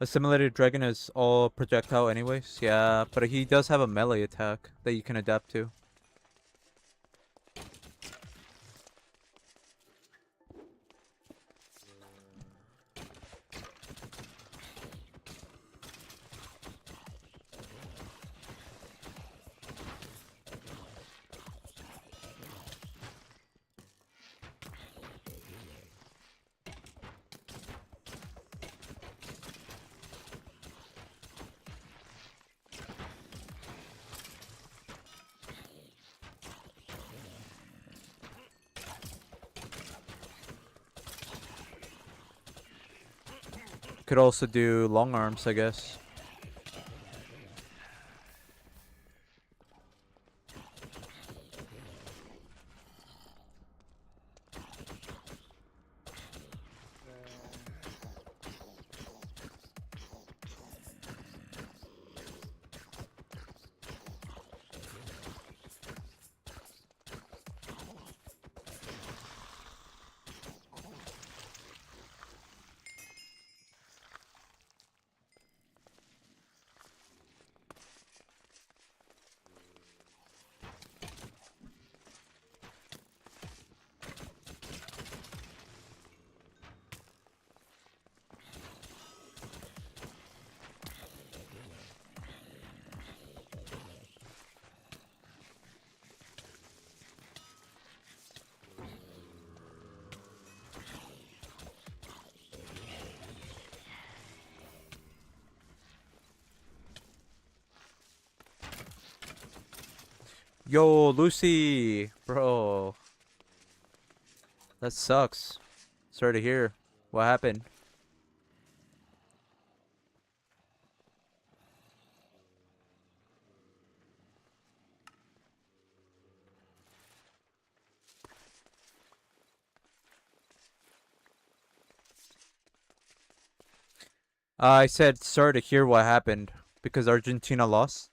Assimilated Dragon is all projectile anyways. Yeah, but he does have a melee attack that you can adapt to. Could also do long arms, I guess. Yo, Lucy! Bro. That sucks. Sorry to hear. What happened? I said sorry to hear what happened because Argentina lost.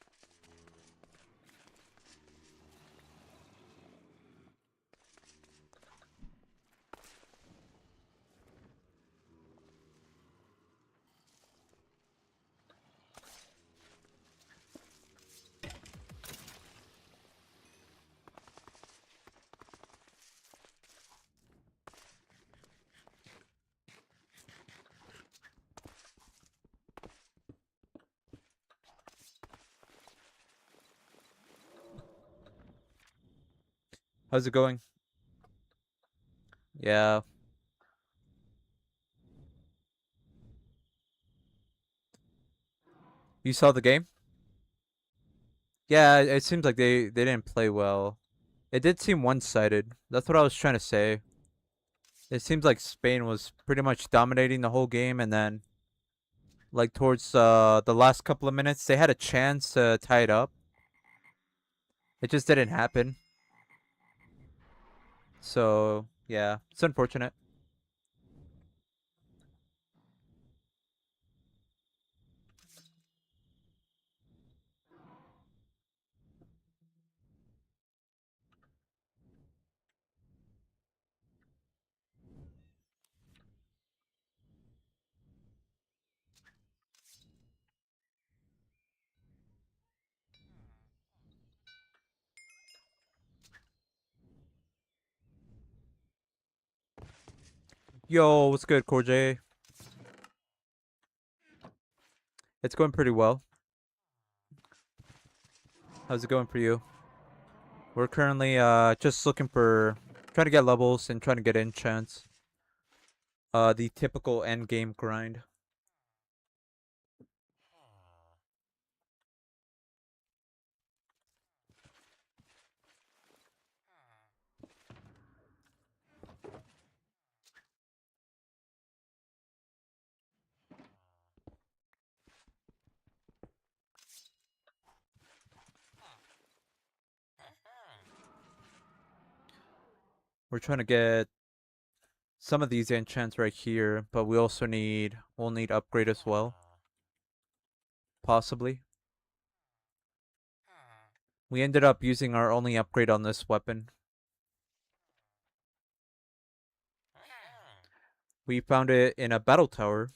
How's it going? Yeah. You saw the game? Yeah, it seems like they didn't play well. It did seem one-sided. That's what I was trying to say. It seems like Spain was pretty much dominating the whole game, and then like towards the last couple of minutes, they had a chance to tie it up. It just didn't happen. So yeah, it's unfortunate. Yo, what's good, Corjay? It's going pretty well. How's it going for you? We're currently just looking for trying to get levels and trying to get enchants. The typical end game grind. We're trying to get some of these enchants right here, but we'll need upgrade as well. Possibly. We ended up using our only upgrade on this weapon. We found it in a battle tower.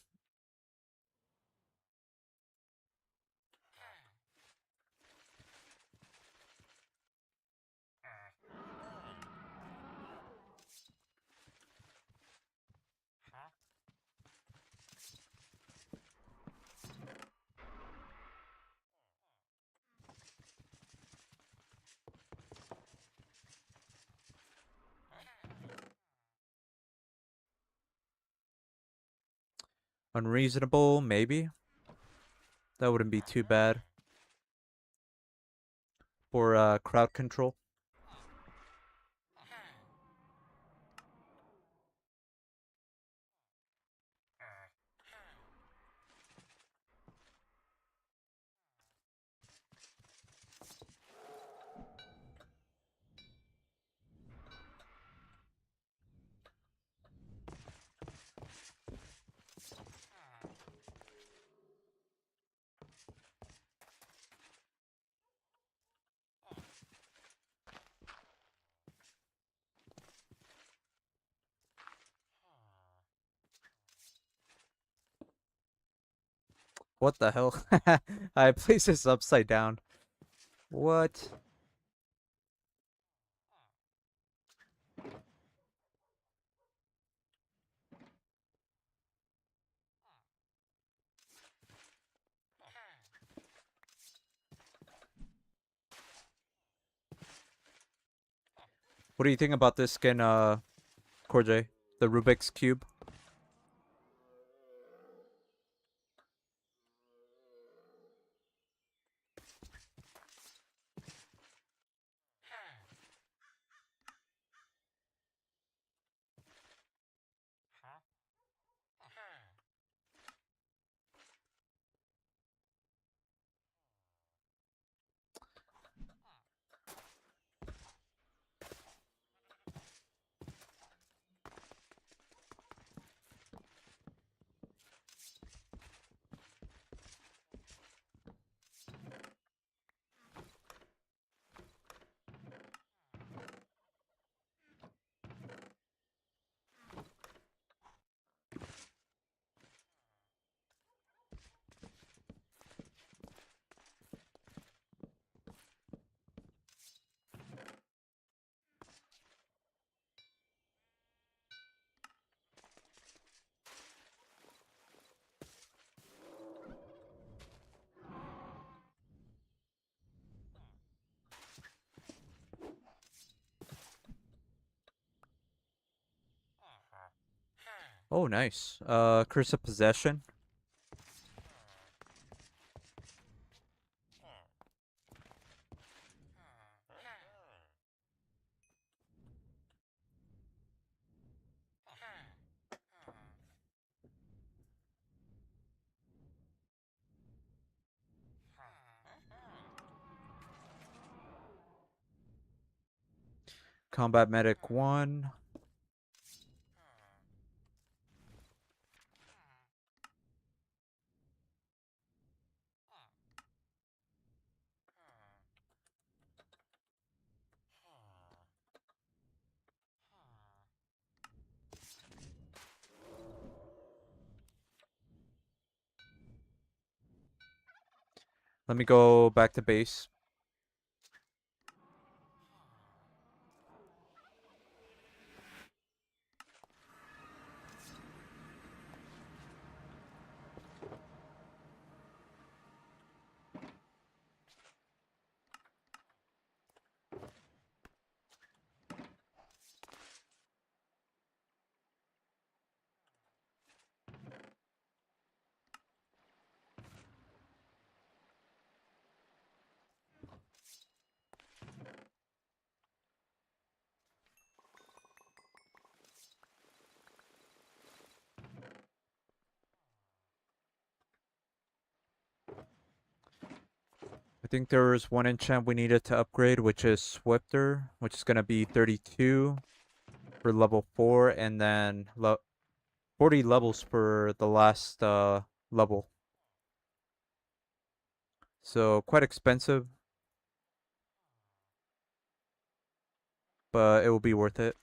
Unreasonable, maybe. That wouldn't be too bad. For crowd control. What the hell? I placed this upside down. What? What do you think about this skin, Corjay? The Rubik's Cube? Oh, nice. Curse of Possession. Combat Medic 1. Let me go back to base. I think there was one enchant we needed to upgrade, which is Swifter, which is going to be 32 for level 4, and then 40 levels for the last level. So quite expensive, but it will be worth it.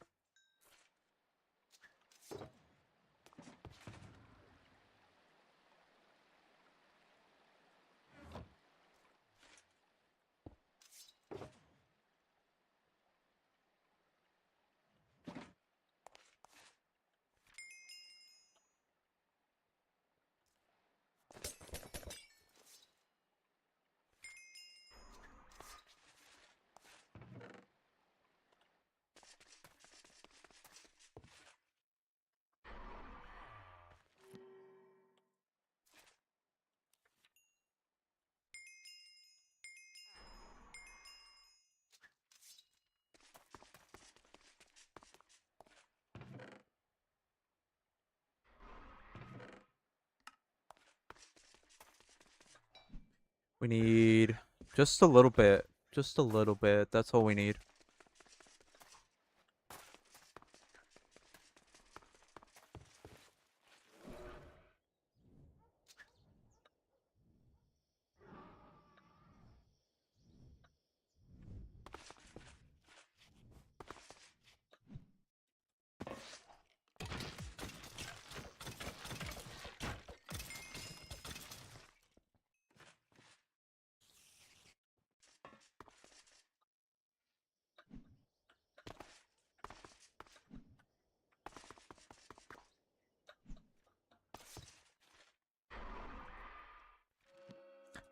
We need just a little bit. Just a little bit. That's all we need.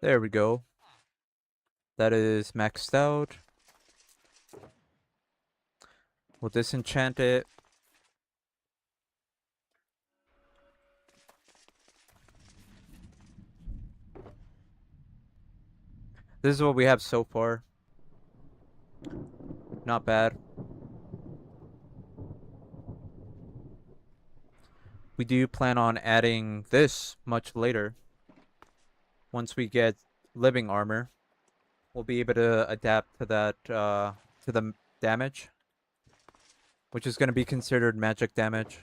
There we go. That is maxed out. We'll disenchant it. This is what we have so far. Not bad. We do plan on adding this much later. Once we get living armor, we'll be able to adapt to that, to the damage, which is going to be considered magic damage.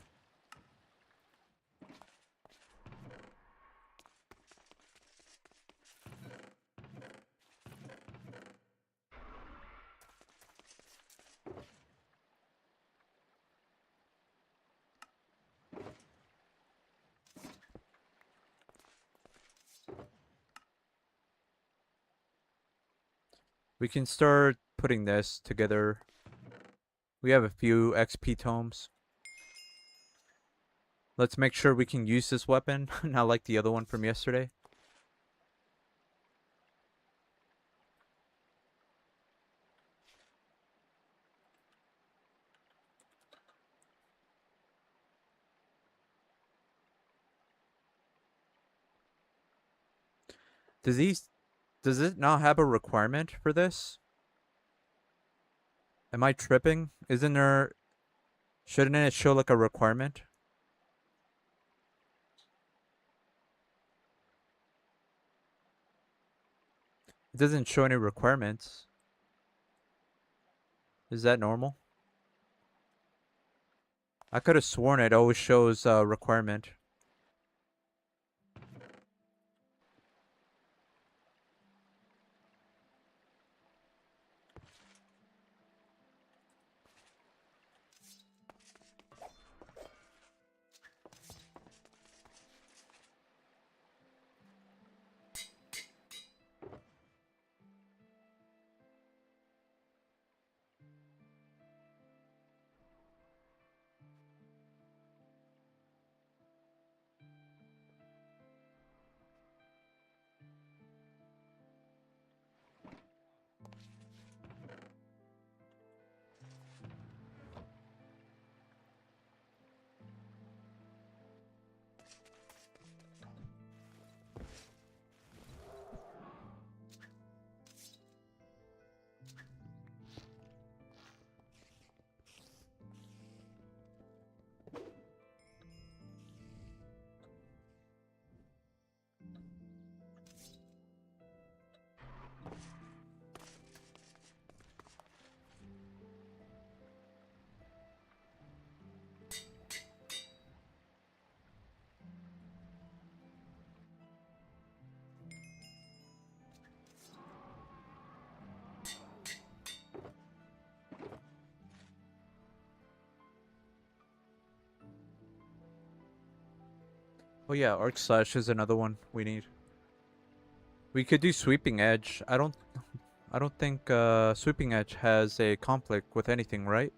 We can start putting this together. We have a few XP tomes. Let's make sure we can use this weapon, not like the other one from yesterday. Does it not have a requirement for this? Am I tripping? Shouldn't it show like a requirement? It doesn't show any requirements. Is that normal? I could have sworn it always shows requirement. Oh yeah, arc slash is another one we need. We could do sweeping edge. I don't think sweeping edge has a conflict with anything, right?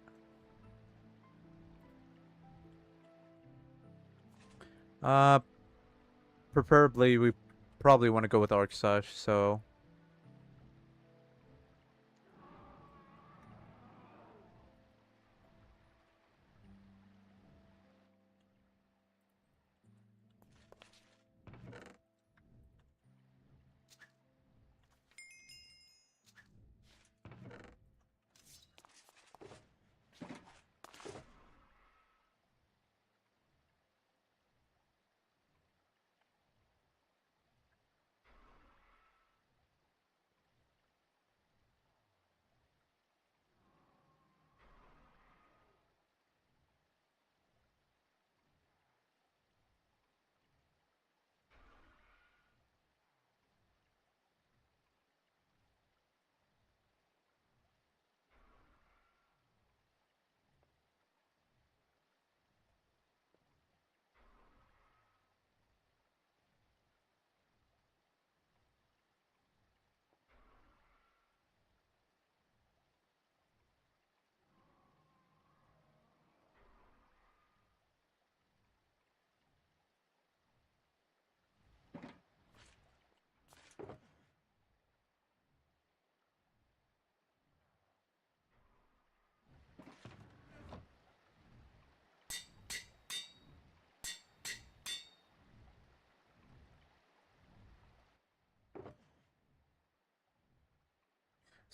Uh Preferably we probably want to go with arc slash, so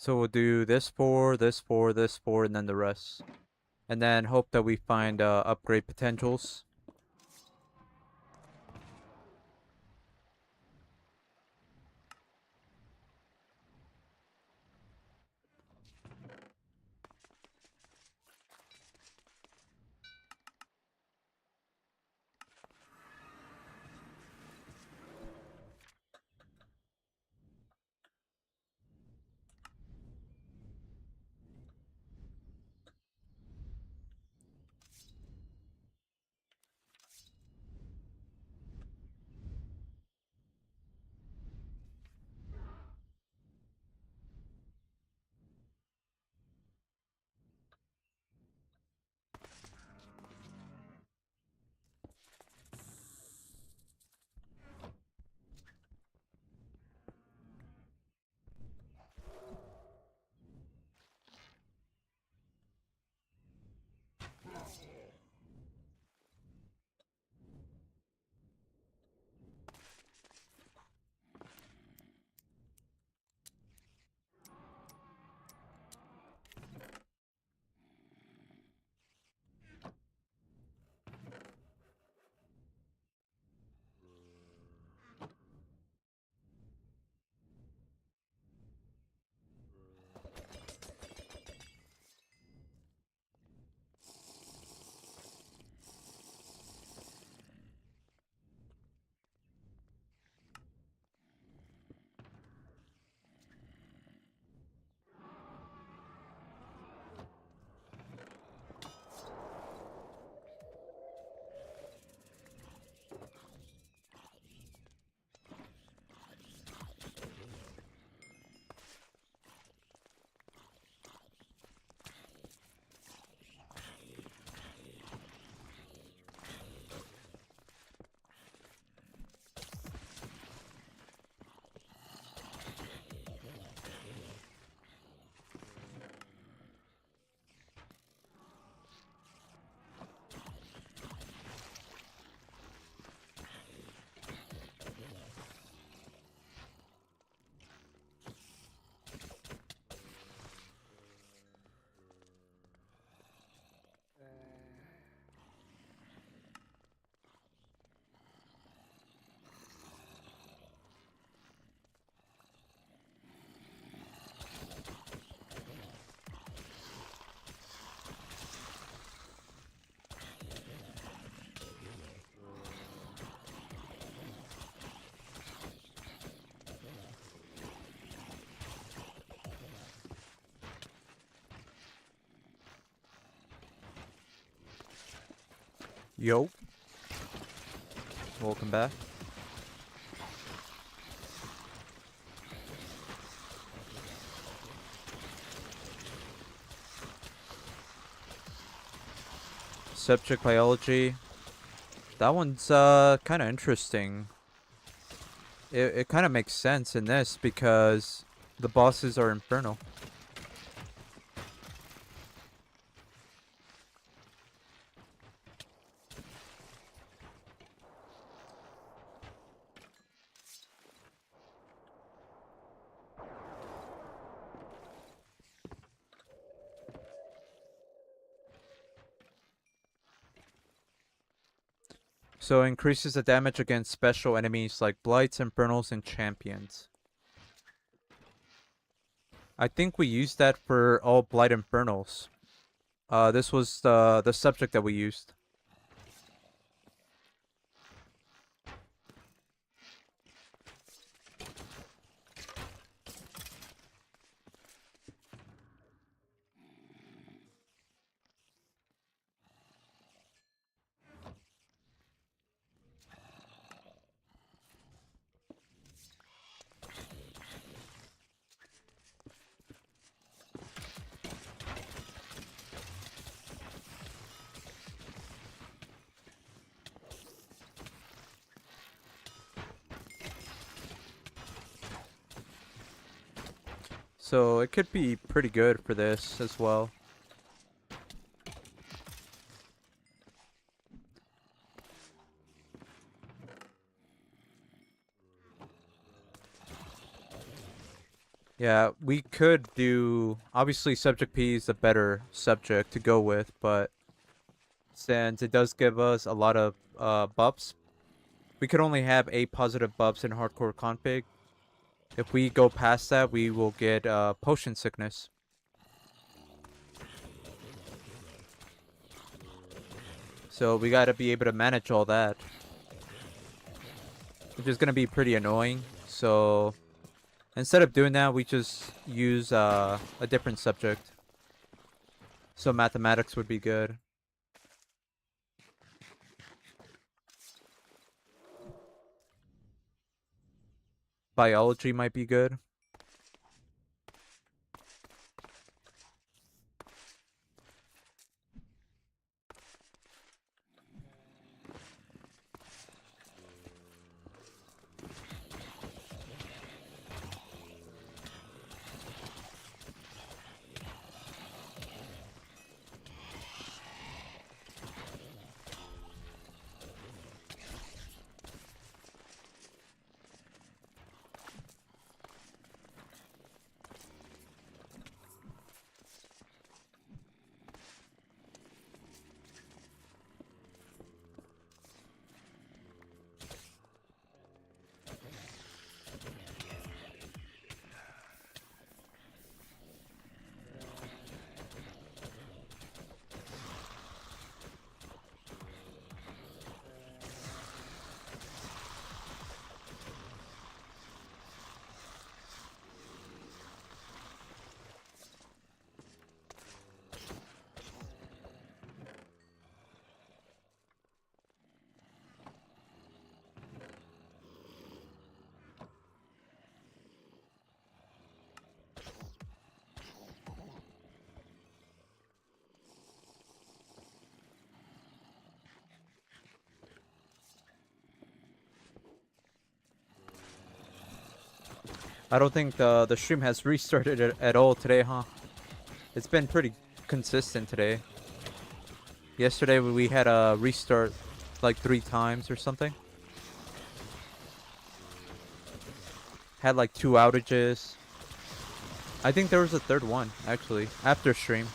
we'll do this four, this four, this four, and then the rest. And then hope that we find upgrade potentials. Yo. Welcome back. Subject biology. That one's kind of interesting. It kind of makes sense in this because the bosses are infernal. So it increases the damage against special enemies like blights, infernals, and champions. I think we used that for all blight infernals. This was the subject that we used. So it could be pretty good for this as well. Yeah, we could do... Obviously, Subject P is the better subject to go with, but since it does give us a lot of buffs, we could only have 8 positive buffs in Hardcore Config. If we go past that, we will get Potion Sickness. So we gotta be able to manage all that. Which is gonna be pretty annoying, so... Instead of doing that, we just use a different subject. So mathematics would be good. Biology might be good. I don't think the stream has restarted at all today, huh? It's been pretty consistent today. Yesterday we had a restart like 3 times or something. Had like 2 outages. I think there was a third one, actually, after stream.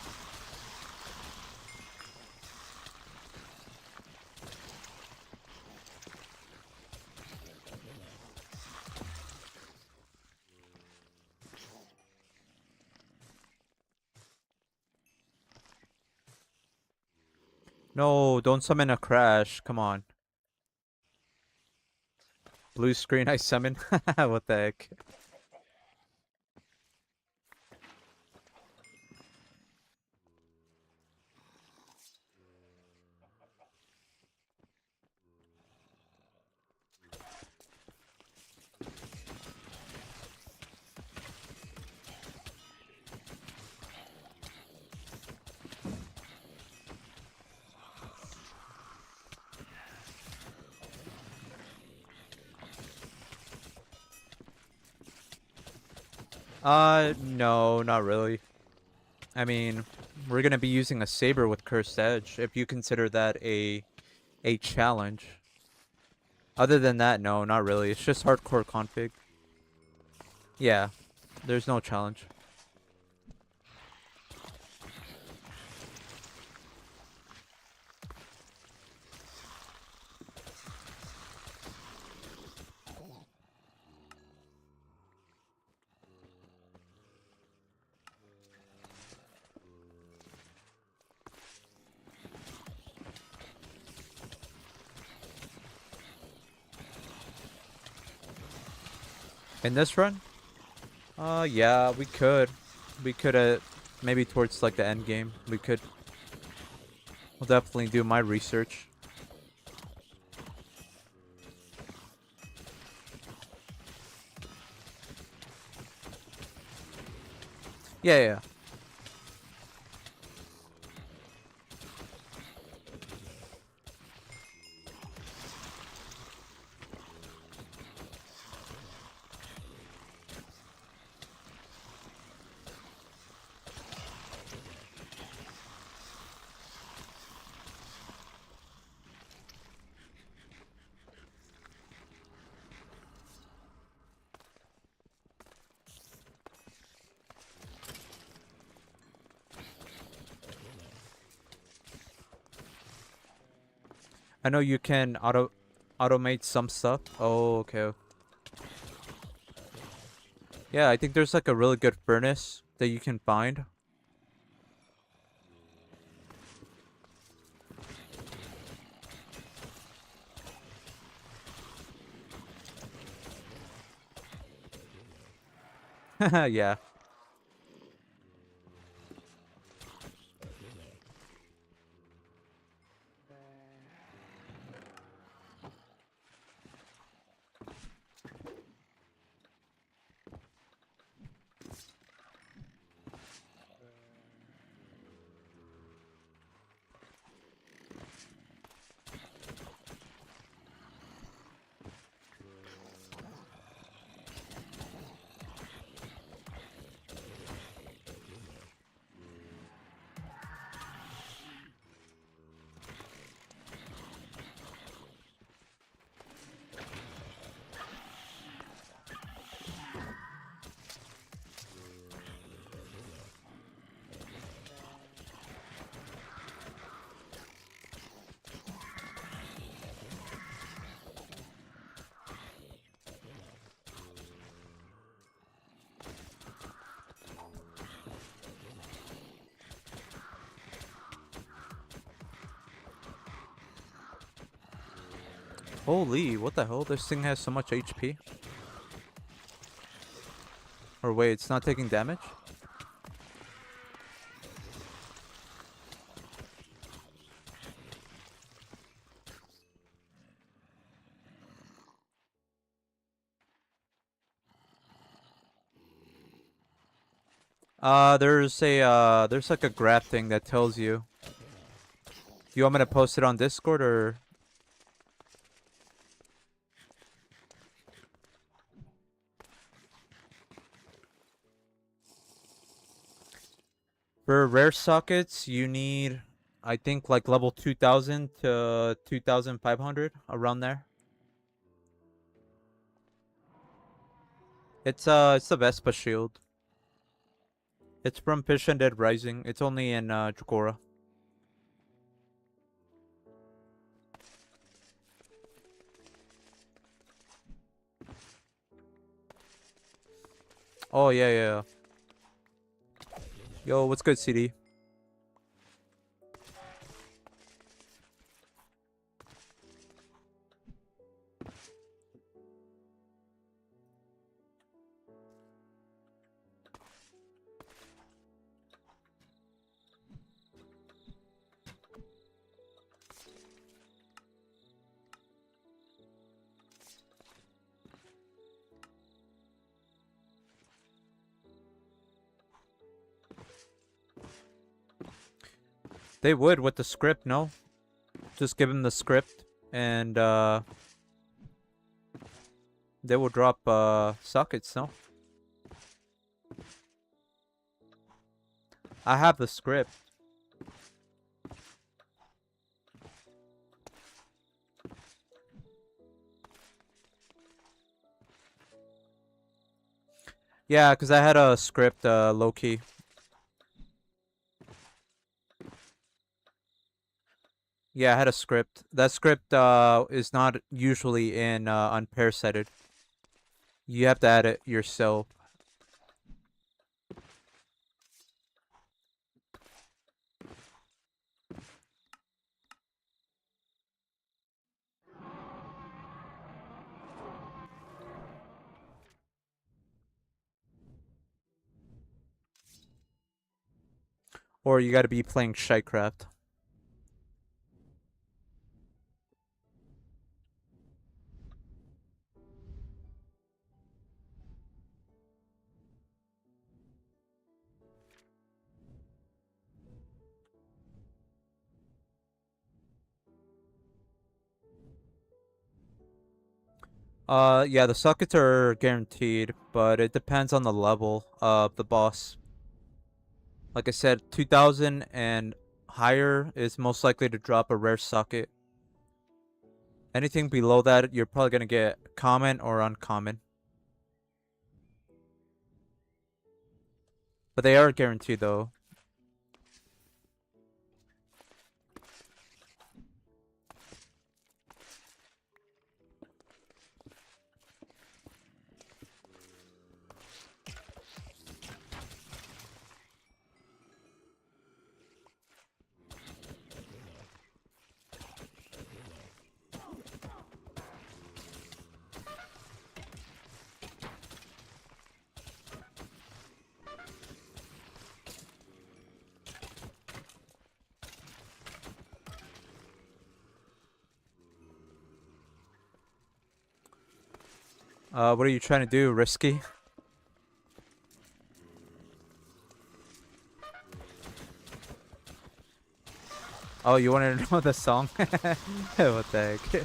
No, don't summon a crash. Come on. Blue screen, I summon. What the heck? No, not really. I mean, we're gonna be using a saber with cursed edge, if you consider that a challenge. Other than that, no, not really. It's just hardcore config. Yeah, there's no challenge. In this run? Yeah, we could. We could, maybe towards, like, the end game. We could. We'll definitely do my research. Yeah, yeah. I know you can automate some stuff. Oh, okay. Yeah, I think there's like a really good furnace that you can find. Yeah. Holy, what the hell? This thing has so much HP. Or wait, it's not taking damage? There's like a graph thing that tells you. Do you want me to post it on Discord or? For rare sockets, you need, I think, like level 2000 to 2500, around there. It's the Vespa shield. It's from Fish and Dead Rising. It's only in Dregora. Oh yeah, yeah. Yo, what's good, CD? They would with the script, no? Just give them the script and they will drop sockets, no? I have the script. Yeah, because I had a script, low-key. Yeah, I had a script. That script, is not usually in, unparasited. You have to add it yourself. Or you gotta be playing Shycraft. Yeah, the sockets are guaranteed, but it depends on the level of the boss. Like I said, 2000 and higher is most likely to drop a rare socket. Anything below that, you're probably gonna get common or uncommon. But they are guaranteed though. What are you trying to do? Risky? Oh, you wanted to know the song? What the heck?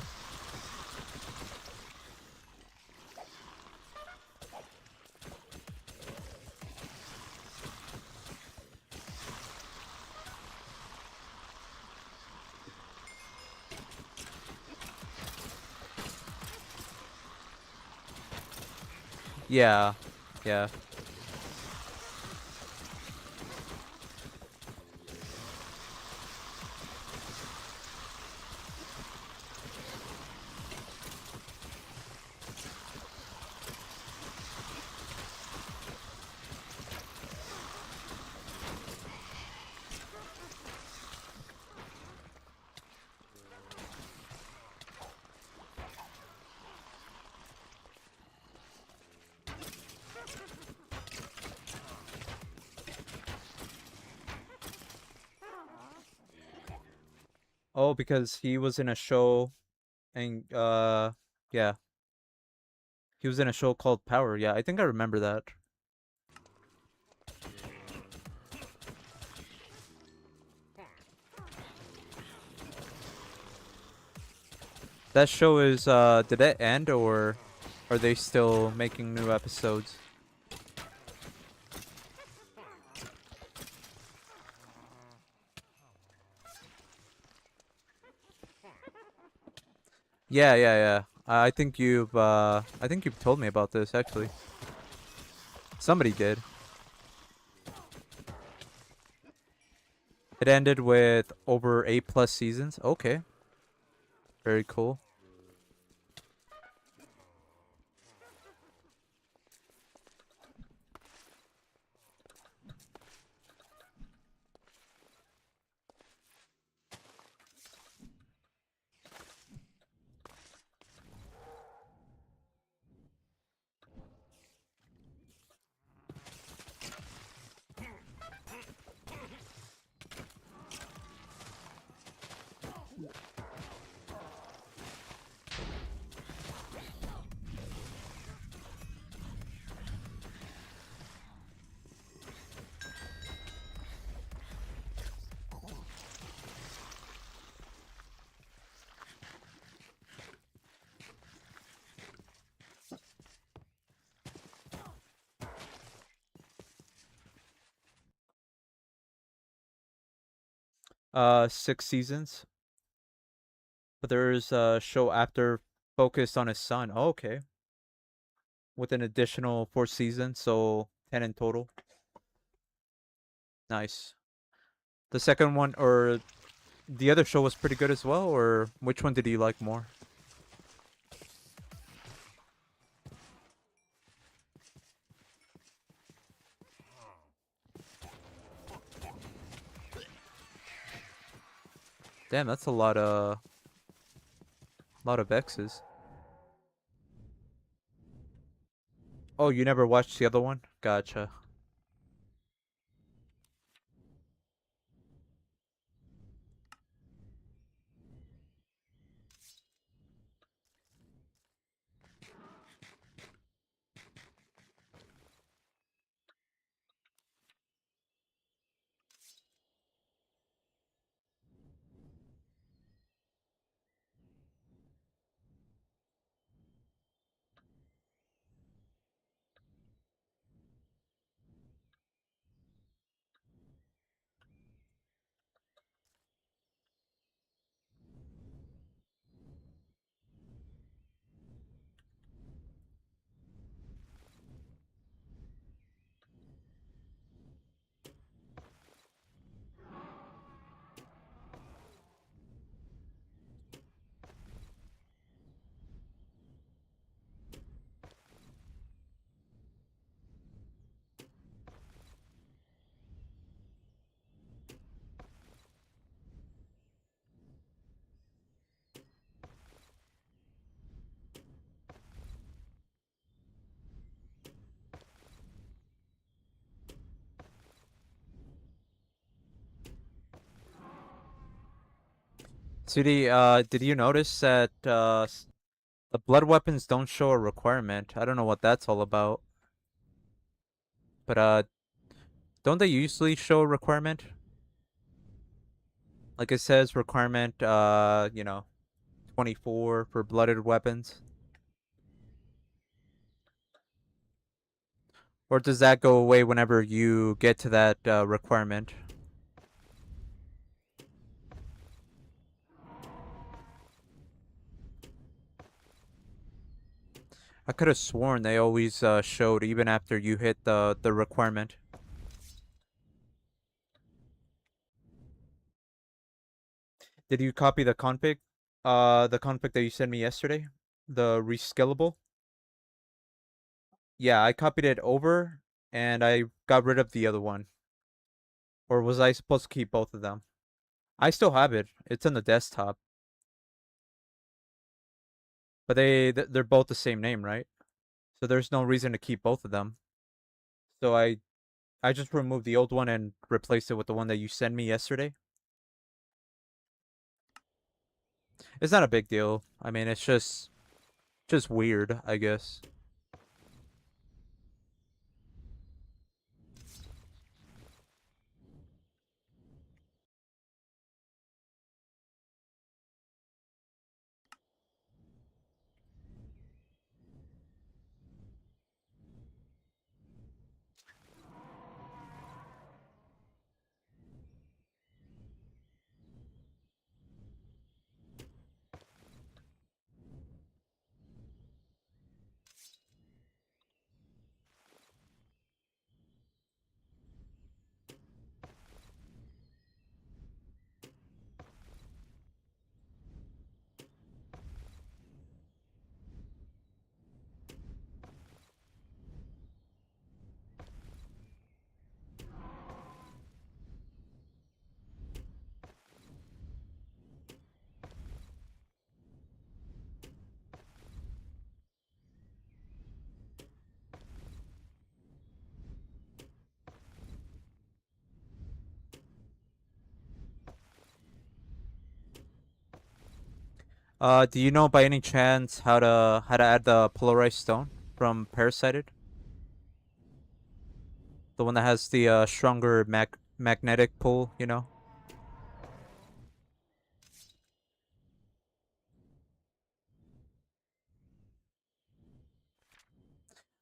Yeah. Yeah. Oh, because he was in a show and yeah. He was in a show called Power. Yeah, I think I remember that. That show is did it end or are they still making new episodes? Yeah, yeah, yeah. I think you've told me about this actually. Somebody did. It ended with over 8+ seasons. Okay. Very cool. 6 seasons. But there's a show after focused on his son. Oh, okay. With an additional 4 seasons, so 10 in total. Nice. The second one, or the other show was pretty good as well, or which one did you like more? Damn, that's a lot of X's. Oh, you never watched the other one? Gotcha. CD, did you notice that the blood weapons don't show a requirement? I don't know what that's all about. But don't they usually show a requirement? Like it says requirement 24 for blooded weapons. Or does that go away whenever you get to that requirement? I could have sworn they always showed even after you hit the requirement. Did you copy the config? The config that you sent me yesterday? The reskillable? Yeah, I copied it over and I got rid of the other one. Or was I supposed to keep both of them? I still have it. It's on the desktop. But they're both the same name, right? So there's no reason to keep both of them. So I just removed the old one and replaced it with the one that you sent me yesterday. It's not a big deal. I mean, it's just weird, I guess. Do you know by any chance how to add the polarized stone from Parasited? The one that has the stronger magnetic pull, you know?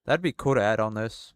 That'd be cool to add on this.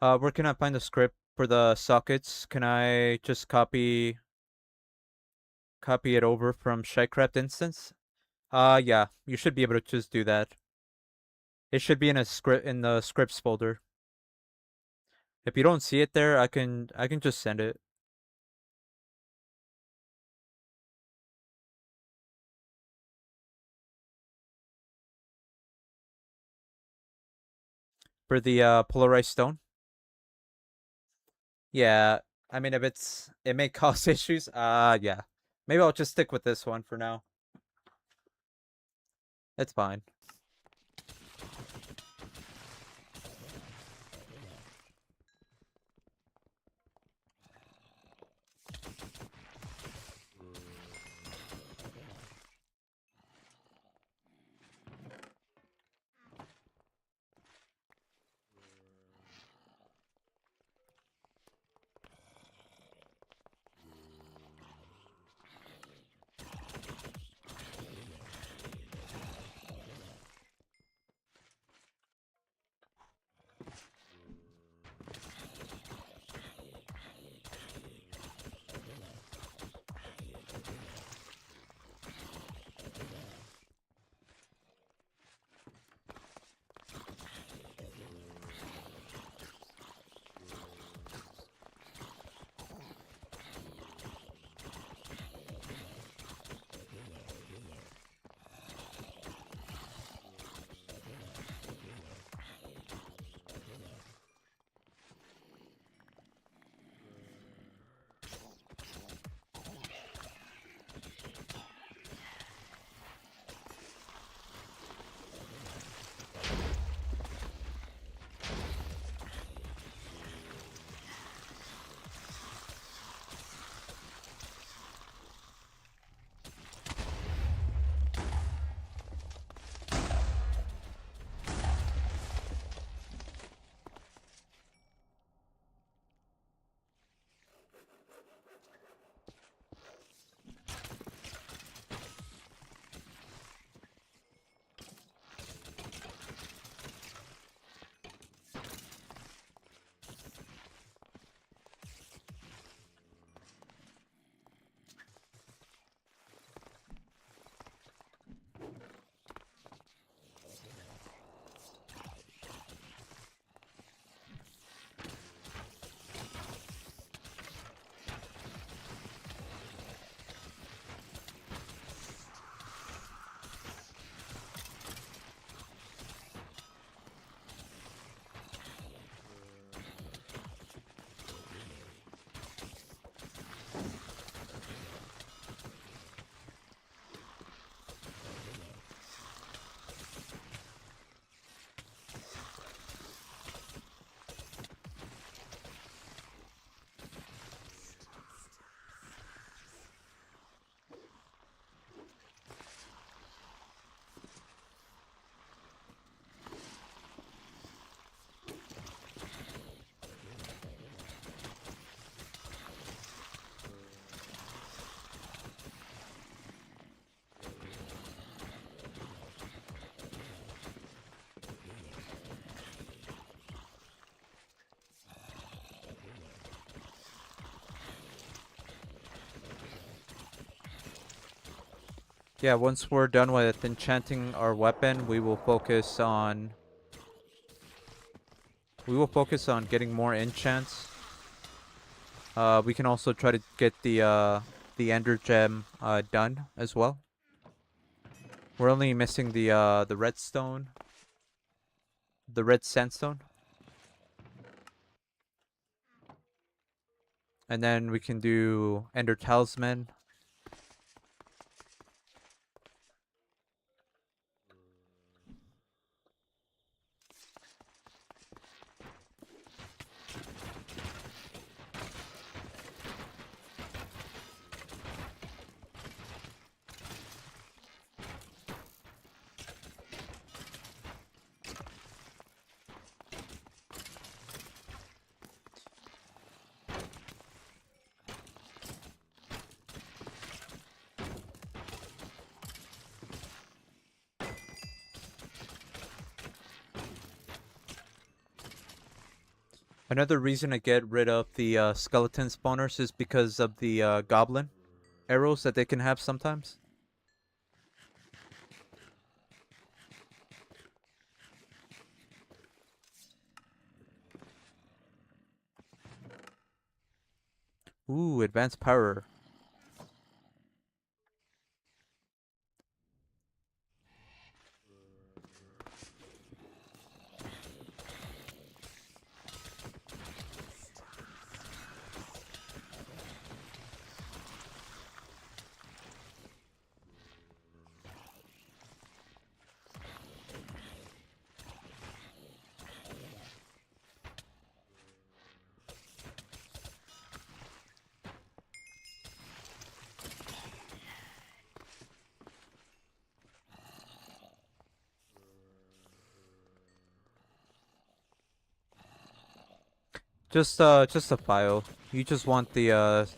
Where can I find the script for the sockets? Can I just copy it over from Shycraft instance? Yeah, you should be able to just do that. It should be in the scripts folder. If you don't see it there, I can just send it. For the polarized stone. Yeah, I mean if it may cause issues, yeah. Maybe I'll just stick with this one for now. It's fine. Yeah, once we're done with enchanting our weapon, we will focus on getting more enchants. We can also try to get the ender gem done as well. We're only missing the redstone, the red sandstone. And then we can do ender talisman. Another reason to get rid of the skeleton spawners is because of the goblin arrows that they can have sometimes. Ooh, advanced power. Just a file. You just want the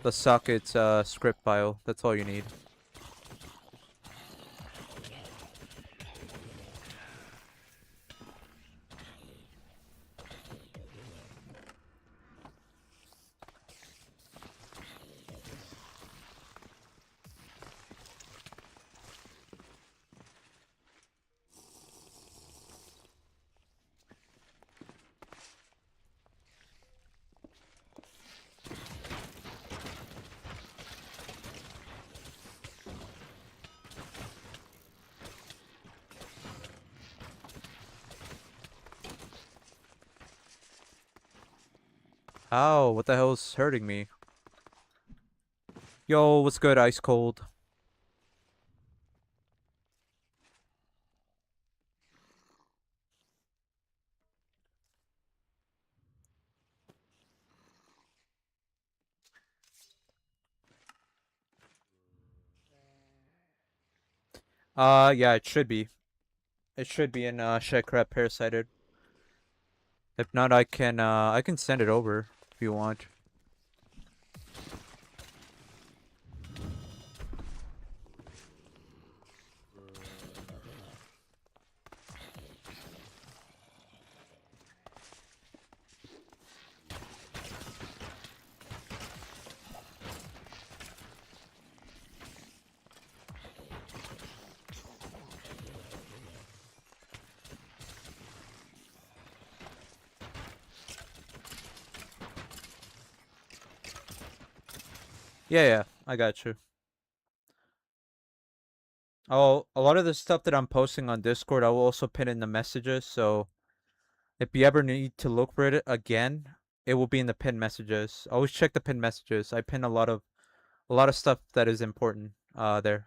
socket's script file. That's all you need. Ow, what the hell's hurting me? Yo, what's good, Ice Cold? Yeah, it should be. It should be in Shed Crab Parasited. If not, I can send it over if you want. Yeah, I got you. Oh, a lot of the stuff that I'm posting on Discord, I will also pin in the messages. So if you ever need to look for it again, it will be in the pin messages. Always check the pin messages. I pin a lot of stuff that is important there.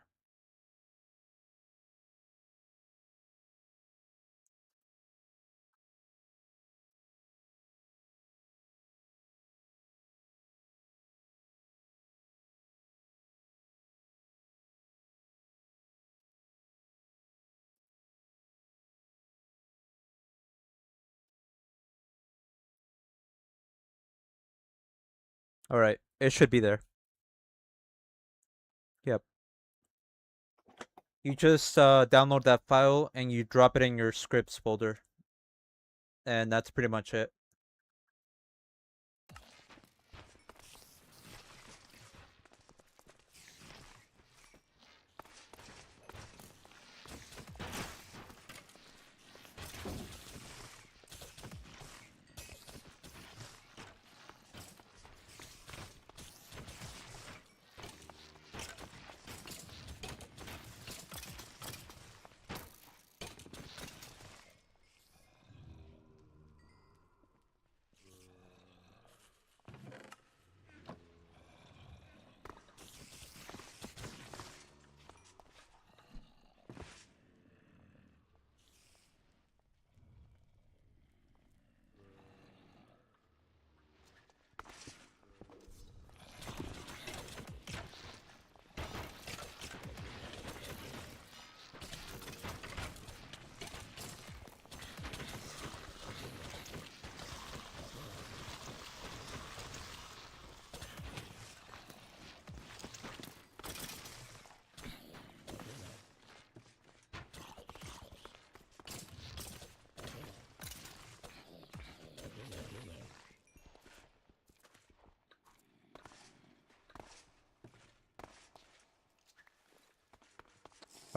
All right, it should be there. Yep. You just download that file and you drop it in your scripts folder, and that's pretty much it.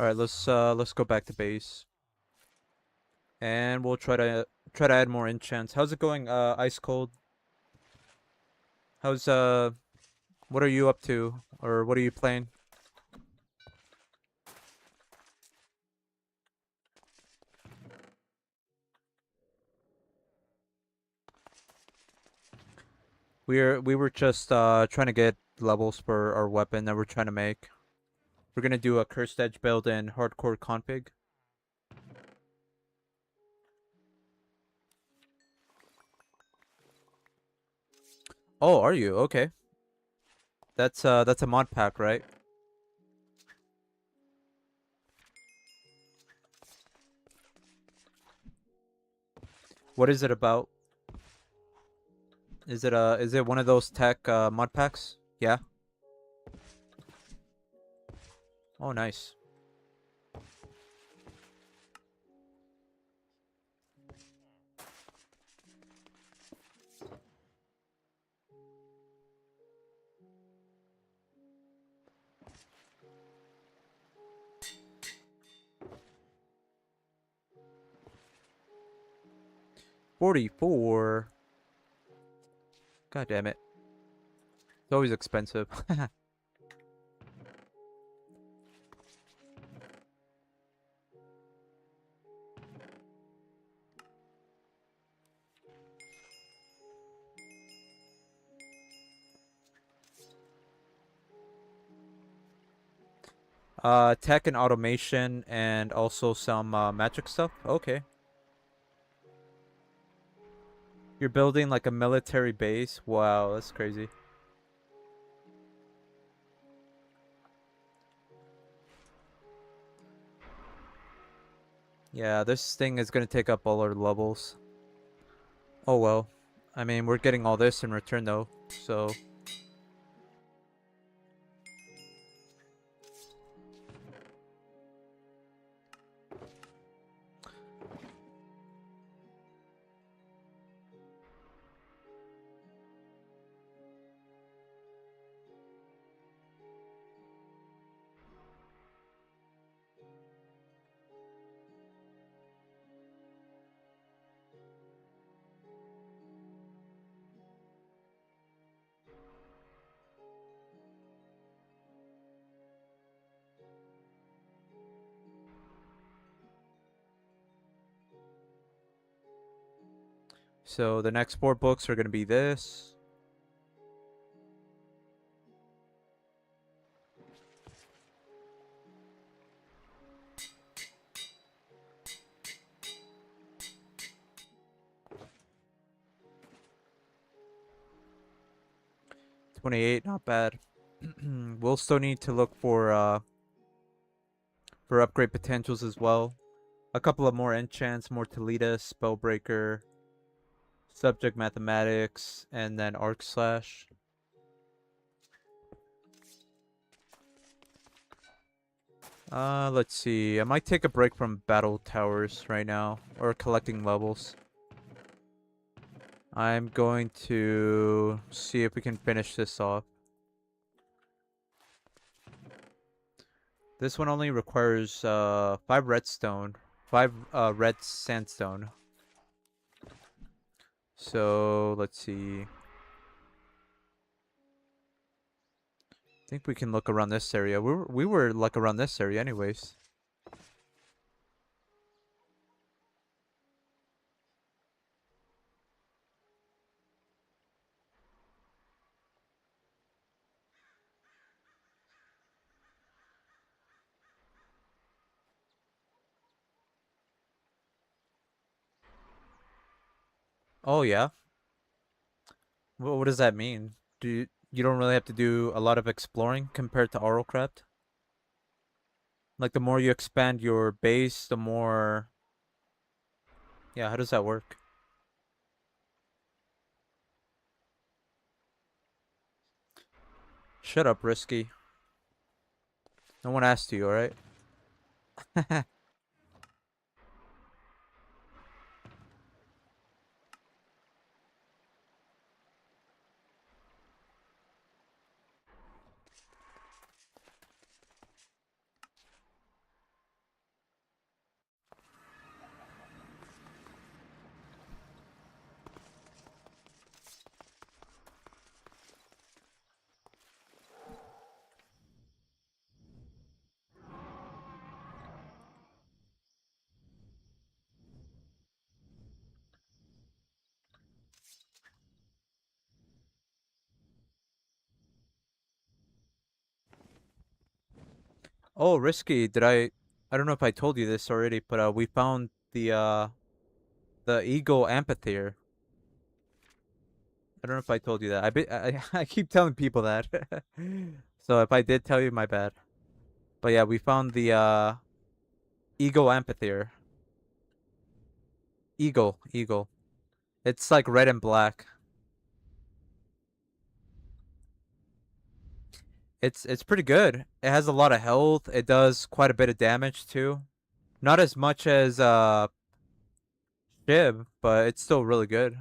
All right, let's go back to base, and we'll try to add more enchants. How's it going, Ice Cold? How's what are you up to, or what are you playing? We were just trying to get levels for our weapon that we're trying to make. We're gonna do a cursed edge build in hardcore config. Oh, are you? Okay. That's a mod pack, right? What is it about? Is it one of those tech mod packs? Yeah. Oh, nice. $44. God damn it. It's always expensive. 'Tech and automation and also some magic stuff. Okay. You're building like a military base. Wow, that's crazy. Yeah, this thing is gonna take up all our levels. Oh well. I mean, we're getting all this in return though, so... So the next 4 books are gonna be this. $28, not bad. We'll still need to look for upgrade potentials as well. A couple of more enchants, more Toledo, Spellbreaker, Subject Mathematics, and then Arc Slash. Let's see. I might take a break from Battle Towers right now, or collecting levels. I'm going to see if we can finish this off. This one only requires 5 redstone, 5 red sandstone. So let's see. I think we can look around this area. We were like around this area anyways. Oh yeah. What does that mean? You don't really have to do a lot of exploring compared to Auralcraft? Like the more you expand your base, the more... Yeah, how does that work? Shut up, Risky. No one asked you, alright? Oh, Risky, I don't know if I told you this already, but we found the Eagle Amphitheater. I don't know if I told you that. I keep telling people that. So if I did tell you, my bad. But yeah, we found the Eagle Amphitheater. Eagle. It's like red and black. It's pretty good. It has a lot of health. It does quite a bit of damage too. Not as much as Shib, but it's still really good.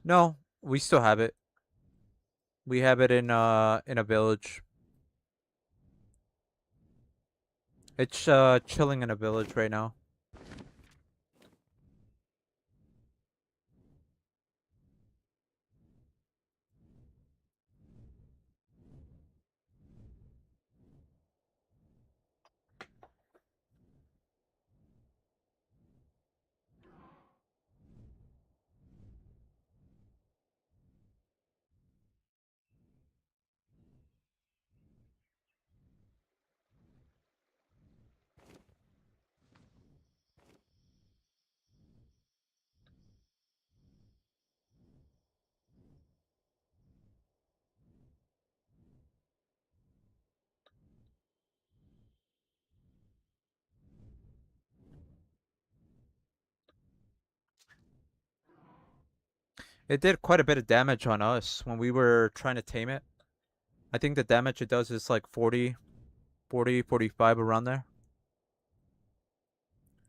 No, we still have it. We have it in a village. It's chilling in a village right now. It did quite a bit of damage on us when we were trying to tame it. I think the damage it does is like 40, 45 around there.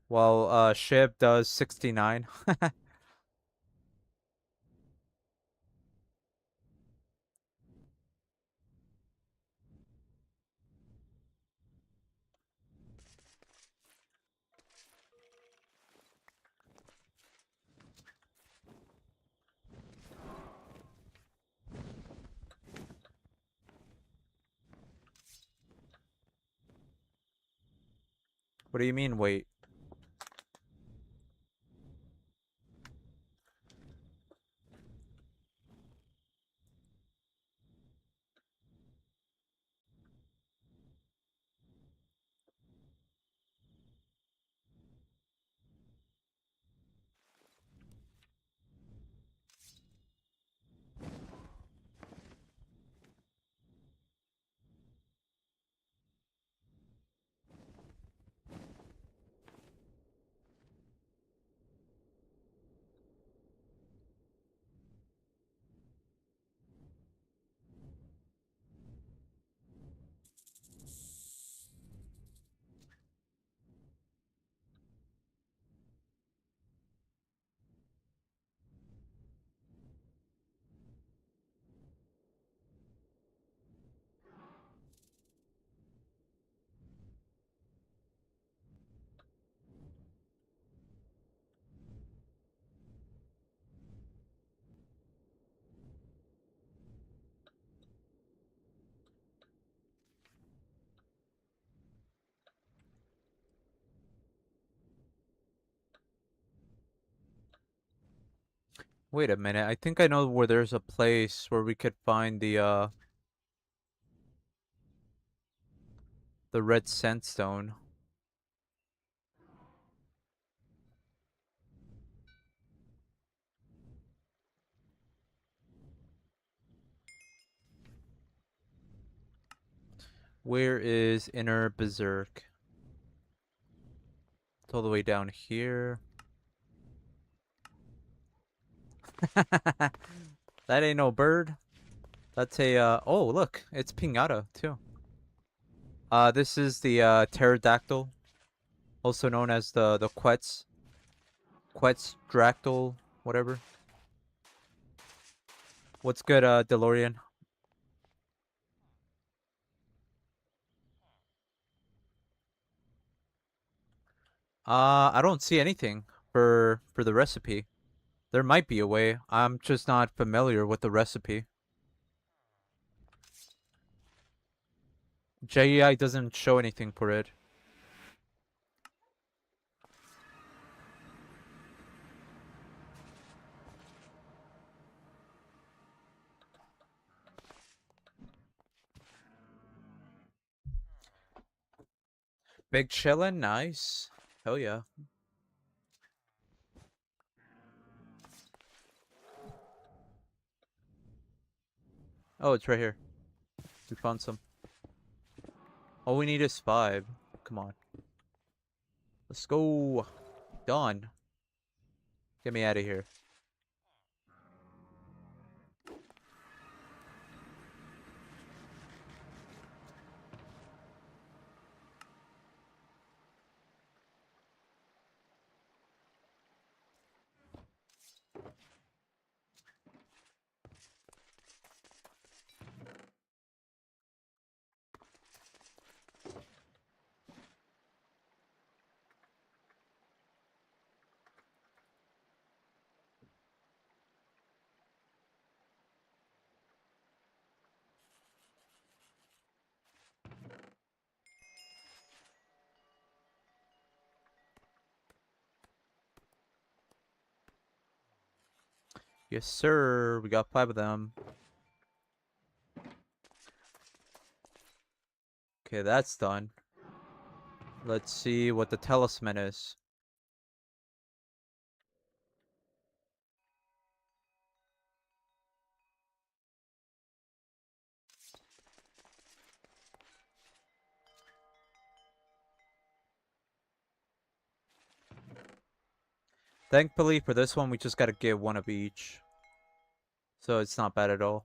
While Shib does 69. What do you mean, wait? Wait a minute. I think I know where there's a place where we could find the red sandstone. Where is Inner Berserk? It's all the way down here. That ain't no bird. That's a oh look, it's Pinata too. This is the pterodactyl, also known as the Quetzalcoatl, whatever. What's good, DeLorean? I don't see anything for the recipe. There might be a way. I'm just not familiar with the recipe. JEI doesn't show anything for it. Big chillin', nice. Hell yeah. Oh, it's right here. We found some. All we need is 5. Come on. Let's go. Done. Get me out of here. Yes, sir. We got 5 of them. Okay, that's done. Let's see what the talisman is. Thankfully, for this one, we just gotta get 1 of each. So it's not bad at all.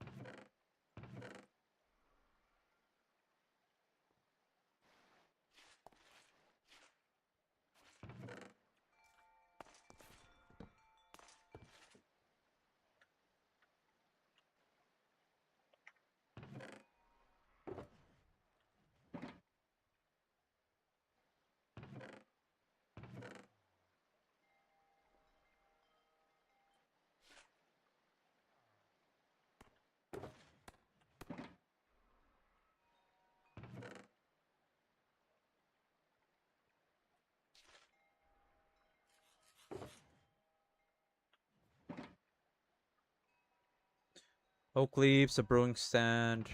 Oak leaves, a brewing stand.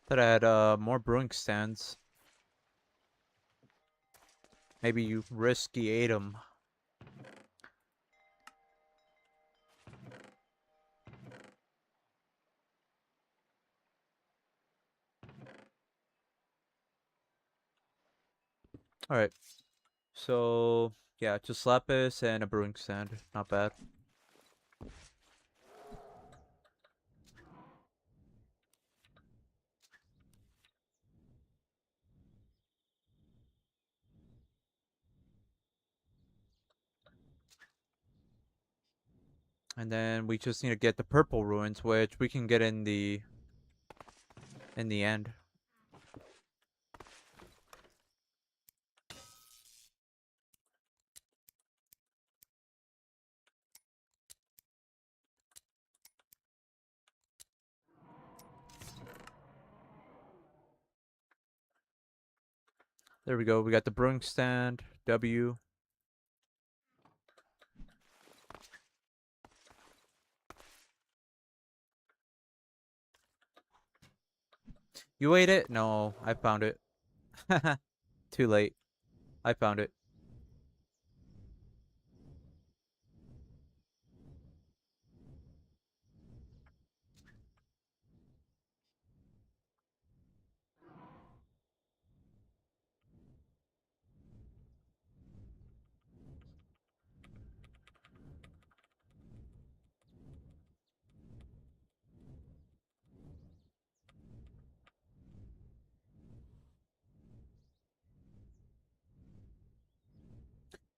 Thought I had more brewing stands. Maybe you risky ate them. Alright. So, yeah, just lapis and a brewing stand. Not bad. And then we just need to get the purple ruins, which we can get in the end. There we go. We got the brewing stand. W. You ate it? No, I found it. Too late. I found it.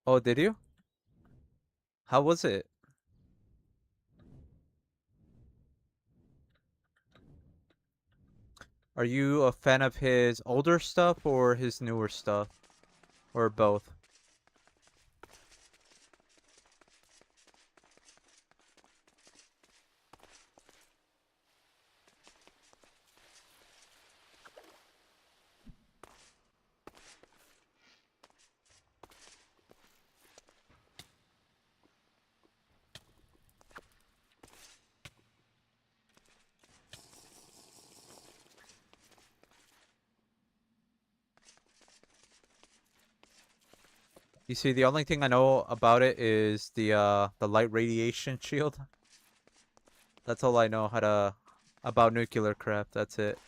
Oh, did you? How was it? Are you a fan of his older stuff or his newer stuff? Or both? You see, the only thing I know about it is the light radiation shield. That's all I know how to about nuclear craft. That's it.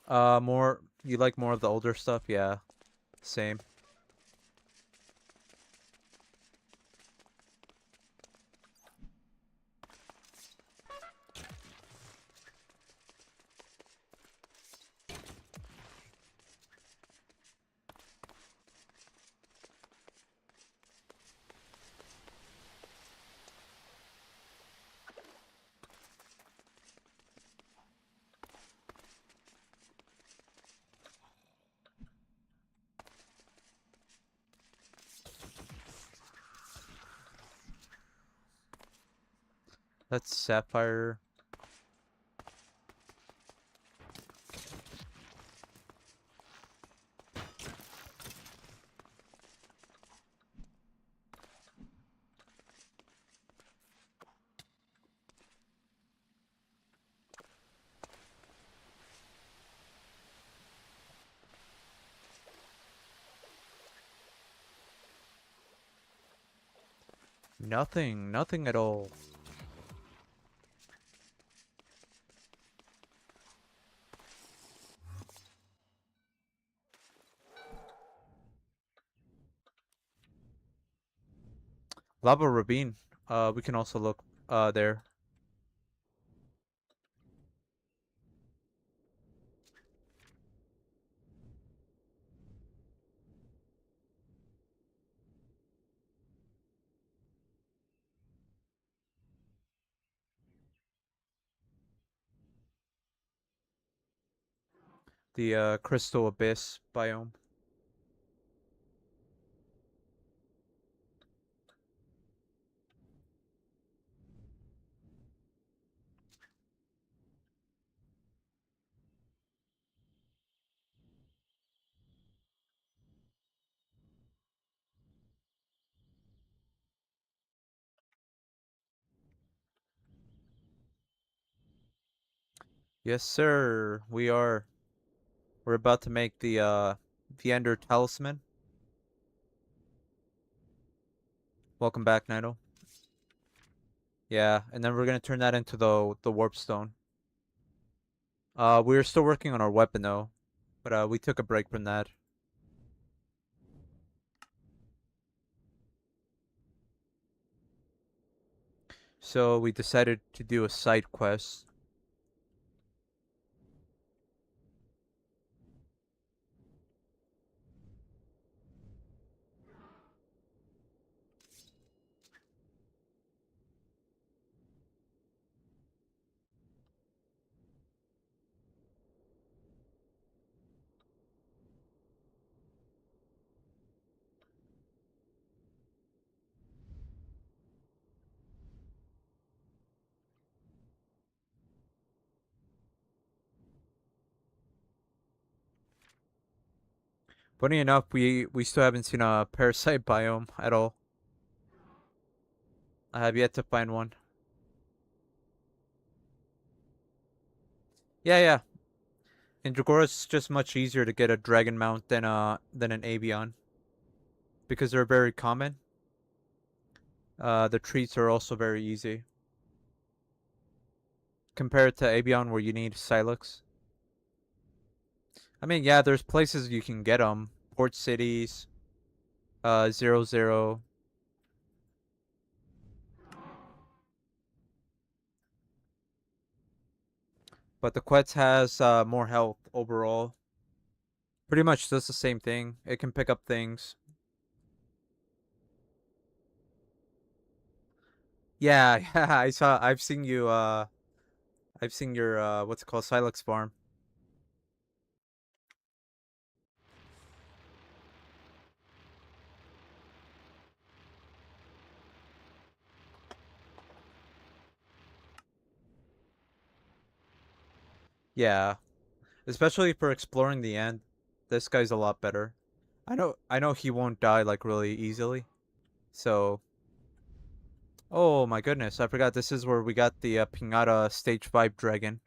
More you like more of the older stuff? Yeah, same. That's sapphire. Nothing, nothing at all. Lava ravine. We can also look there. The crystal abyss biome. Yes, sir. We are. We're about to make the Ender Talisman. Welcome back, Naito. Yeah, and then we're gonna turn that into the warp stone. We're still working on our weapon though, but we took a break from that. So we decided to do a side quest. Funny enough, we still haven't seen a parasite biome at all. I have yet to find one. Yeah, yeah. In Dregora, it's just much easier to get a dragon mount than an avion because they're very common. The treats are also very easy compared to avion where you need Silex. I mean, yeah, there's places you can get them, port cities, 0, 0. But the Quetz has more health overall. Pretty much does the same thing. It can pick up things. Yeah, yeah, I've seen you I've seen your what's it called, Silex farm. Yeah. Especially for exploring the end. This guy's a lot better. I know he won't die like really easily. So oh my goodness, I forgot this is where we got the Pinata stage 5 dragon.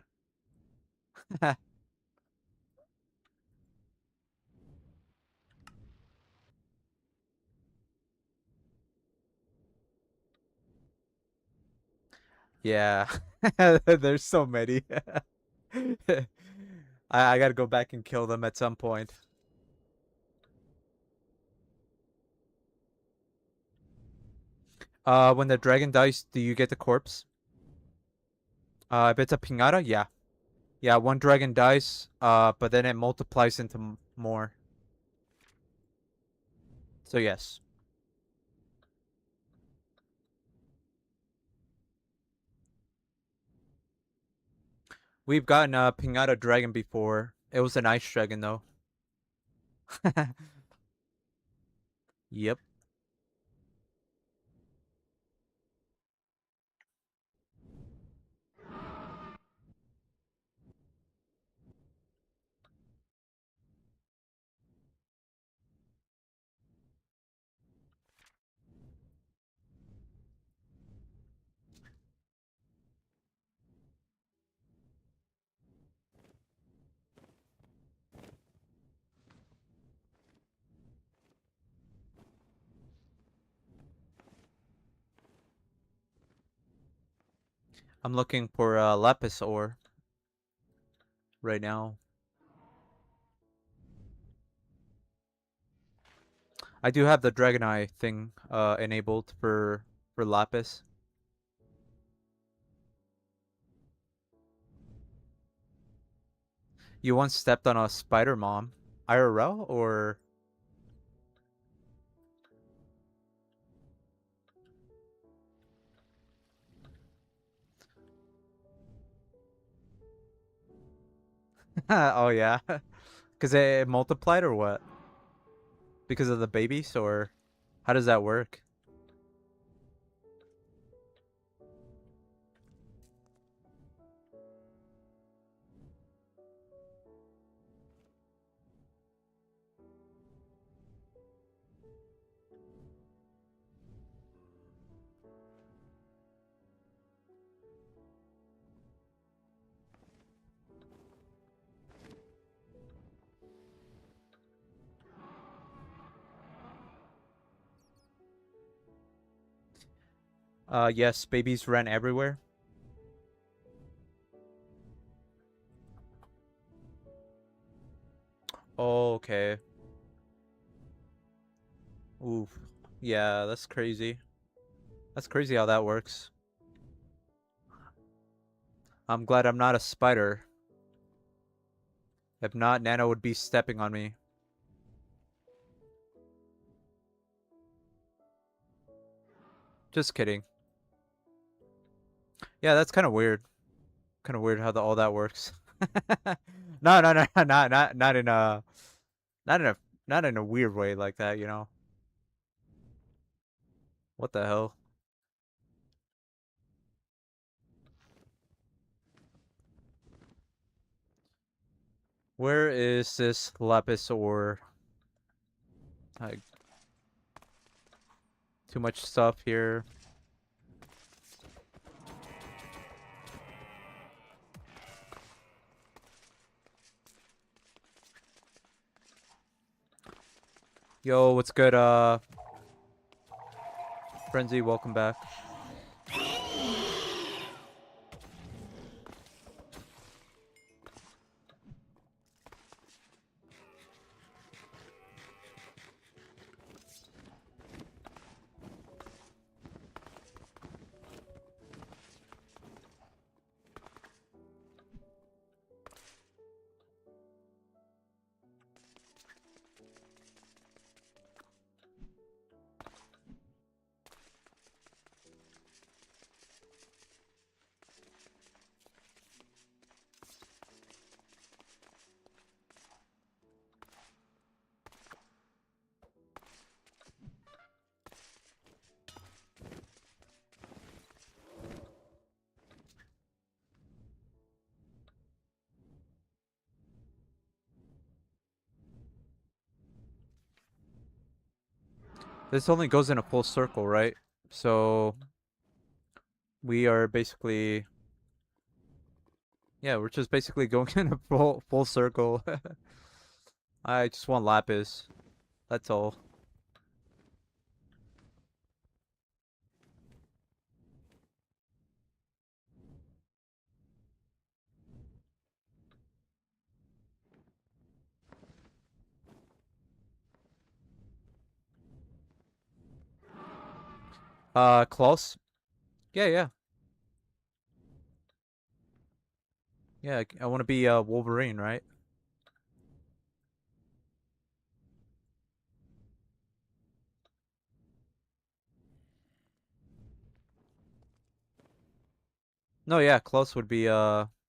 Yeah. There's so many. I gotta go back and kill them at some point. When the dragon dies, do you get the corpse? If it's a pinata, yeah. Yeah, one dragon dies, but then it multiplies into more. So yes. We've gotten a pinata dragon before. It was an ice dragon though. Yep. I'm looking for lapis ore right now. I do have the dragon eye thing enabled for lapis. You once stepped on a spider mom. IRL or oh yeah. Cuz it multiplied or what? Because of the babies or how does that work? Yes, babies ran everywhere. Oh, okay. Oof. Yeah, that's crazy. That's crazy how that works. I'm glad I'm not a spider. If not, Nana would be stepping on me. Just kidding. Yeah, that's kind of weird. Kind of weird how all that works. No, no, no, not in a, not in a, not in a weird way like that. You know what the hell? Where is this lapis ore? Like, too much stuff here. Yo, what's good? Frenzy, welcome back. This only goes in a full circle, right? So we are basically, yeah, we're just basically going in a full circle. I just want lapis. That's all. Klaus? Yeah, yeah. Yeah, I want to be Wolverine, right? No, yeah, Klaus would be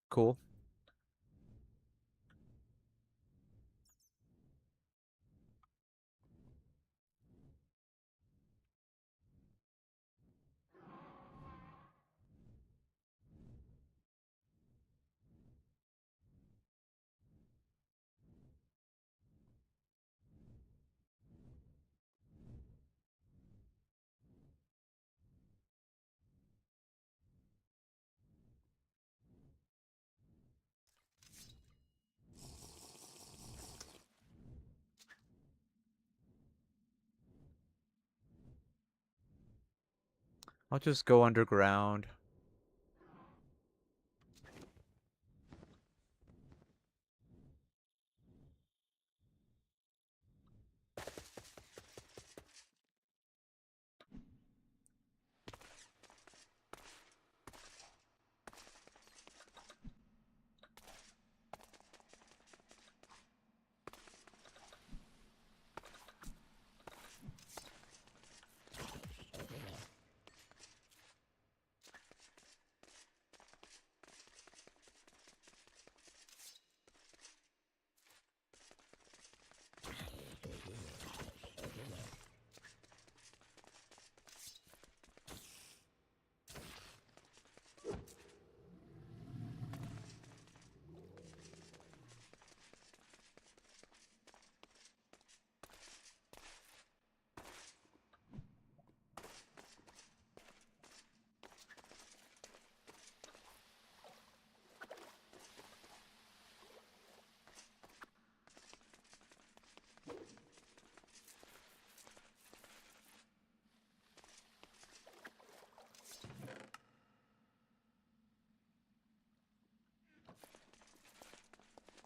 cool. I'll just go underground.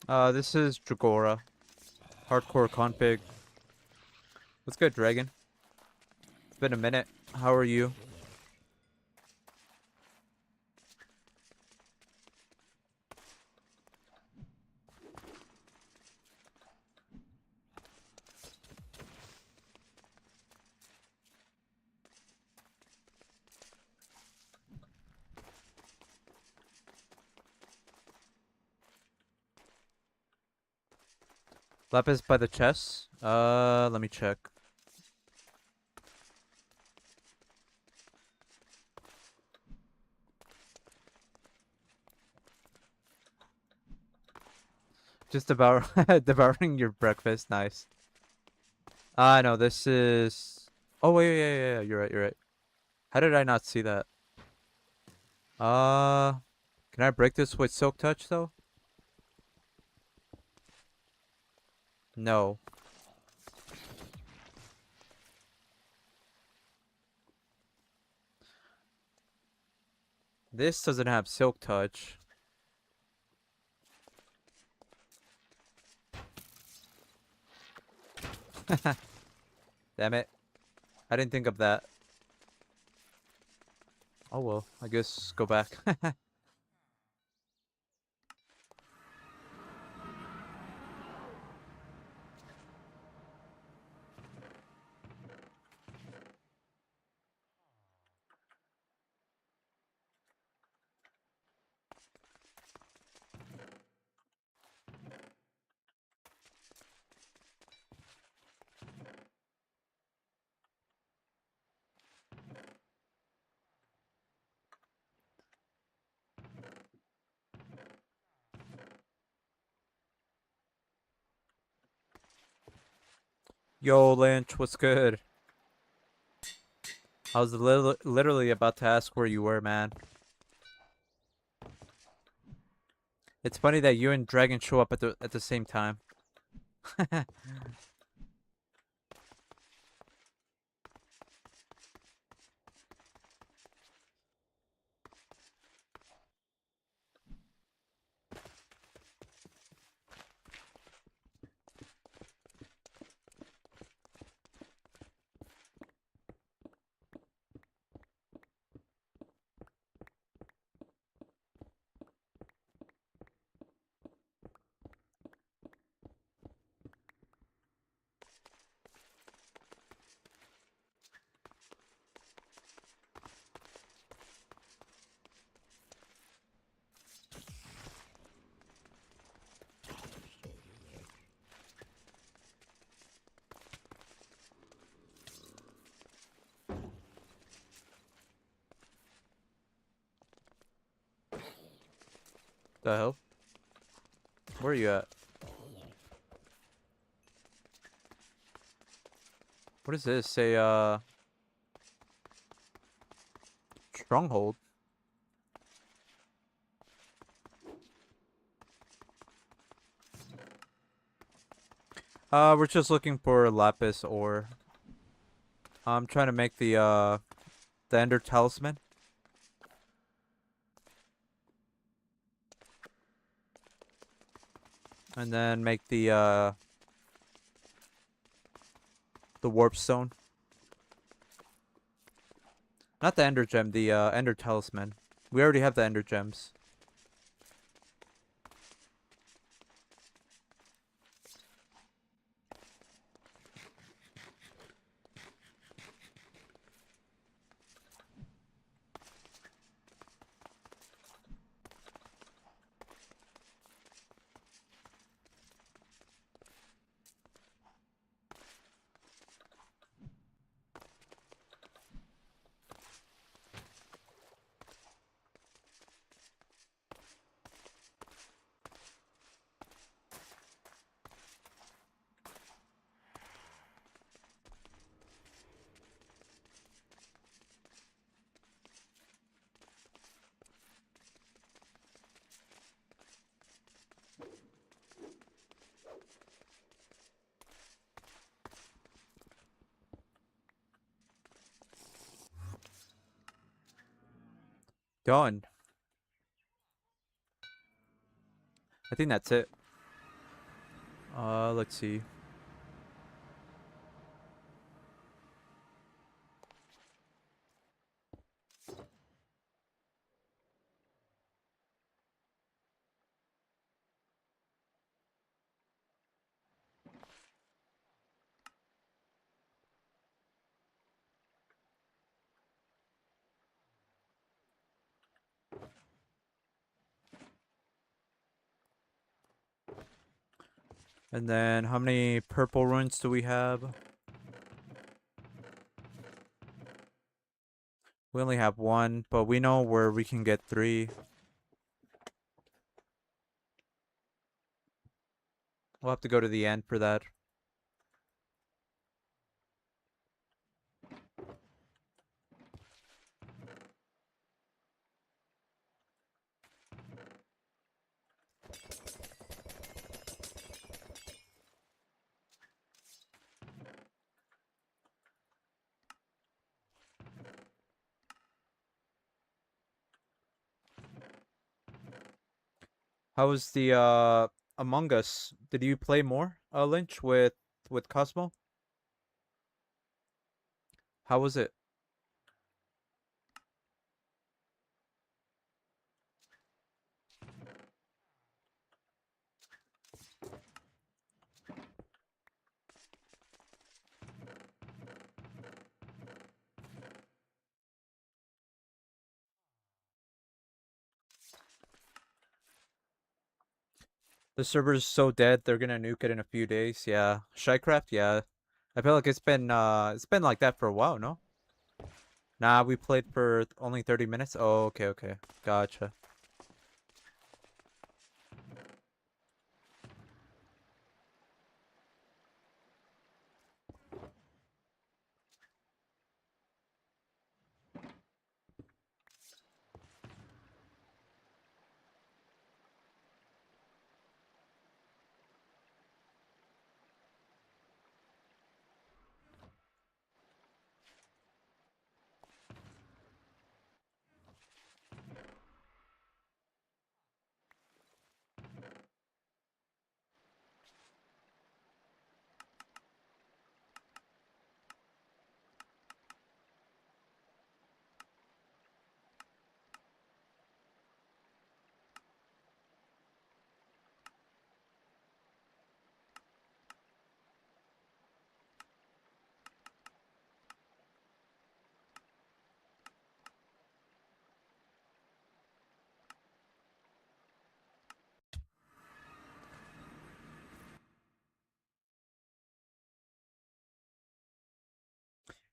This is Dregora. Hardcore Config. What's good, Dragon? It's been a minute. How are you? Lapis by the chest? Let me check. Just about devouring your breakfast. Nice. No, this is. Oh wait, yeah. You're right. You're right. How did I not see that? Uh, can I break this with Silk Touch though? No. This doesn't have Silk Touch. Damn it. I didn't think of that. Oh well, I guess go back. Yo, Lynch, what's good? I was literally about to ask where you were, man. It's funny that you and Dragon show up at the same time. The hell? Where are you at? What is this? A stronghold? We're just looking for lapis ore. I'm trying to make the Ender Talisman. And then make the warp stone. Not the Ender Gem, the Ender Talisman. We already have the Ender Gems. Done. I think that's it. Let's see. And then how many purple runes do we have? We only have one, but we know where we can get 3. We'll have to go to the end for that. How was the Among Us? Did you play more, Lynch, with Cosmo? How was it? The server's so dead, they're gonna nuke it in a few days. Yeah. Shycraft, yeah. I feel like it's been like that for a while, no? Nah, we played for only 30 minutes. Oh, okay, okay. Gotcha.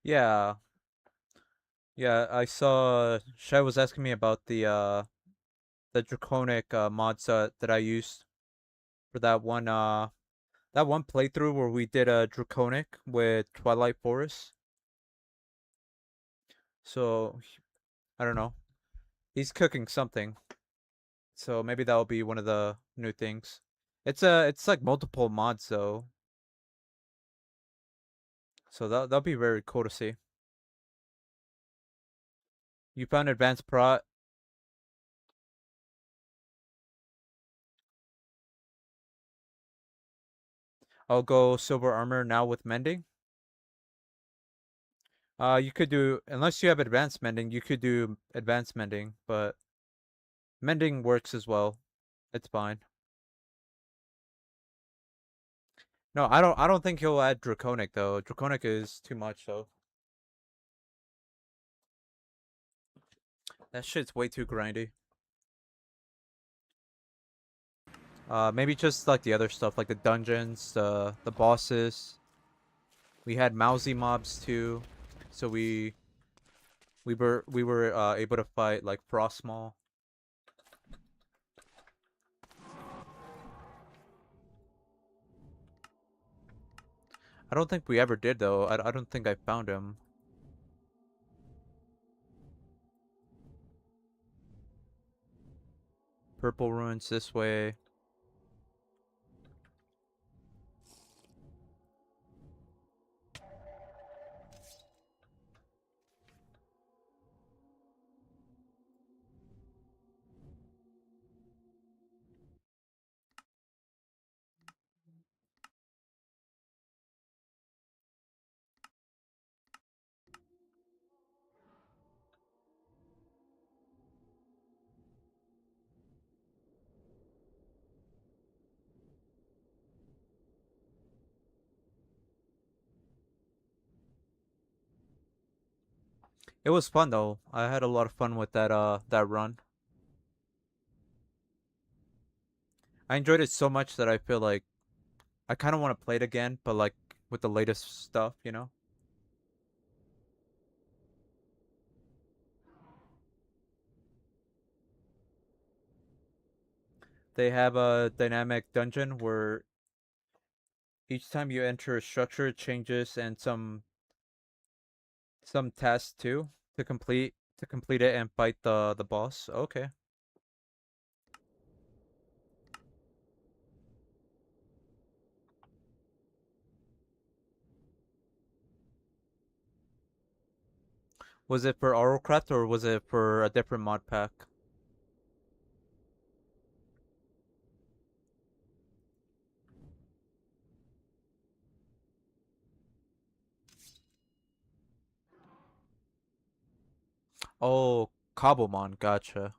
Yeah. Yeah, I saw Shai was asking me about the draconic mods that I used for that one playthrough where we did a draconic with Twilight Forest. So I don't know. He's cooking something. So maybe that'll be one of the new things. It's like multiple mods though. So that'll be very cool to see. You found advanced prot. I'll go silver armor now with mending. You could do, unless you have advanced mending, you could do advanced mending, but mending works as well. It's fine. No, I don't think he'll add draconic though. Draconic is too much though. That shit's way too grindy. Maybe just like the other stuff, like the dungeons, the bosses. We had mousy mobs too, so we were able to fight like Frostmaw. I don't think we ever did though. I don't think I found him. Purple ruins this way. It was fun though. I had a lot of fun with that run. I enjoyed it so much that I feel like I kind of want to play it again, but like with the latest stuff, you know? They have a dynamic dungeon where each time you enter a structure it changes and some tasks too to complete it and fight the boss. Okay. Was it for Aurocraft or was it for a different mod pack? Oh, Cobblemon, gotcha.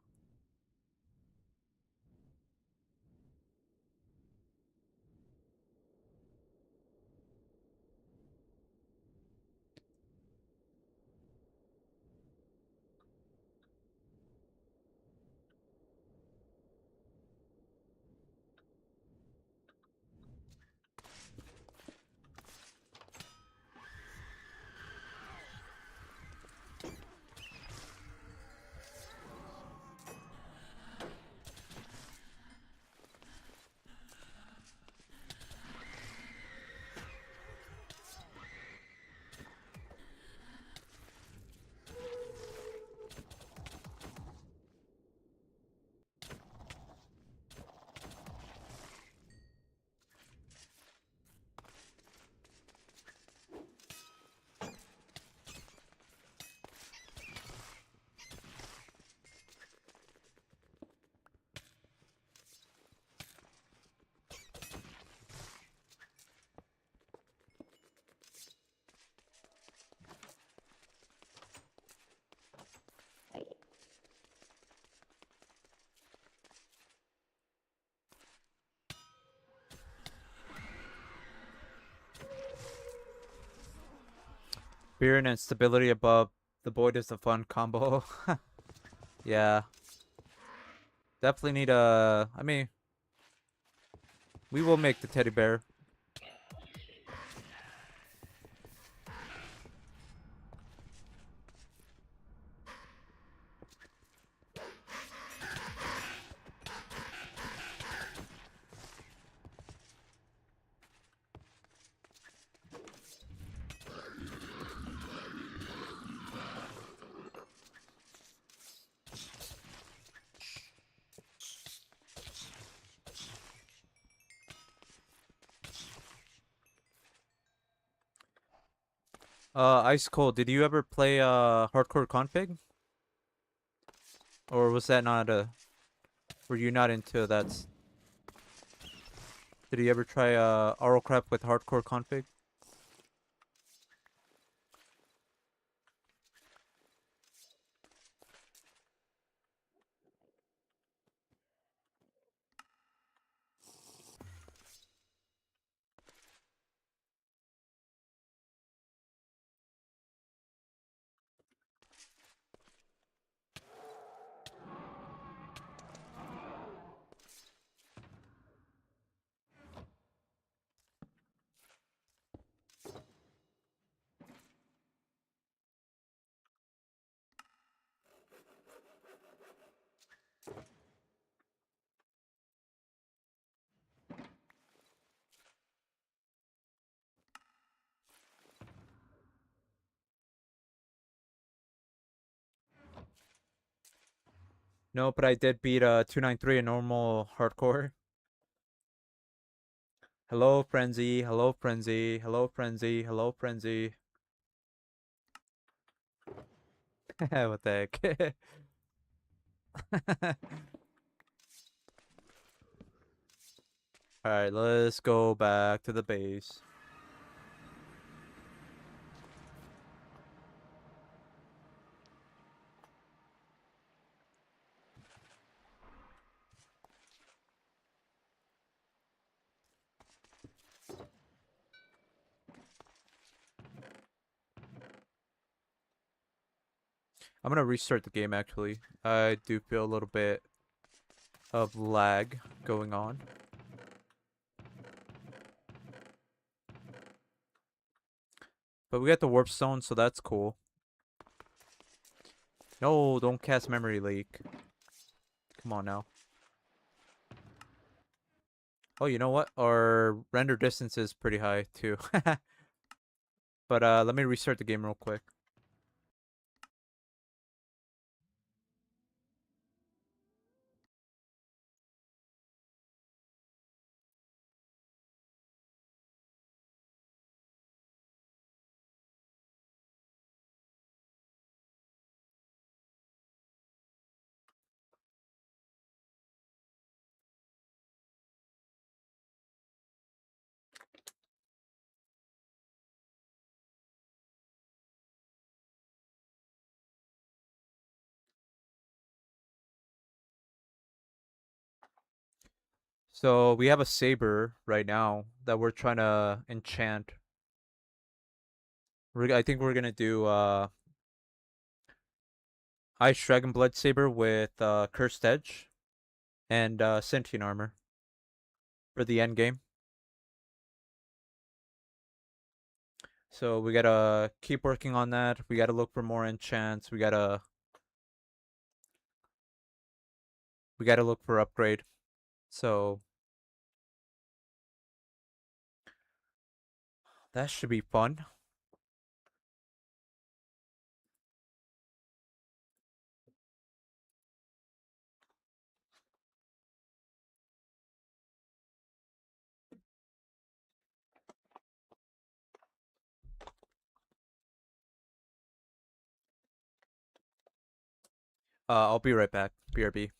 Fear and instability above the void is a fun combo. Yeah. Definitely need a I mean, we will make the teddy bear. Ice Cold, did you ever play Hardcore Config? Or was that not a... Were you not into that? Did you ever try Oral Crap with Hardcore Config? No, but I did beat 293 in normal hardcore. Hello, Frenzy. Hello, Frenzy. Hello, Frenzy. Hello, Frenzy. What the heck? Alright, let's go back to the base. I'm gonna restart the game actually. I do feel a little bit of lag going on. But we got the warp stone, so that's cool. No, don't cast memory leak. Come on now. Oh, you know what? Our render distance is pretty high too. But let me restart the game real quick. So we have a saber right now that we're trying to enchant. I think we're gonna do Ice Dragon Blood Saber with Cursed Edge and Sentient Armor for the end game. So we gotta keep working on that. We gotta look for more enchants. We gotta look for upgrade. So that should be fun. I'll be right back. BRB.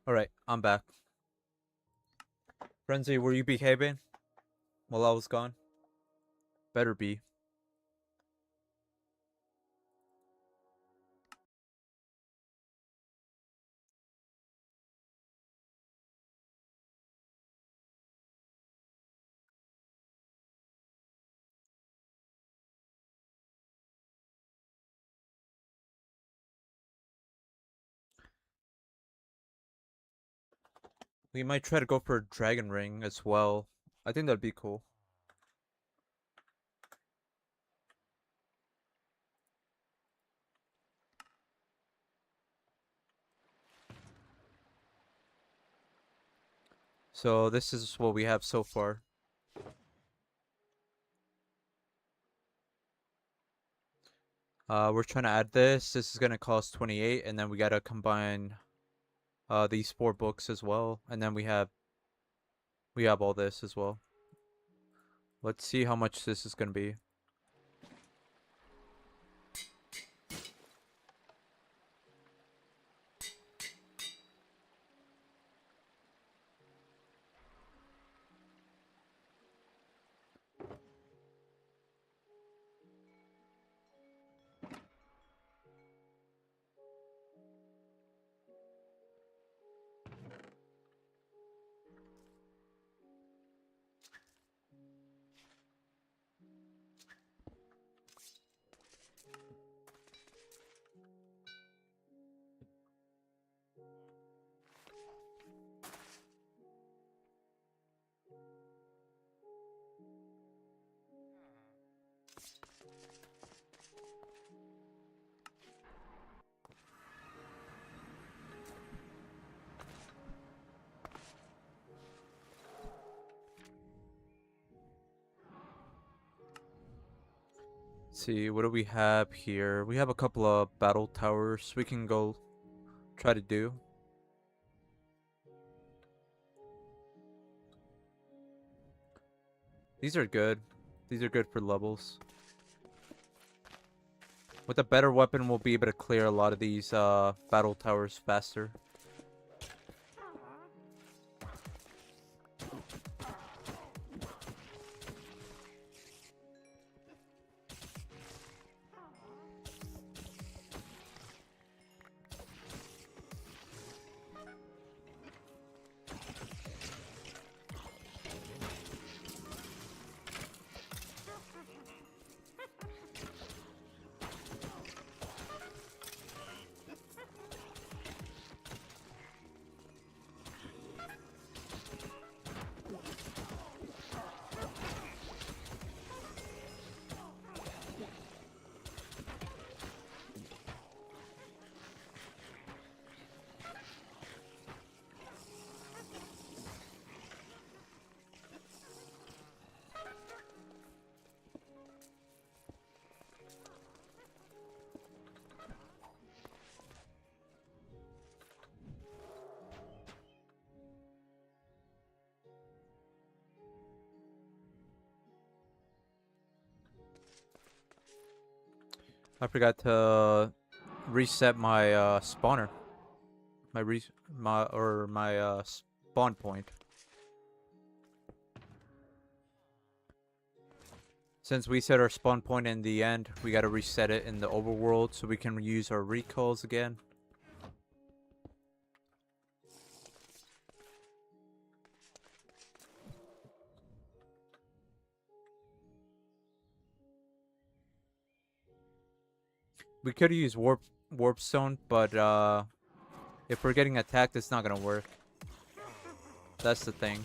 Alright, I'm back. Frenzy, were you behaving while I was gone? Better be. We might try to go for a dragon ring as well. I think that'd be cool. So this is what we have so far. We're trying to add this. This is gonna cost 28, and then we gotta combine these 4 books as well, and then we have all this as well. Let's see how much this is gonna be. See, what do we have here? We have a couple of battle towers we can go try to do. These are good. These are good for levels. With a better weapon, we'll be able to clear a lot of these battle towers faster. I forgot to reset my spawner. My spawn point. Since we set our spawn point in the end, we gotta reset it in the overworld so we can use our recalls again. We could use warp stone, but if we're getting attacked, it's not gonna work. That's the thing.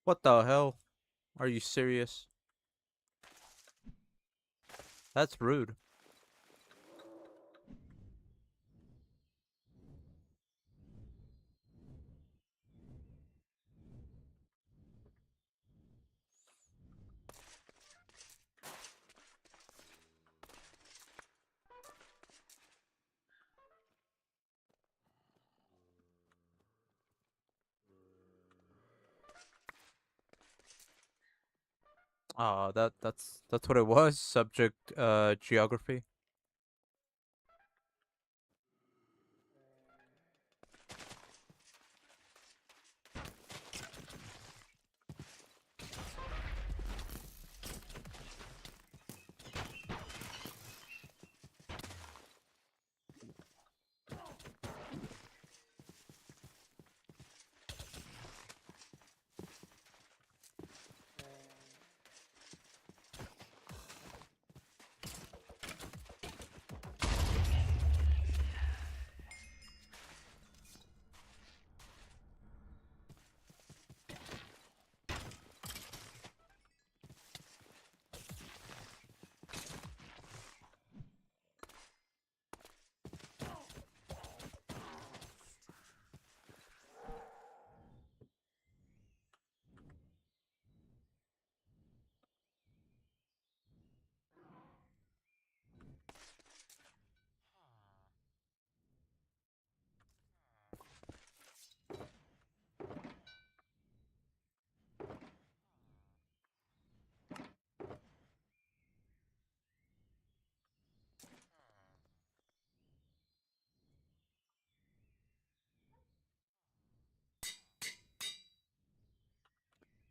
What the hell? Are you serious? That's rude. That's what it was. Subject geography.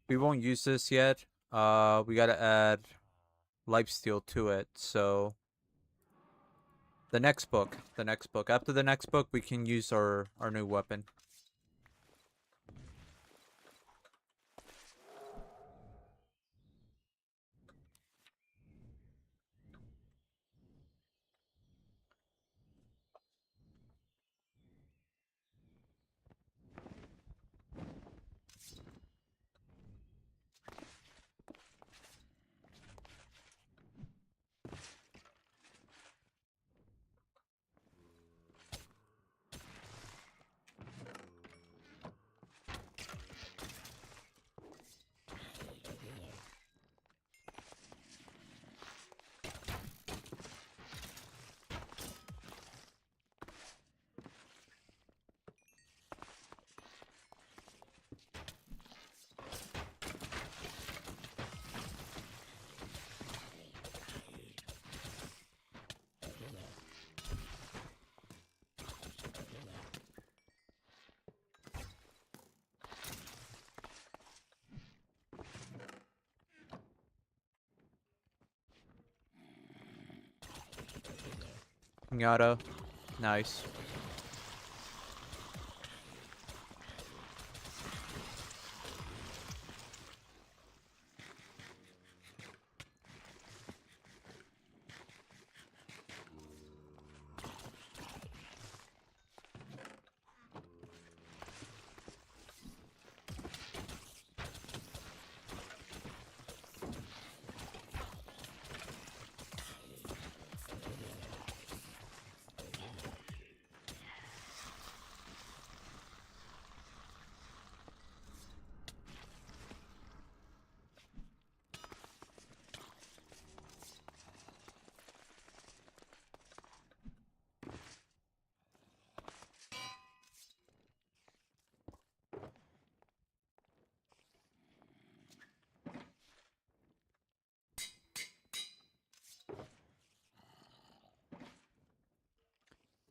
We won't use this yet. We gotta add lifesteal to it. So the next book. After the next book, we can use our new weapon. Pinata. Nice.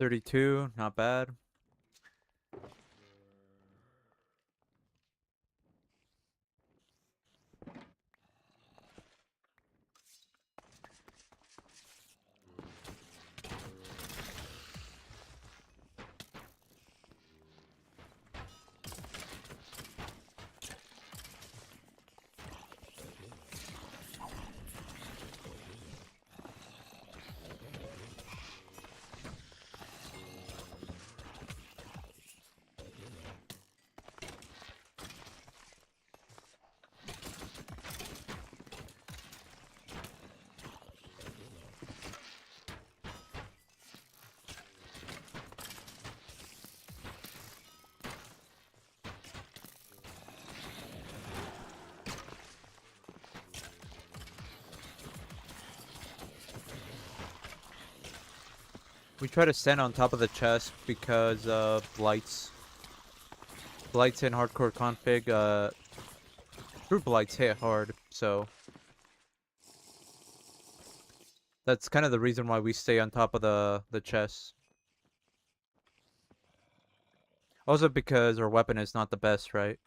$32, not bad. We try to stand on top of the chest because blights. Blights in hardcore config, true blights hit hard, so that's kind of the reason why we stay on top of the chest. Also because our weapon is not the best, right?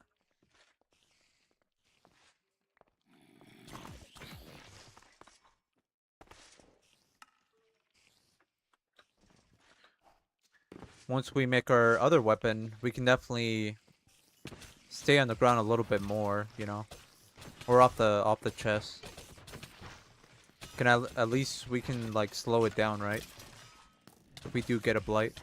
Once we make our other weapon, we can definitely stay on the ground a little bit more, you know, or off the chest. Can at least we can like slow it down, right? If we do get a blight.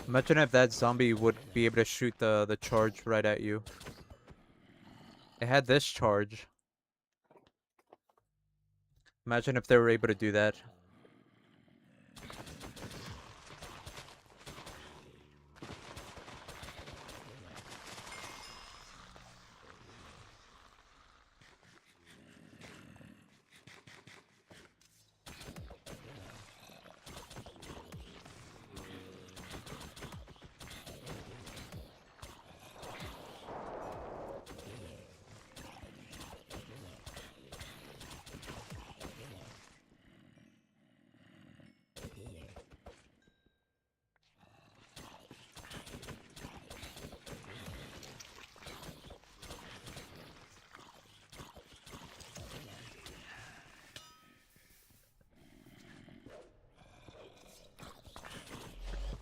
Imagine if that zombie would be able to shoot the charge right at you. It had this charge. Imagine if they were able to do that.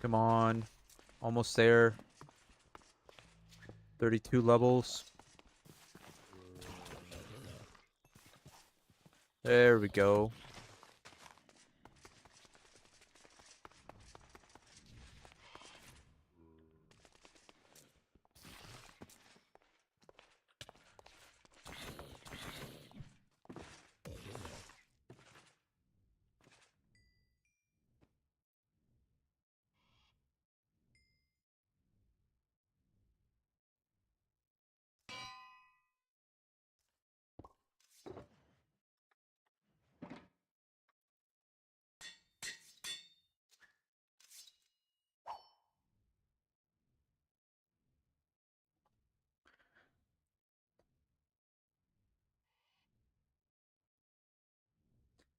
Come on. Almost there. 32 levels. There we go.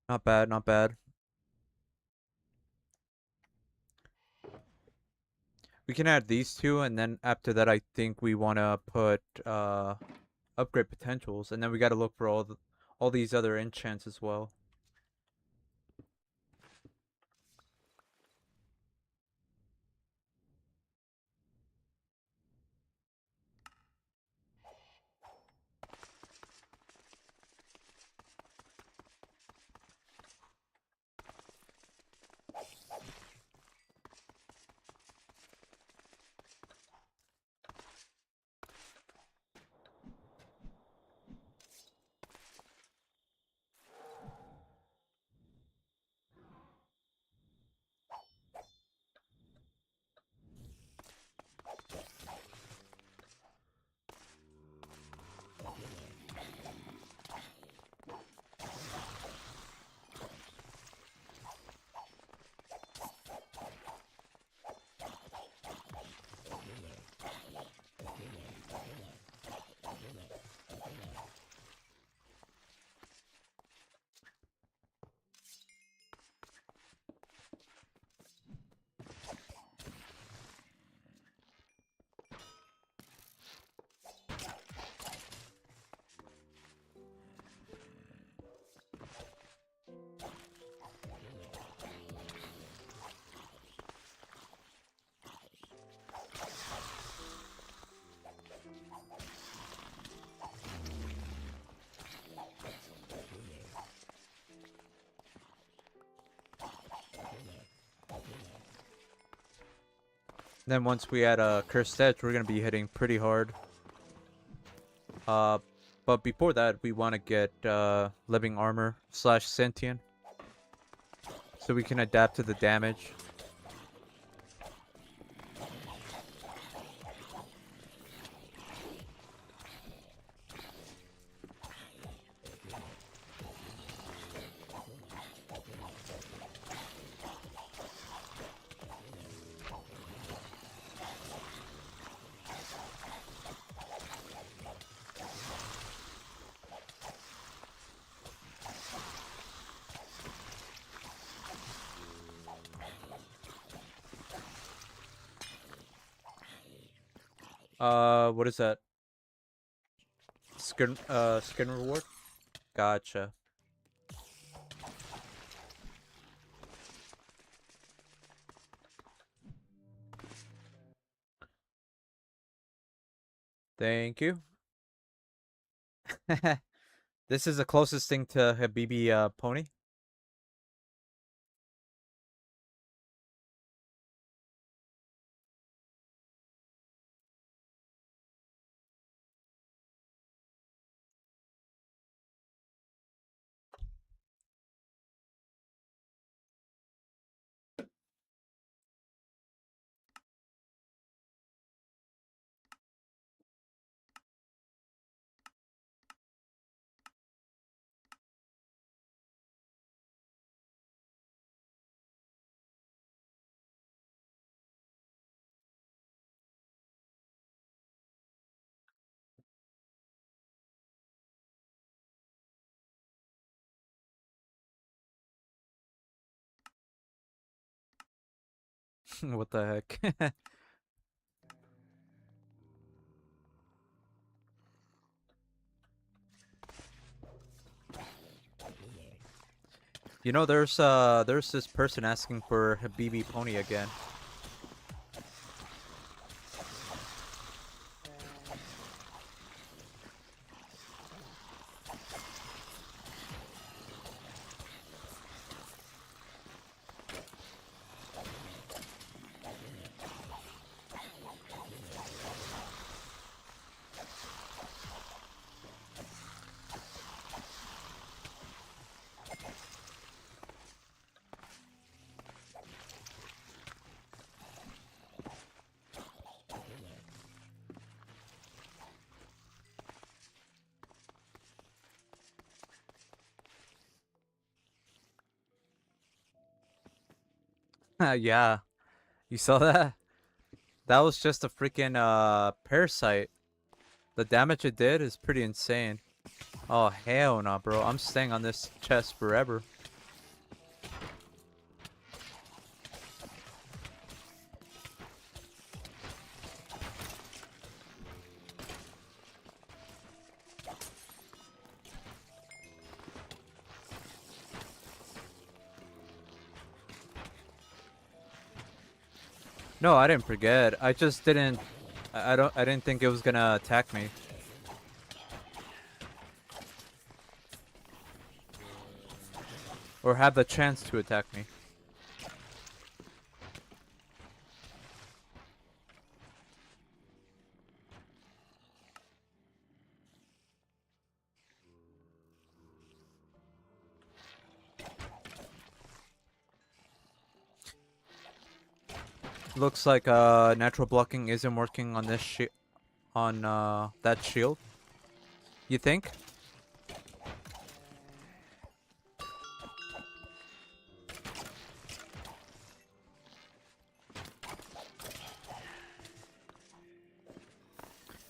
Not bad, not bad. We can add these two, and then after that, I think we want to put upgrade potentials, and then we got to look for all these other enchants as well. Then once we add a cursed edge, we're gonna be hitting pretty hard. But before that, we want to get living armor / sentient, so we can adapt to the damage. What is that? Skin reward? Gotcha. Thank you. This is the closest thing to Habibi pony. What the heck? You know, there's this person asking for Habibi pony again. Yeah, you saw that? That was just a freaking parasite. The damage it did is pretty insane. Oh hell no, bro! I'm staying on this chest forever. No, I didn't forget. I just didn't. I didn't think it was gonna attack me. Or have the chance to attack me. Looks like natural blocking isn't working on this that shield. You think?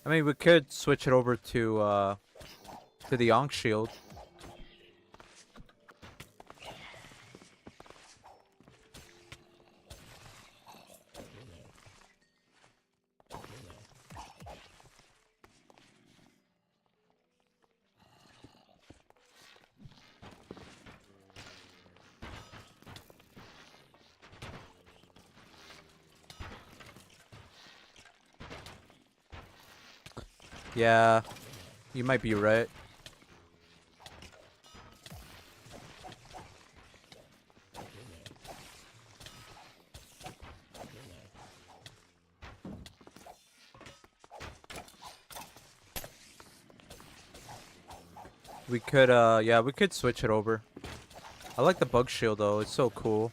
I mean, we could switch it over to the Ankh shield. Yeah, you might be right. We could, yeah, we could switch it over. I like the bug shield though. It's so cool.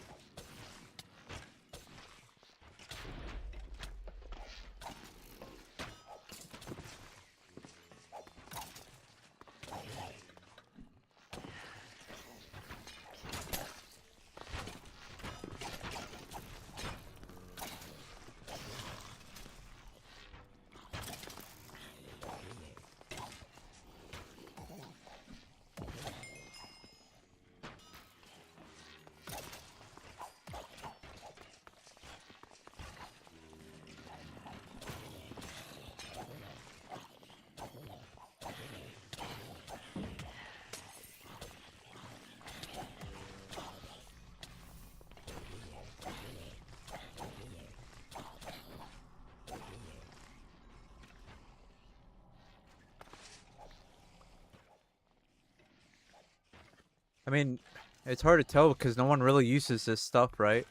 I mean, it's hard to tell because no one really uses this stuff, right?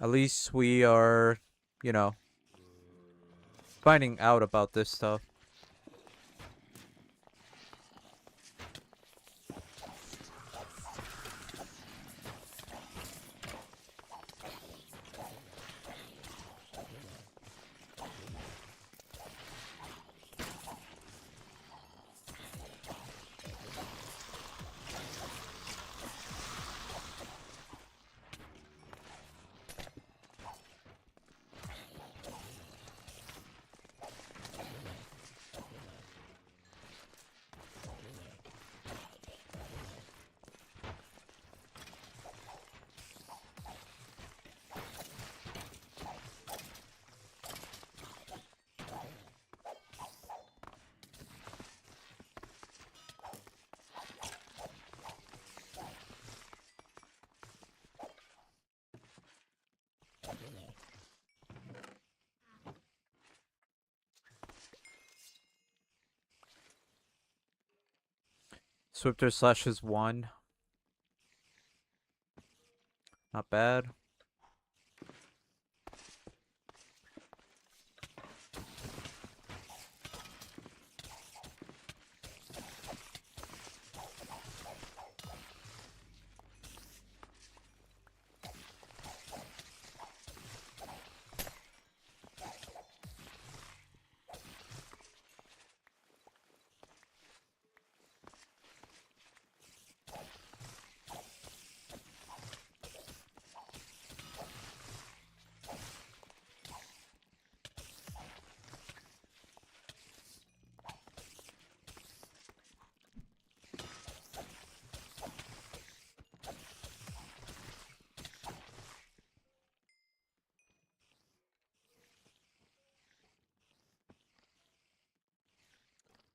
At least we are, you know, finding out about this stuff. Swifter slash is 1. Not bad.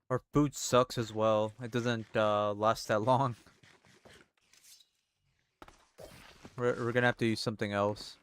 Our food sucks as well. It doesn't last that long. We're gonna have to use something else.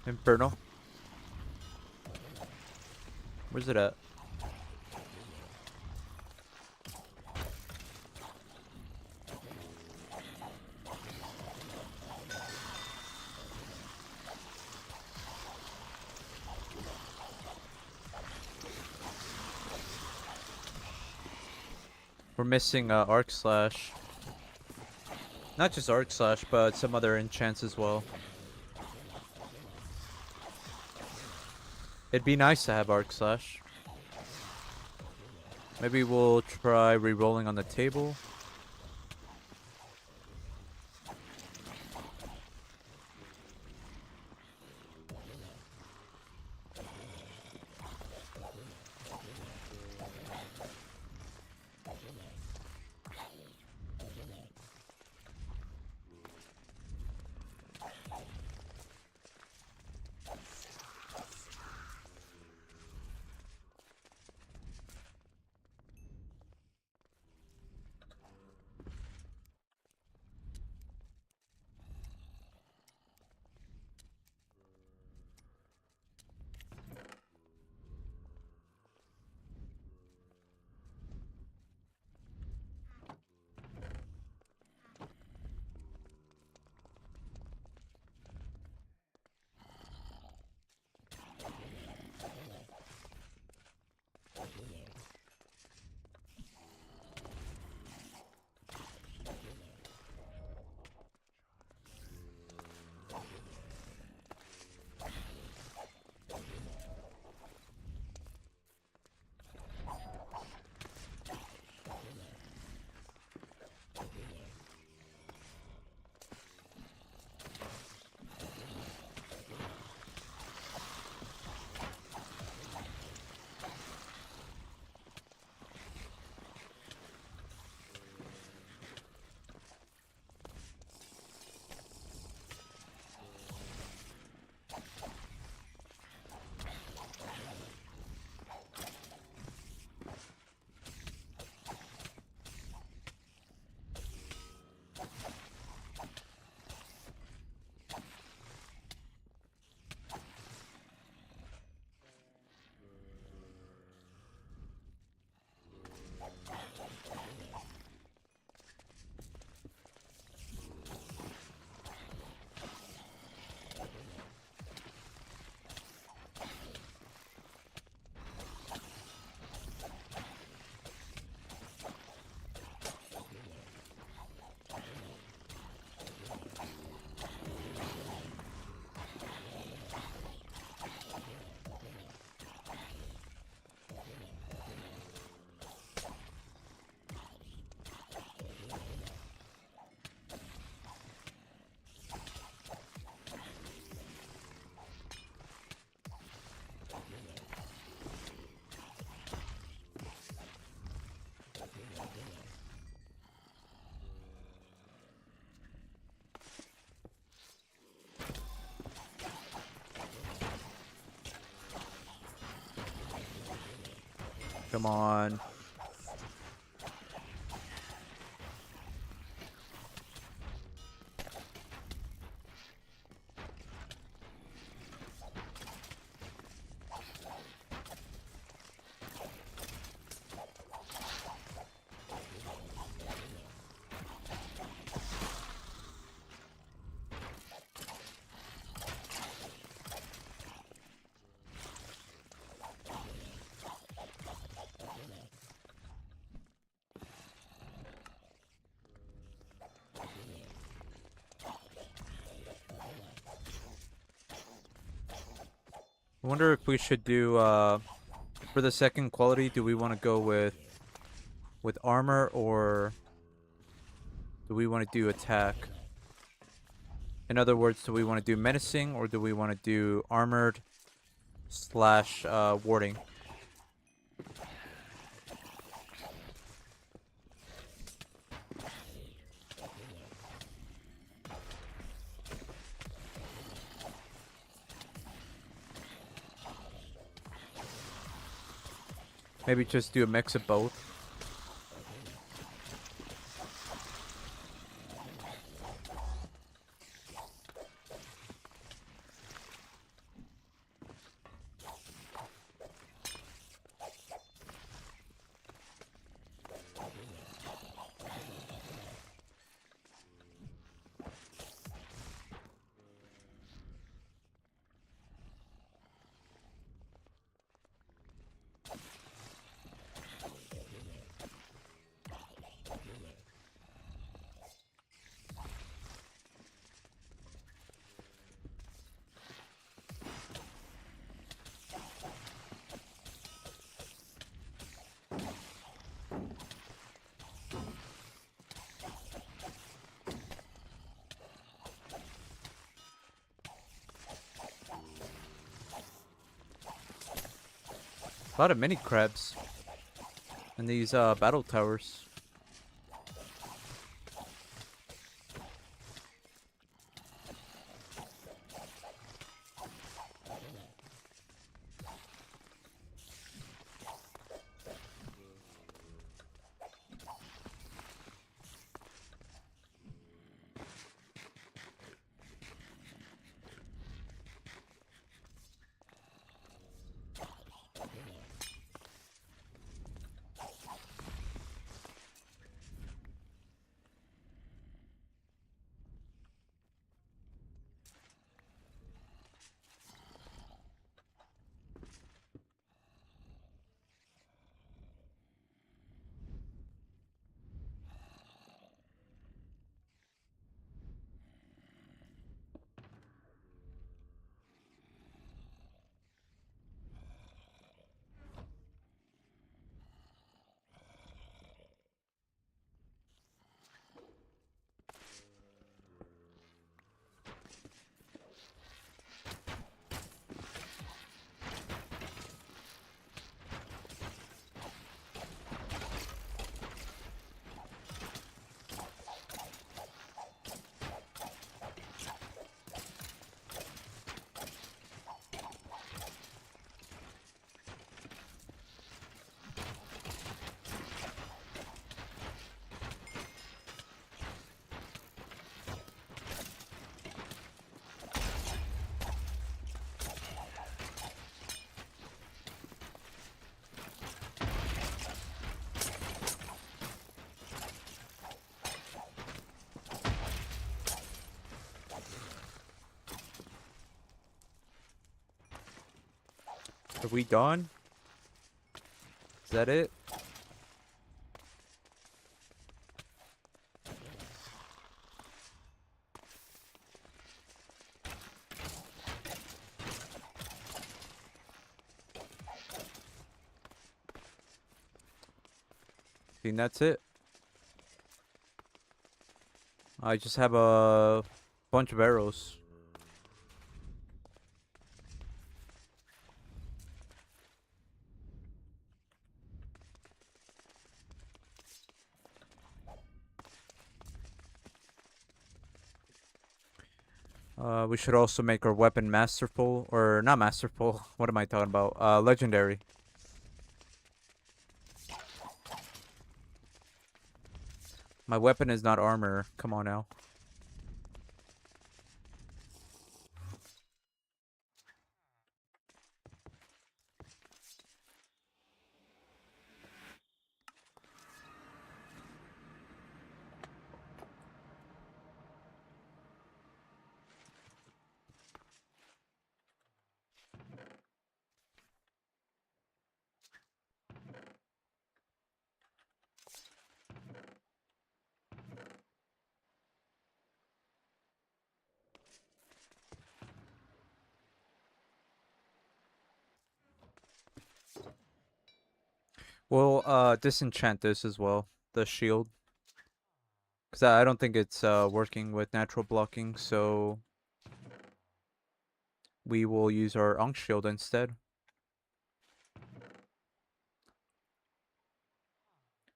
Infernal. Where's it at? We're missing Arc Slash. Not just Arc Slash, but some other enchants as well. It'd be nice to have Arc Slash. Maybe we'll try re-rolling on the table. Come on. I wonder if we should do for the second quality, do we want to go with armor or do we want to do attack? In other words, do we want to do menacing or do we want to do armored slash warding? Maybe just do a mix of both. A lot of mini crabs in these battle towers. Are we done? Is that it? I think that's it. I just have a bunch of arrows. We should also make our weapon masterful, or not masterful. What am I talking about? Legendary. My weapon is not armor. Come on now. We'll disenchant this as well, the shield. Because I don't think it's working with natural blocking, so we will use our Ankh shield instead.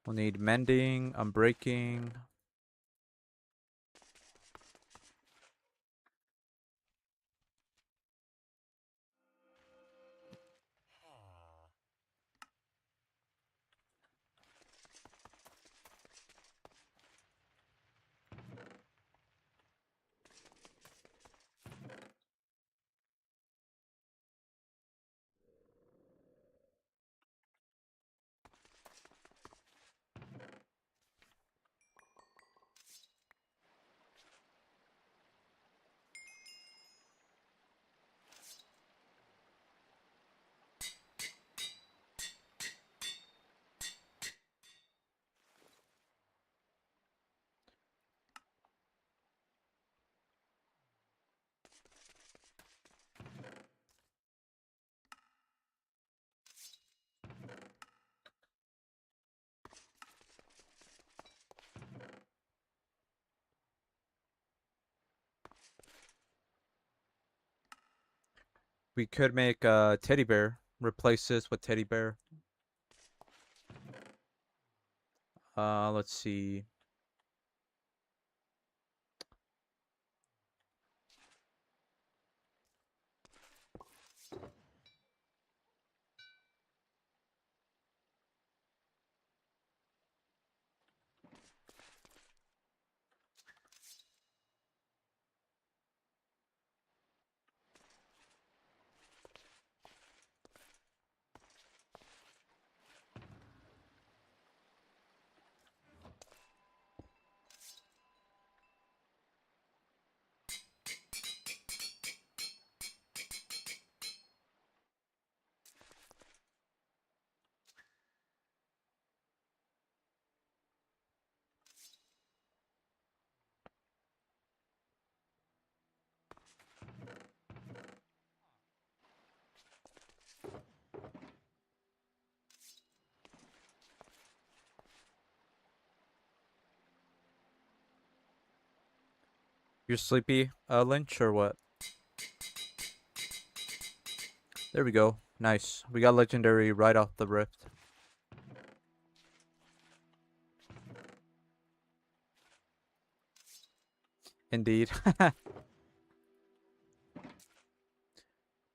We'll need mending, unbreaking. We could make a teddy bear. Replace this with teddy bear. Let's see. You're sleepy, Lynch, or what? There we go. Nice. We got legendary right off the rift. Indeed.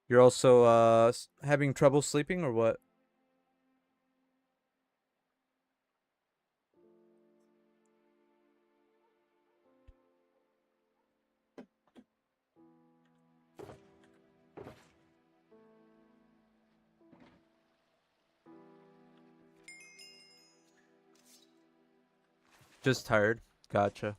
You're also having trouble sleeping or what? Just tired. Gotcha.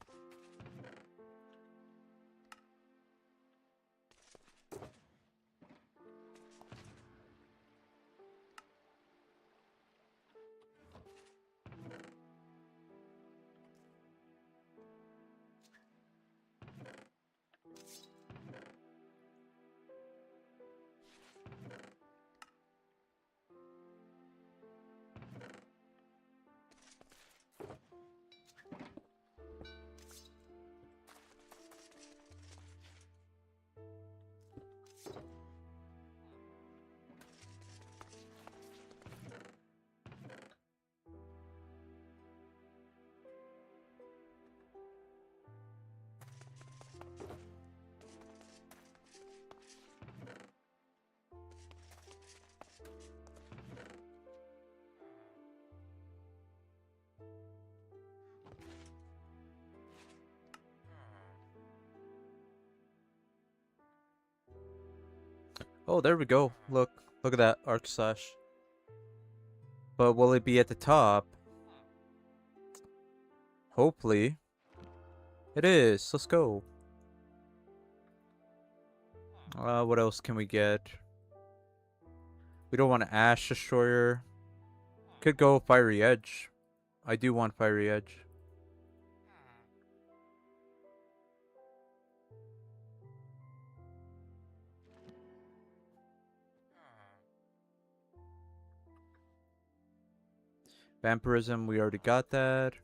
Oh, there we go. Look. Look at that arc slash. But will it be at the top? Hopefully. It is. Let's go. What else can we get? We don't want Ash Destroyer. Could go Fiery Edge. I do want Fiery Edge. Vampirism, we already got that.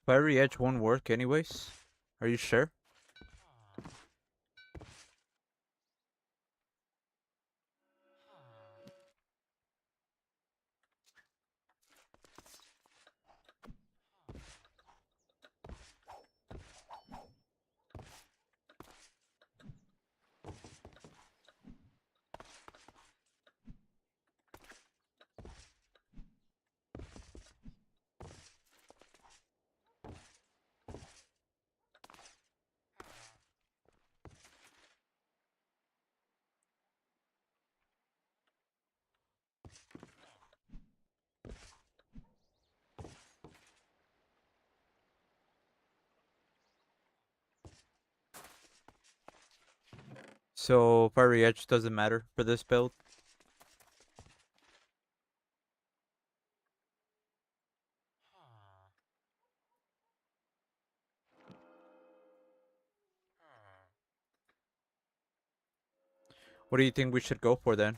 Fiery Edge won't work anyways. Are you sure? So fiery edge doesn't matter for this build. What do you think we should go for then?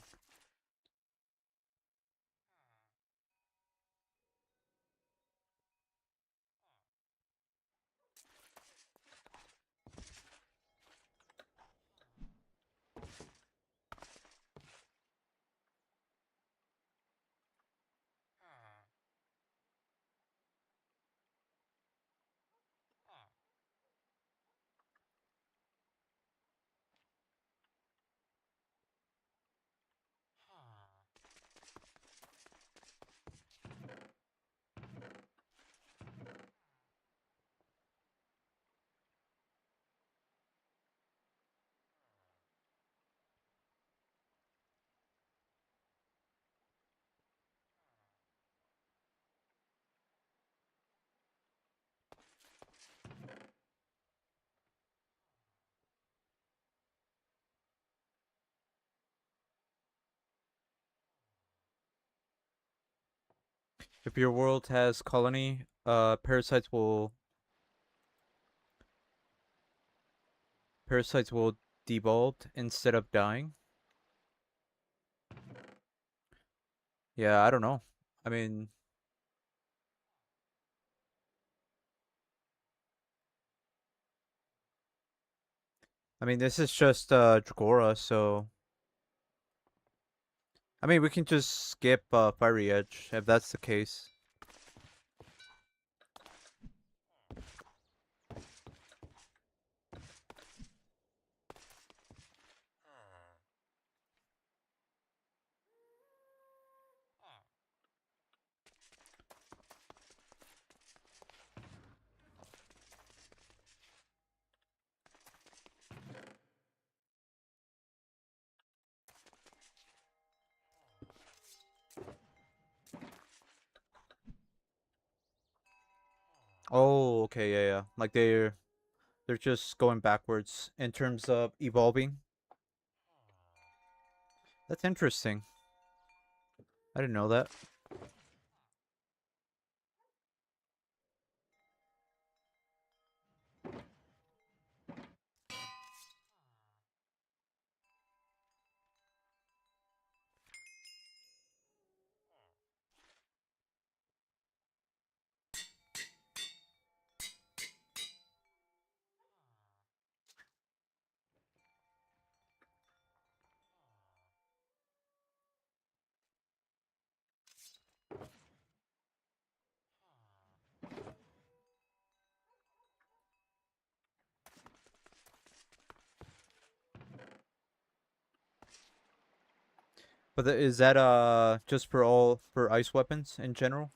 If your world has colony, parasites will devolve instead of dying. Yeah, I don't know. I mean, this is just Dregora, so I mean we can just skip Fiery Edge if that's the case. Oh, okay, yeah, yeah. Like they're just going backwards in terms of evolving. That's interesting. I didn't know that. But is that just for ice weapons in general?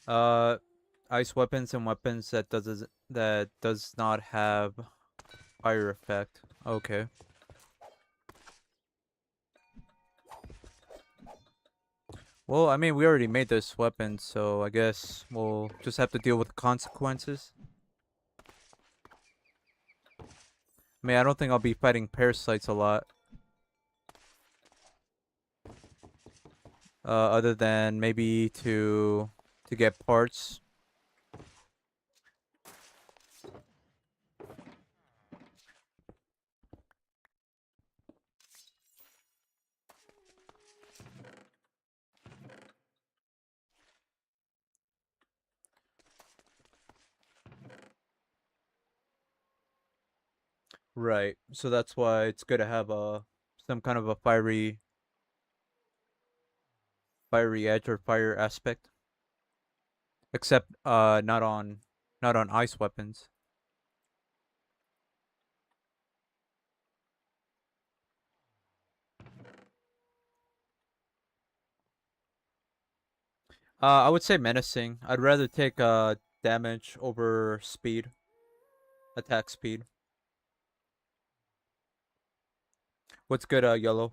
Uh, ice weapons and weapons that does not have fire effect. Okay. Well, I mean, we already made this weapon, so I guess we'll just have to deal with the consequences. I mean, I don't think I'll be fighting parasites a lot. Other than maybe to get parts. Right. So that's why it's good to have some kind of a fiery edge or fire aspect. Except not on ice weapons. I would say menacing. I'd rather take damage over speed, attack speed. What's good, yellow?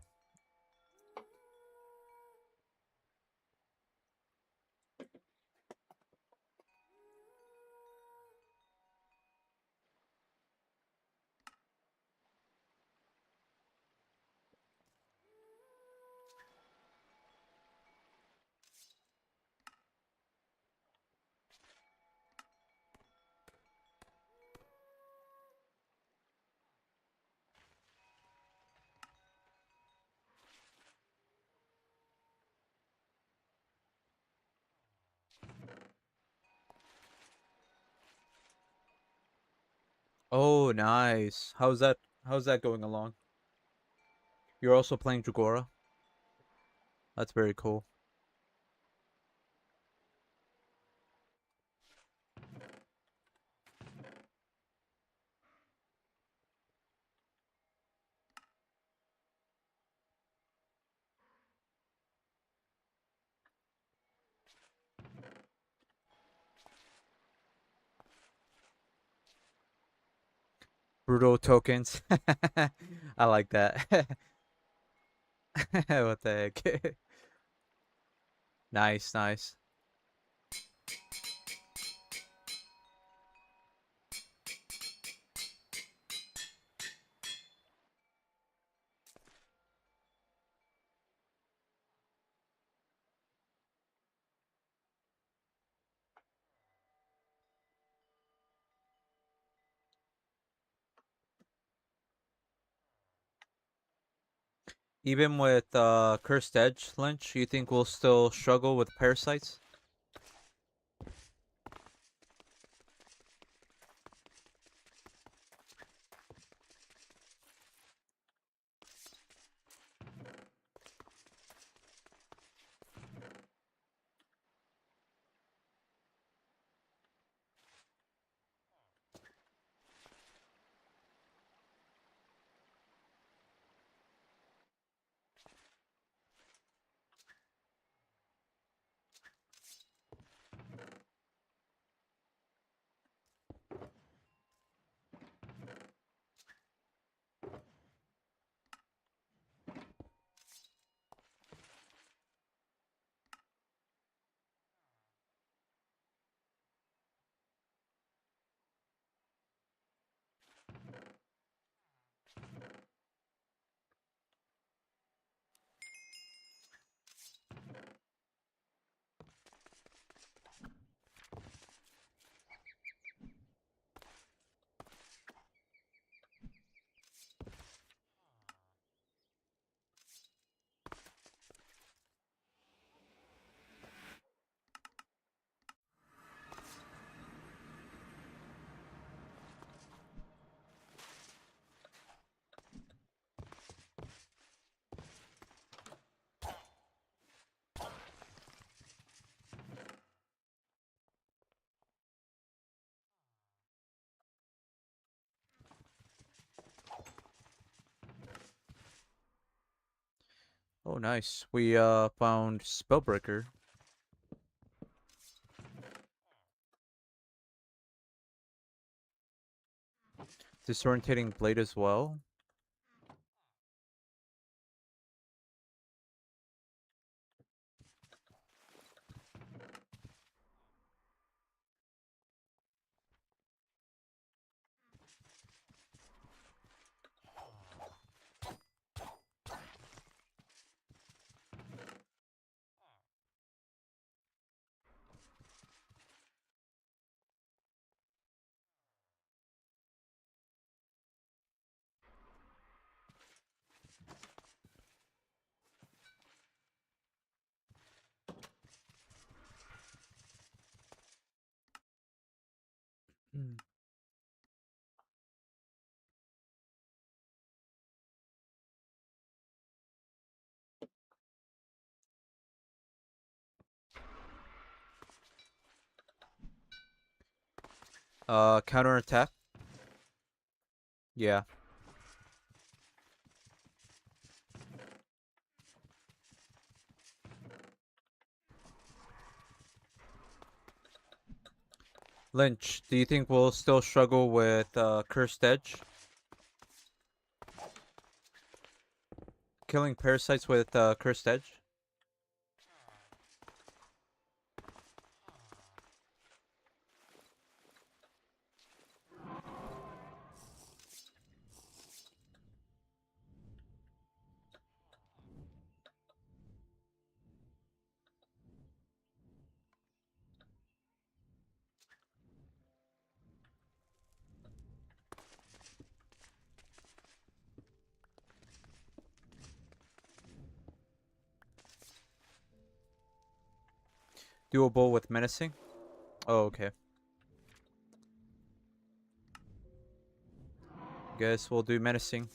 Oh, nice. How's that? How's that going along? You're also playing Dregora? That's very cool. Brutal tokens. I like that. What the heck? Nice, nice. Even with Cursed Edge Lynch, you think we'll still struggle with parasites? Oh, nice. We found Spellbreaker. Disorientating Blade as well. Mm. Counterattack. Yeah. Lynch, do you think we'll still struggle with Cursed Edge? Killing parasites with Cursed Edge? Doable with menacing? Oh, okay. Guess we'll do menacing.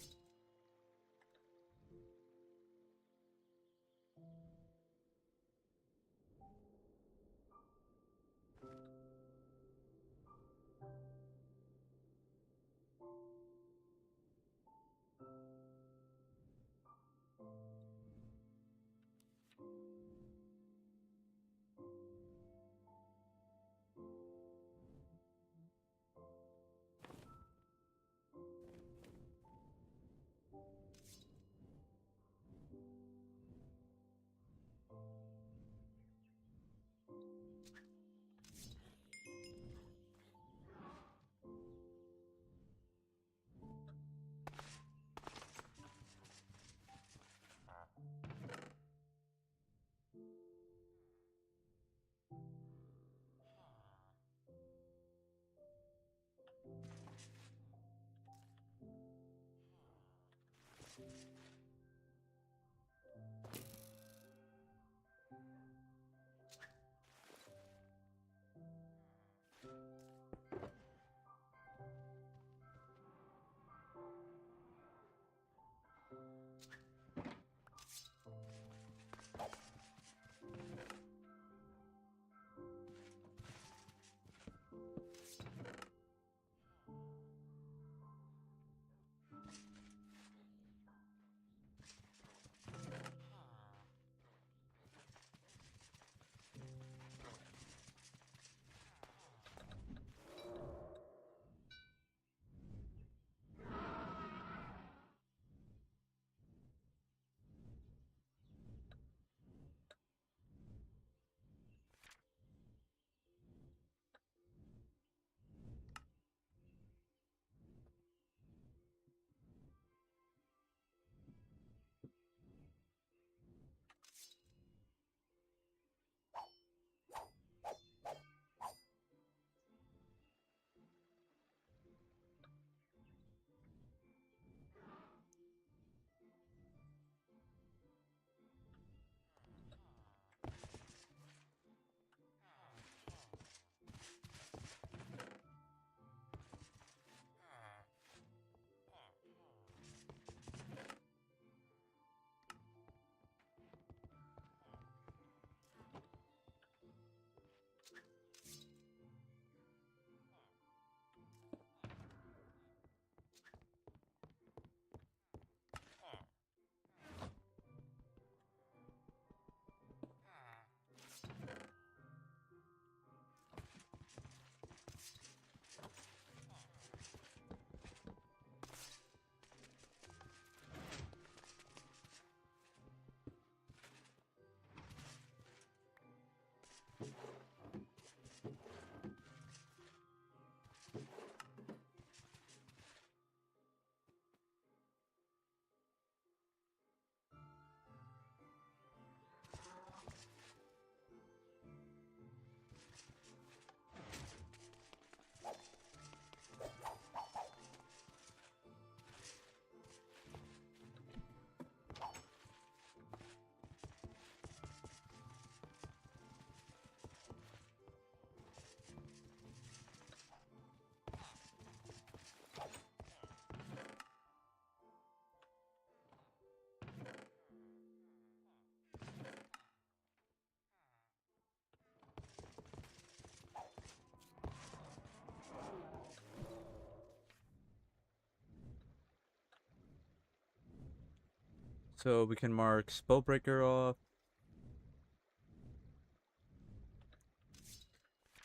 So we can mark Spellbreaker off.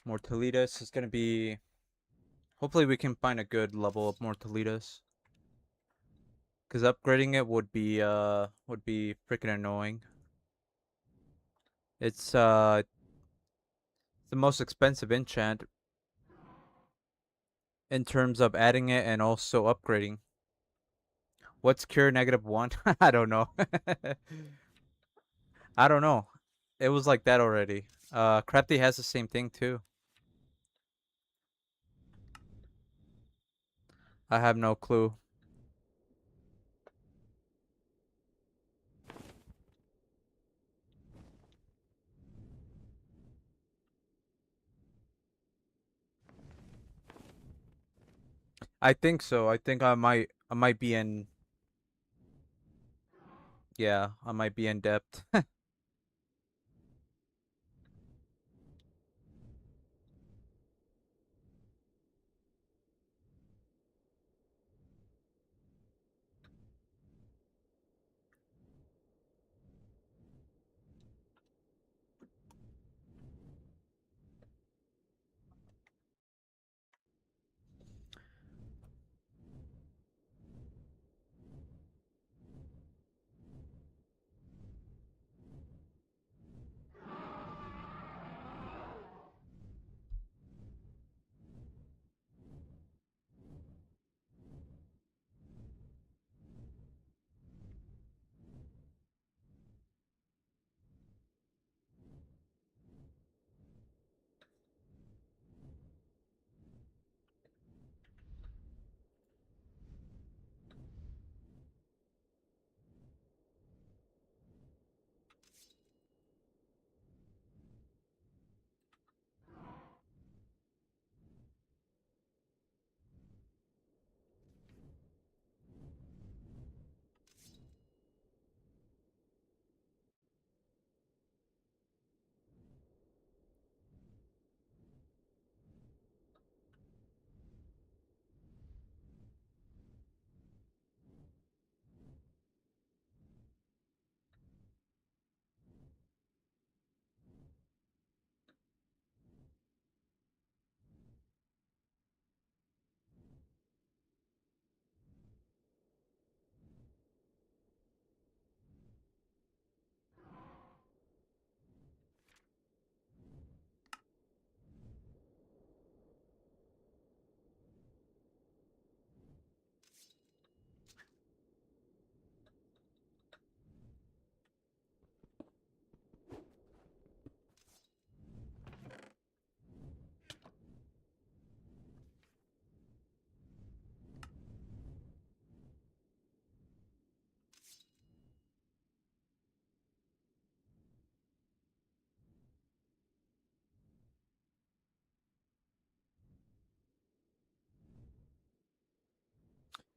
Mortalitas is gonna be. Hopefully, we can find a good level of Mortalitas. Cause upgrading it would be freaking annoying. It's the most expensive enchant in terms of adding it and also upgrading. What's cure -1? I don't know. I don't know. It was like that already. Crafty has the same thing too. I have no clue. I think so. I think I might be in. Yeah, I might be in depth.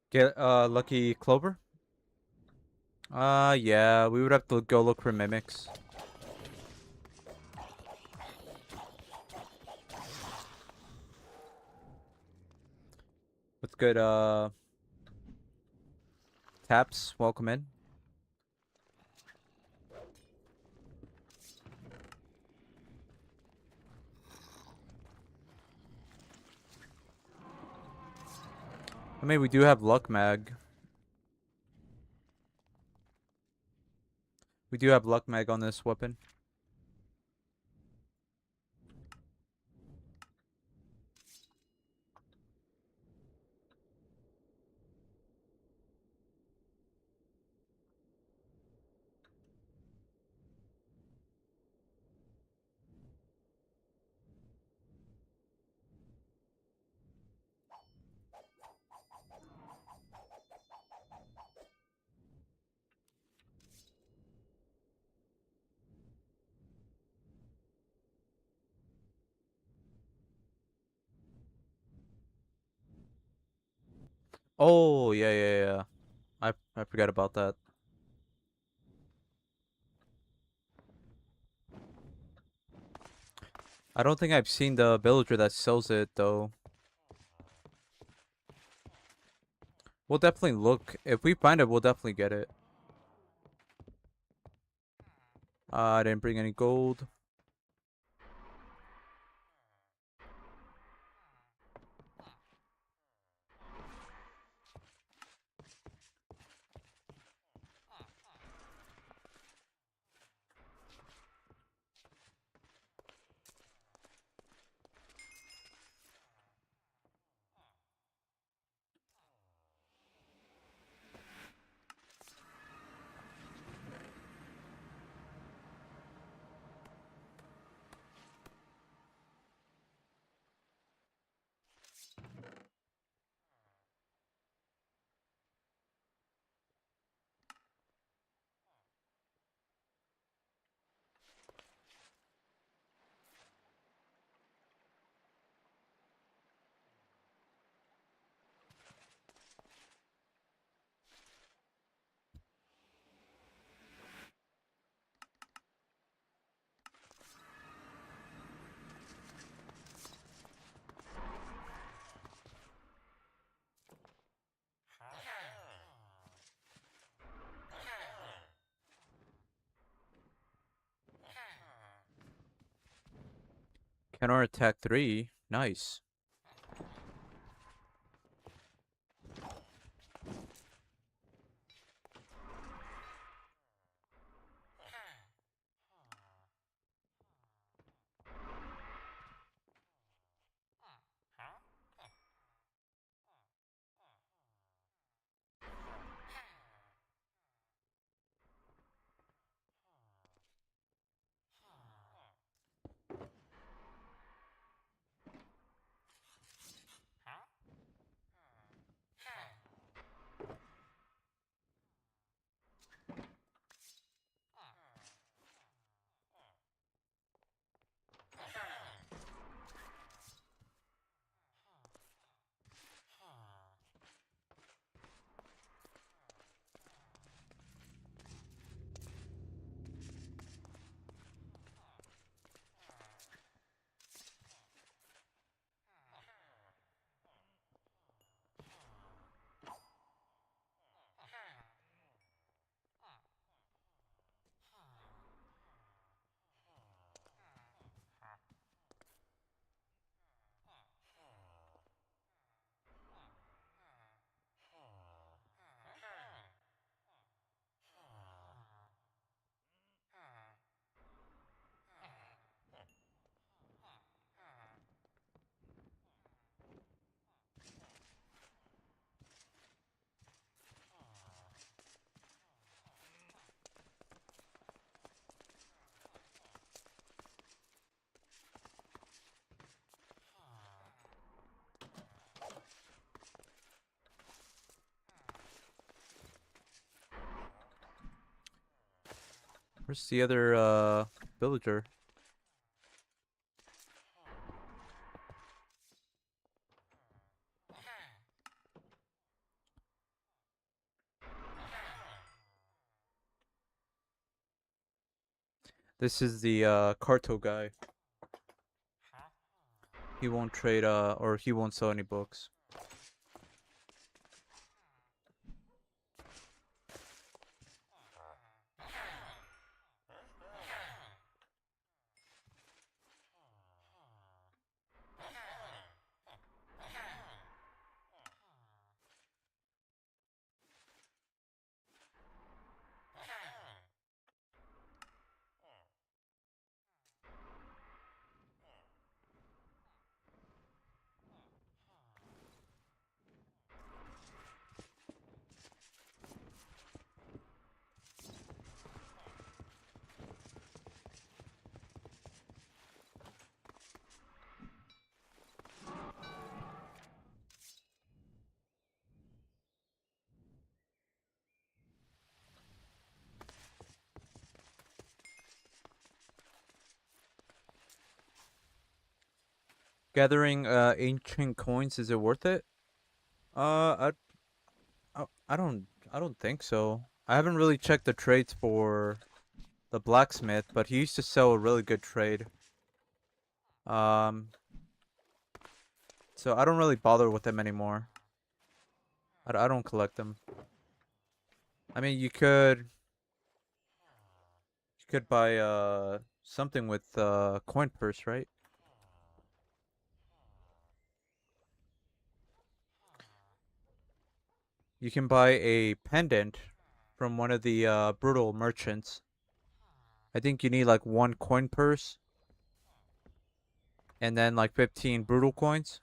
Get lucky clover. Yeah, we would have to go look for mimics. What's good? Taps, welcome in. I mean, we do have luck mag. We do have luck mag on this weapon. Oh, yeah, yeah, yeah. I forgot about that. I don't think I've seen the villager that sells it though. We'll definitely look. If we find it, we'll definitely get it. I didn't bring any gold. Counter attack 3. Nice. Where's the other villager? This is the Carto guy. He won't trade or he won't sell any books. Gathering ancient coins, is it worth it? Uh, I don't think so. I haven't really checked the trades for the blacksmith, but he used to sell a really good trade. Um, so I don't really bother with them anymore. I don't collect them. I mean, you could buy something with coin purse, right? You can buy a pendant from one of the brutal merchants. I think you need like 1 coin purse and then like 15 brutal coins.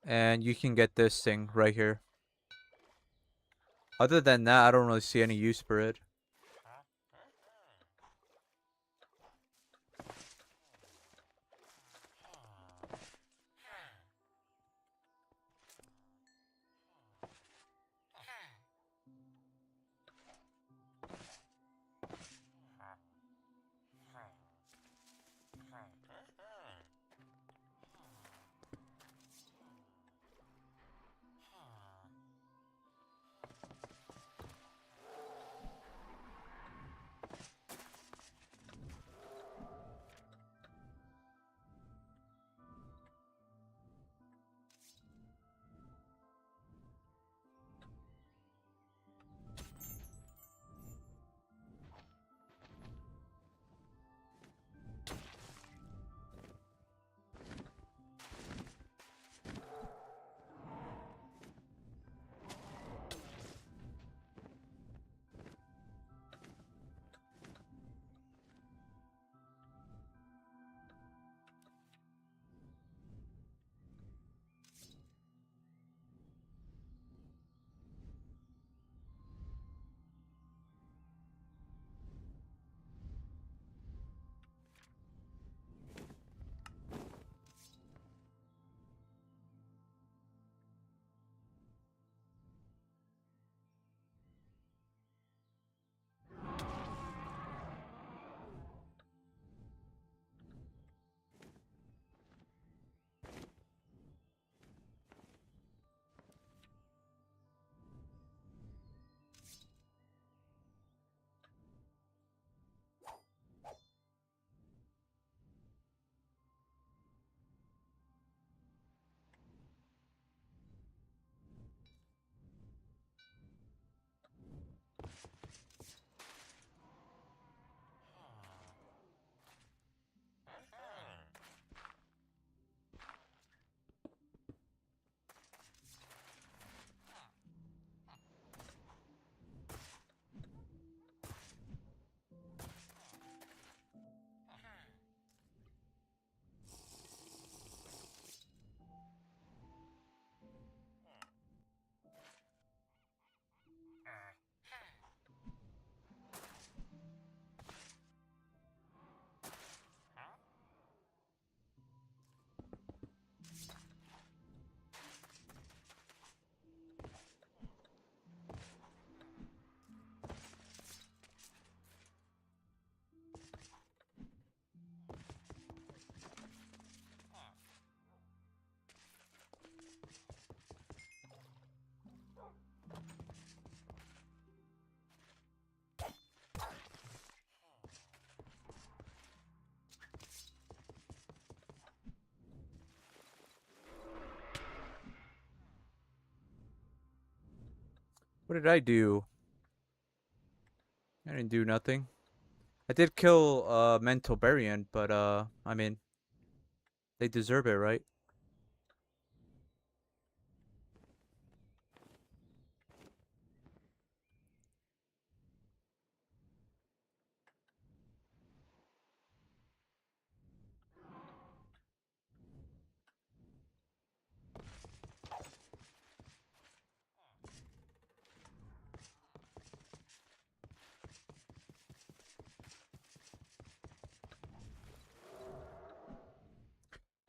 And you can get this thing right here. Other than that, I don't really see any use for it. What did I do? I didn't do nothing. I did kill Mental Barian, but I mean, they deserve it, right?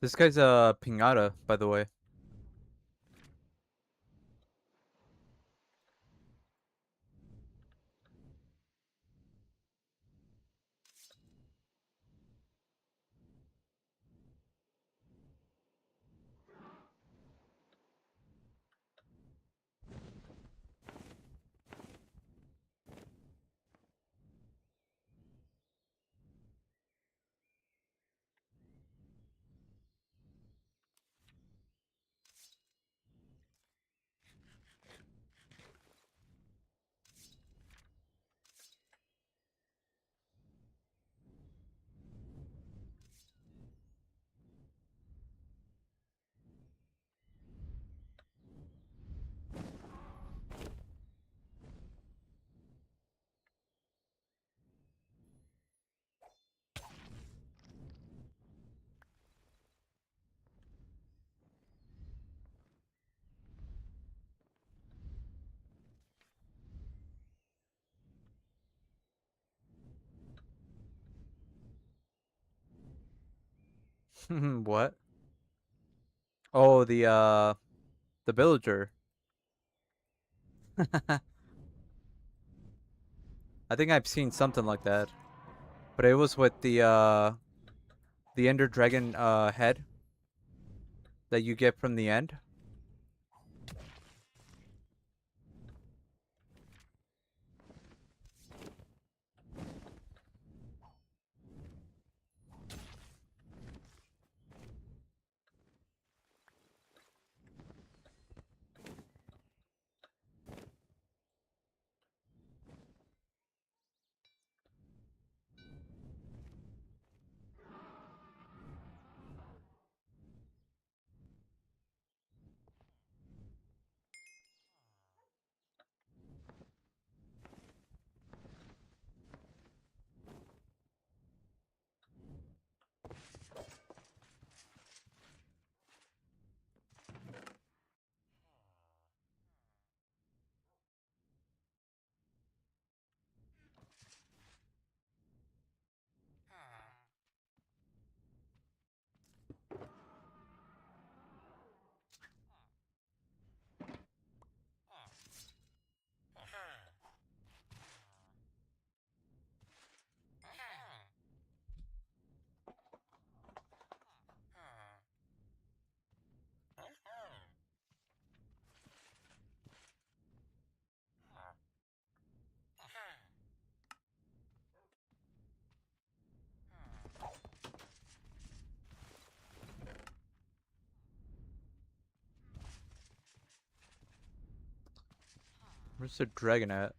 This guy's a Pinata, by the way. What? Oh, the villager. I think I've seen something like that. But it was with the Ender Dragon head that you get from the end. Where's the dragon at?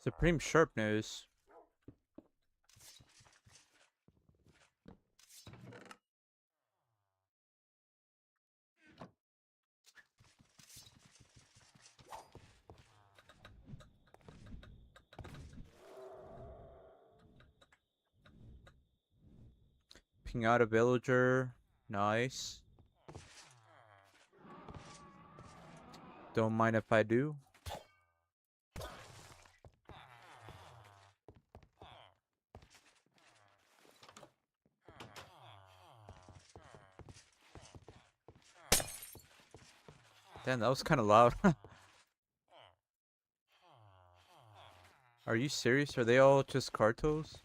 Supreme Sharpnose. Pinata Villager. Nice. Don't mind if I do. Damn, that was kind of loud. Are you serious? Are they all just Cartos?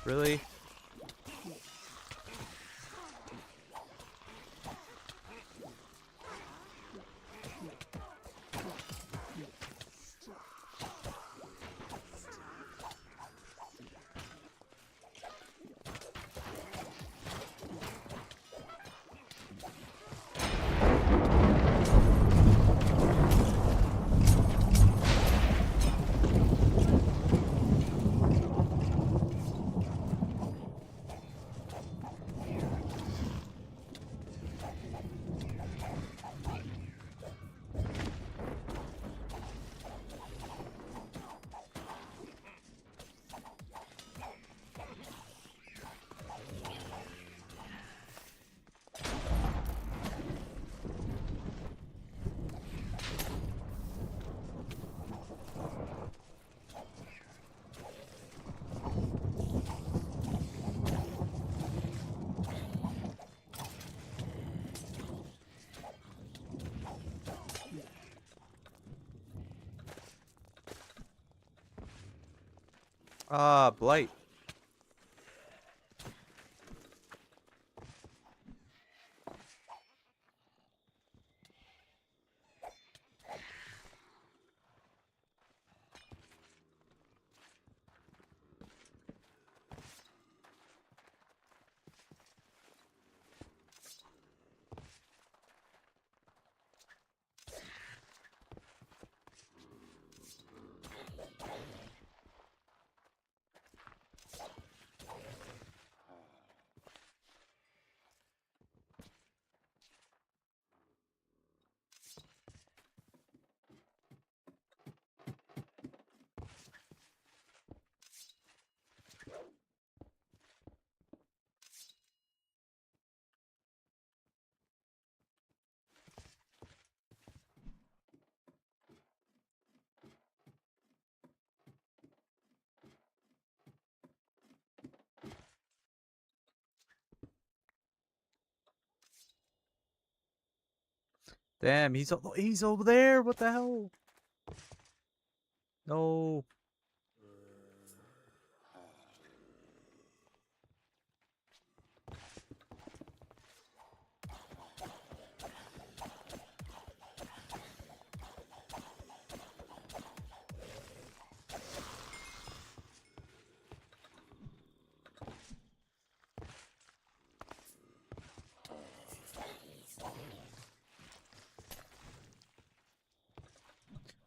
Really? Ah, Blight. Damn, he's over there. What the hell? No.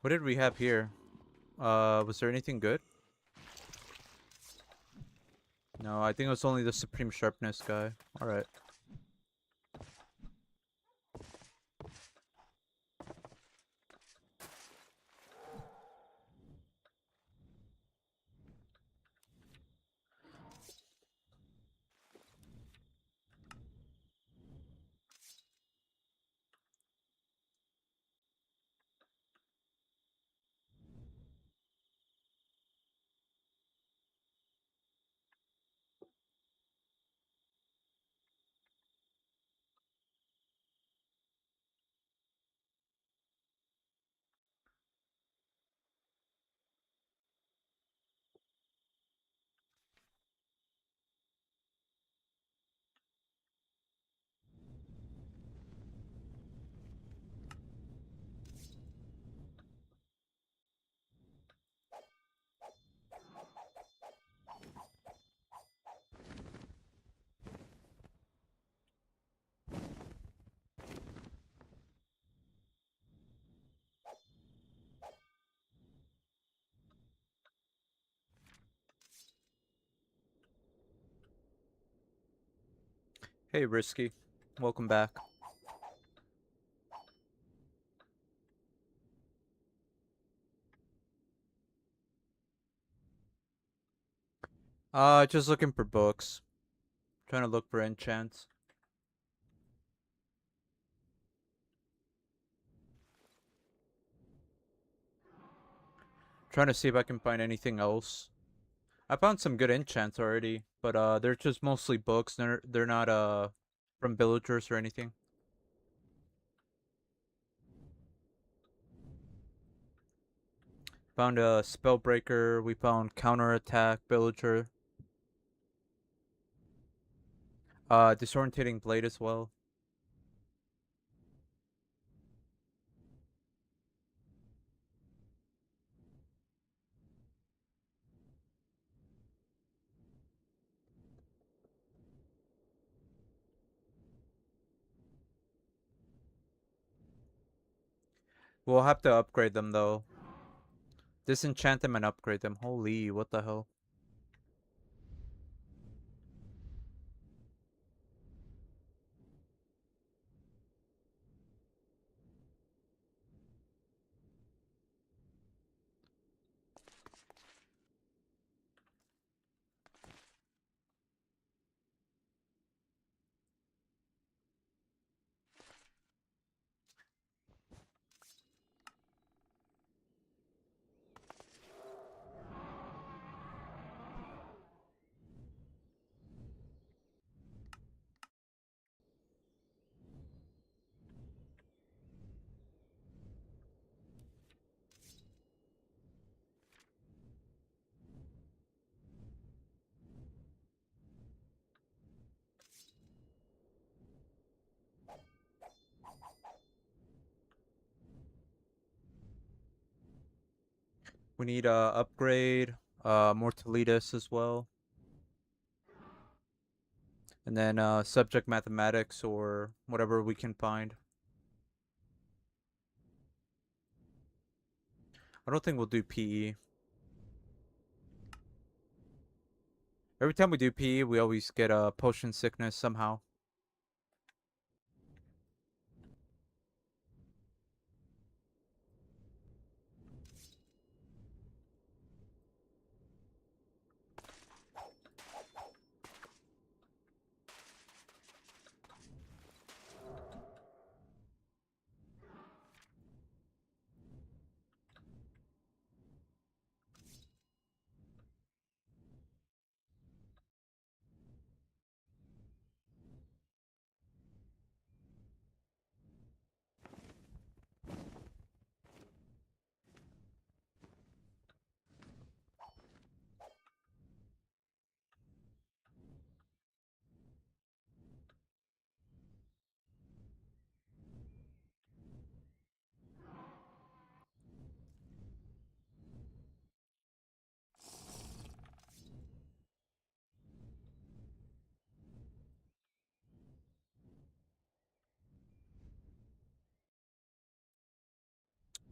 What did we have here? Was there anything good? No, I think it was only the Supreme Sharpness guy. Alright. Hey, Risky. Welcome back. Just looking for books. Trying to look for enchants. Trying to see if I can find anything else. I found some good enchants already, but they're just mostly books. They're not from villagers or anything. Found a spellbreaker. We found counterattack villager. Disorientating blade as well. We'll have to upgrade them though. Disenchant them and upgrade them. Holy, what the hell? We need upgrade, Mortalitas as well. And then subject mathematics or whatever we can find. I don't think we'll do PE. Every time we do PE, we always get a potion sickness somehow.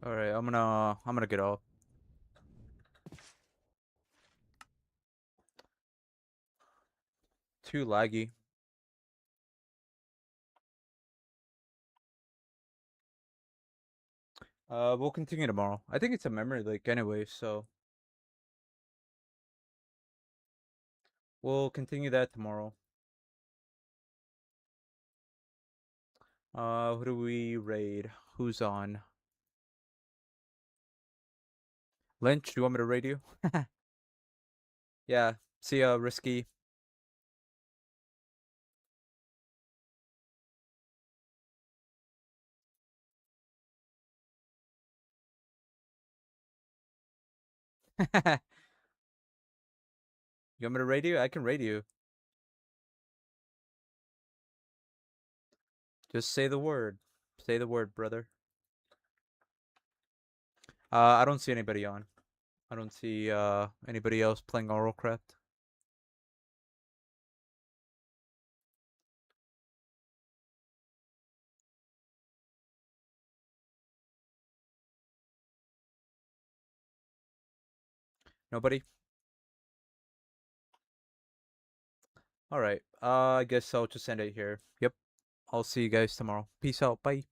All right, I'm gonna get off. Too laggy. We'll continue tomorrow. I think it's a memory leak anyway, so we'll continue that tomorrow. Who do we raid? Who's on? Lynch, do you want me to raid you? Yeah. See ya, Risky. You want me to raid you? I can raid you. Just say the word. Say the word, brother. I don't see anybody on. I don't see anybody else playing Oralcraft. Nobody? All right. I guess I'll just end it here. Yep. I'll see you guys tomorrow. Peace out. Bye.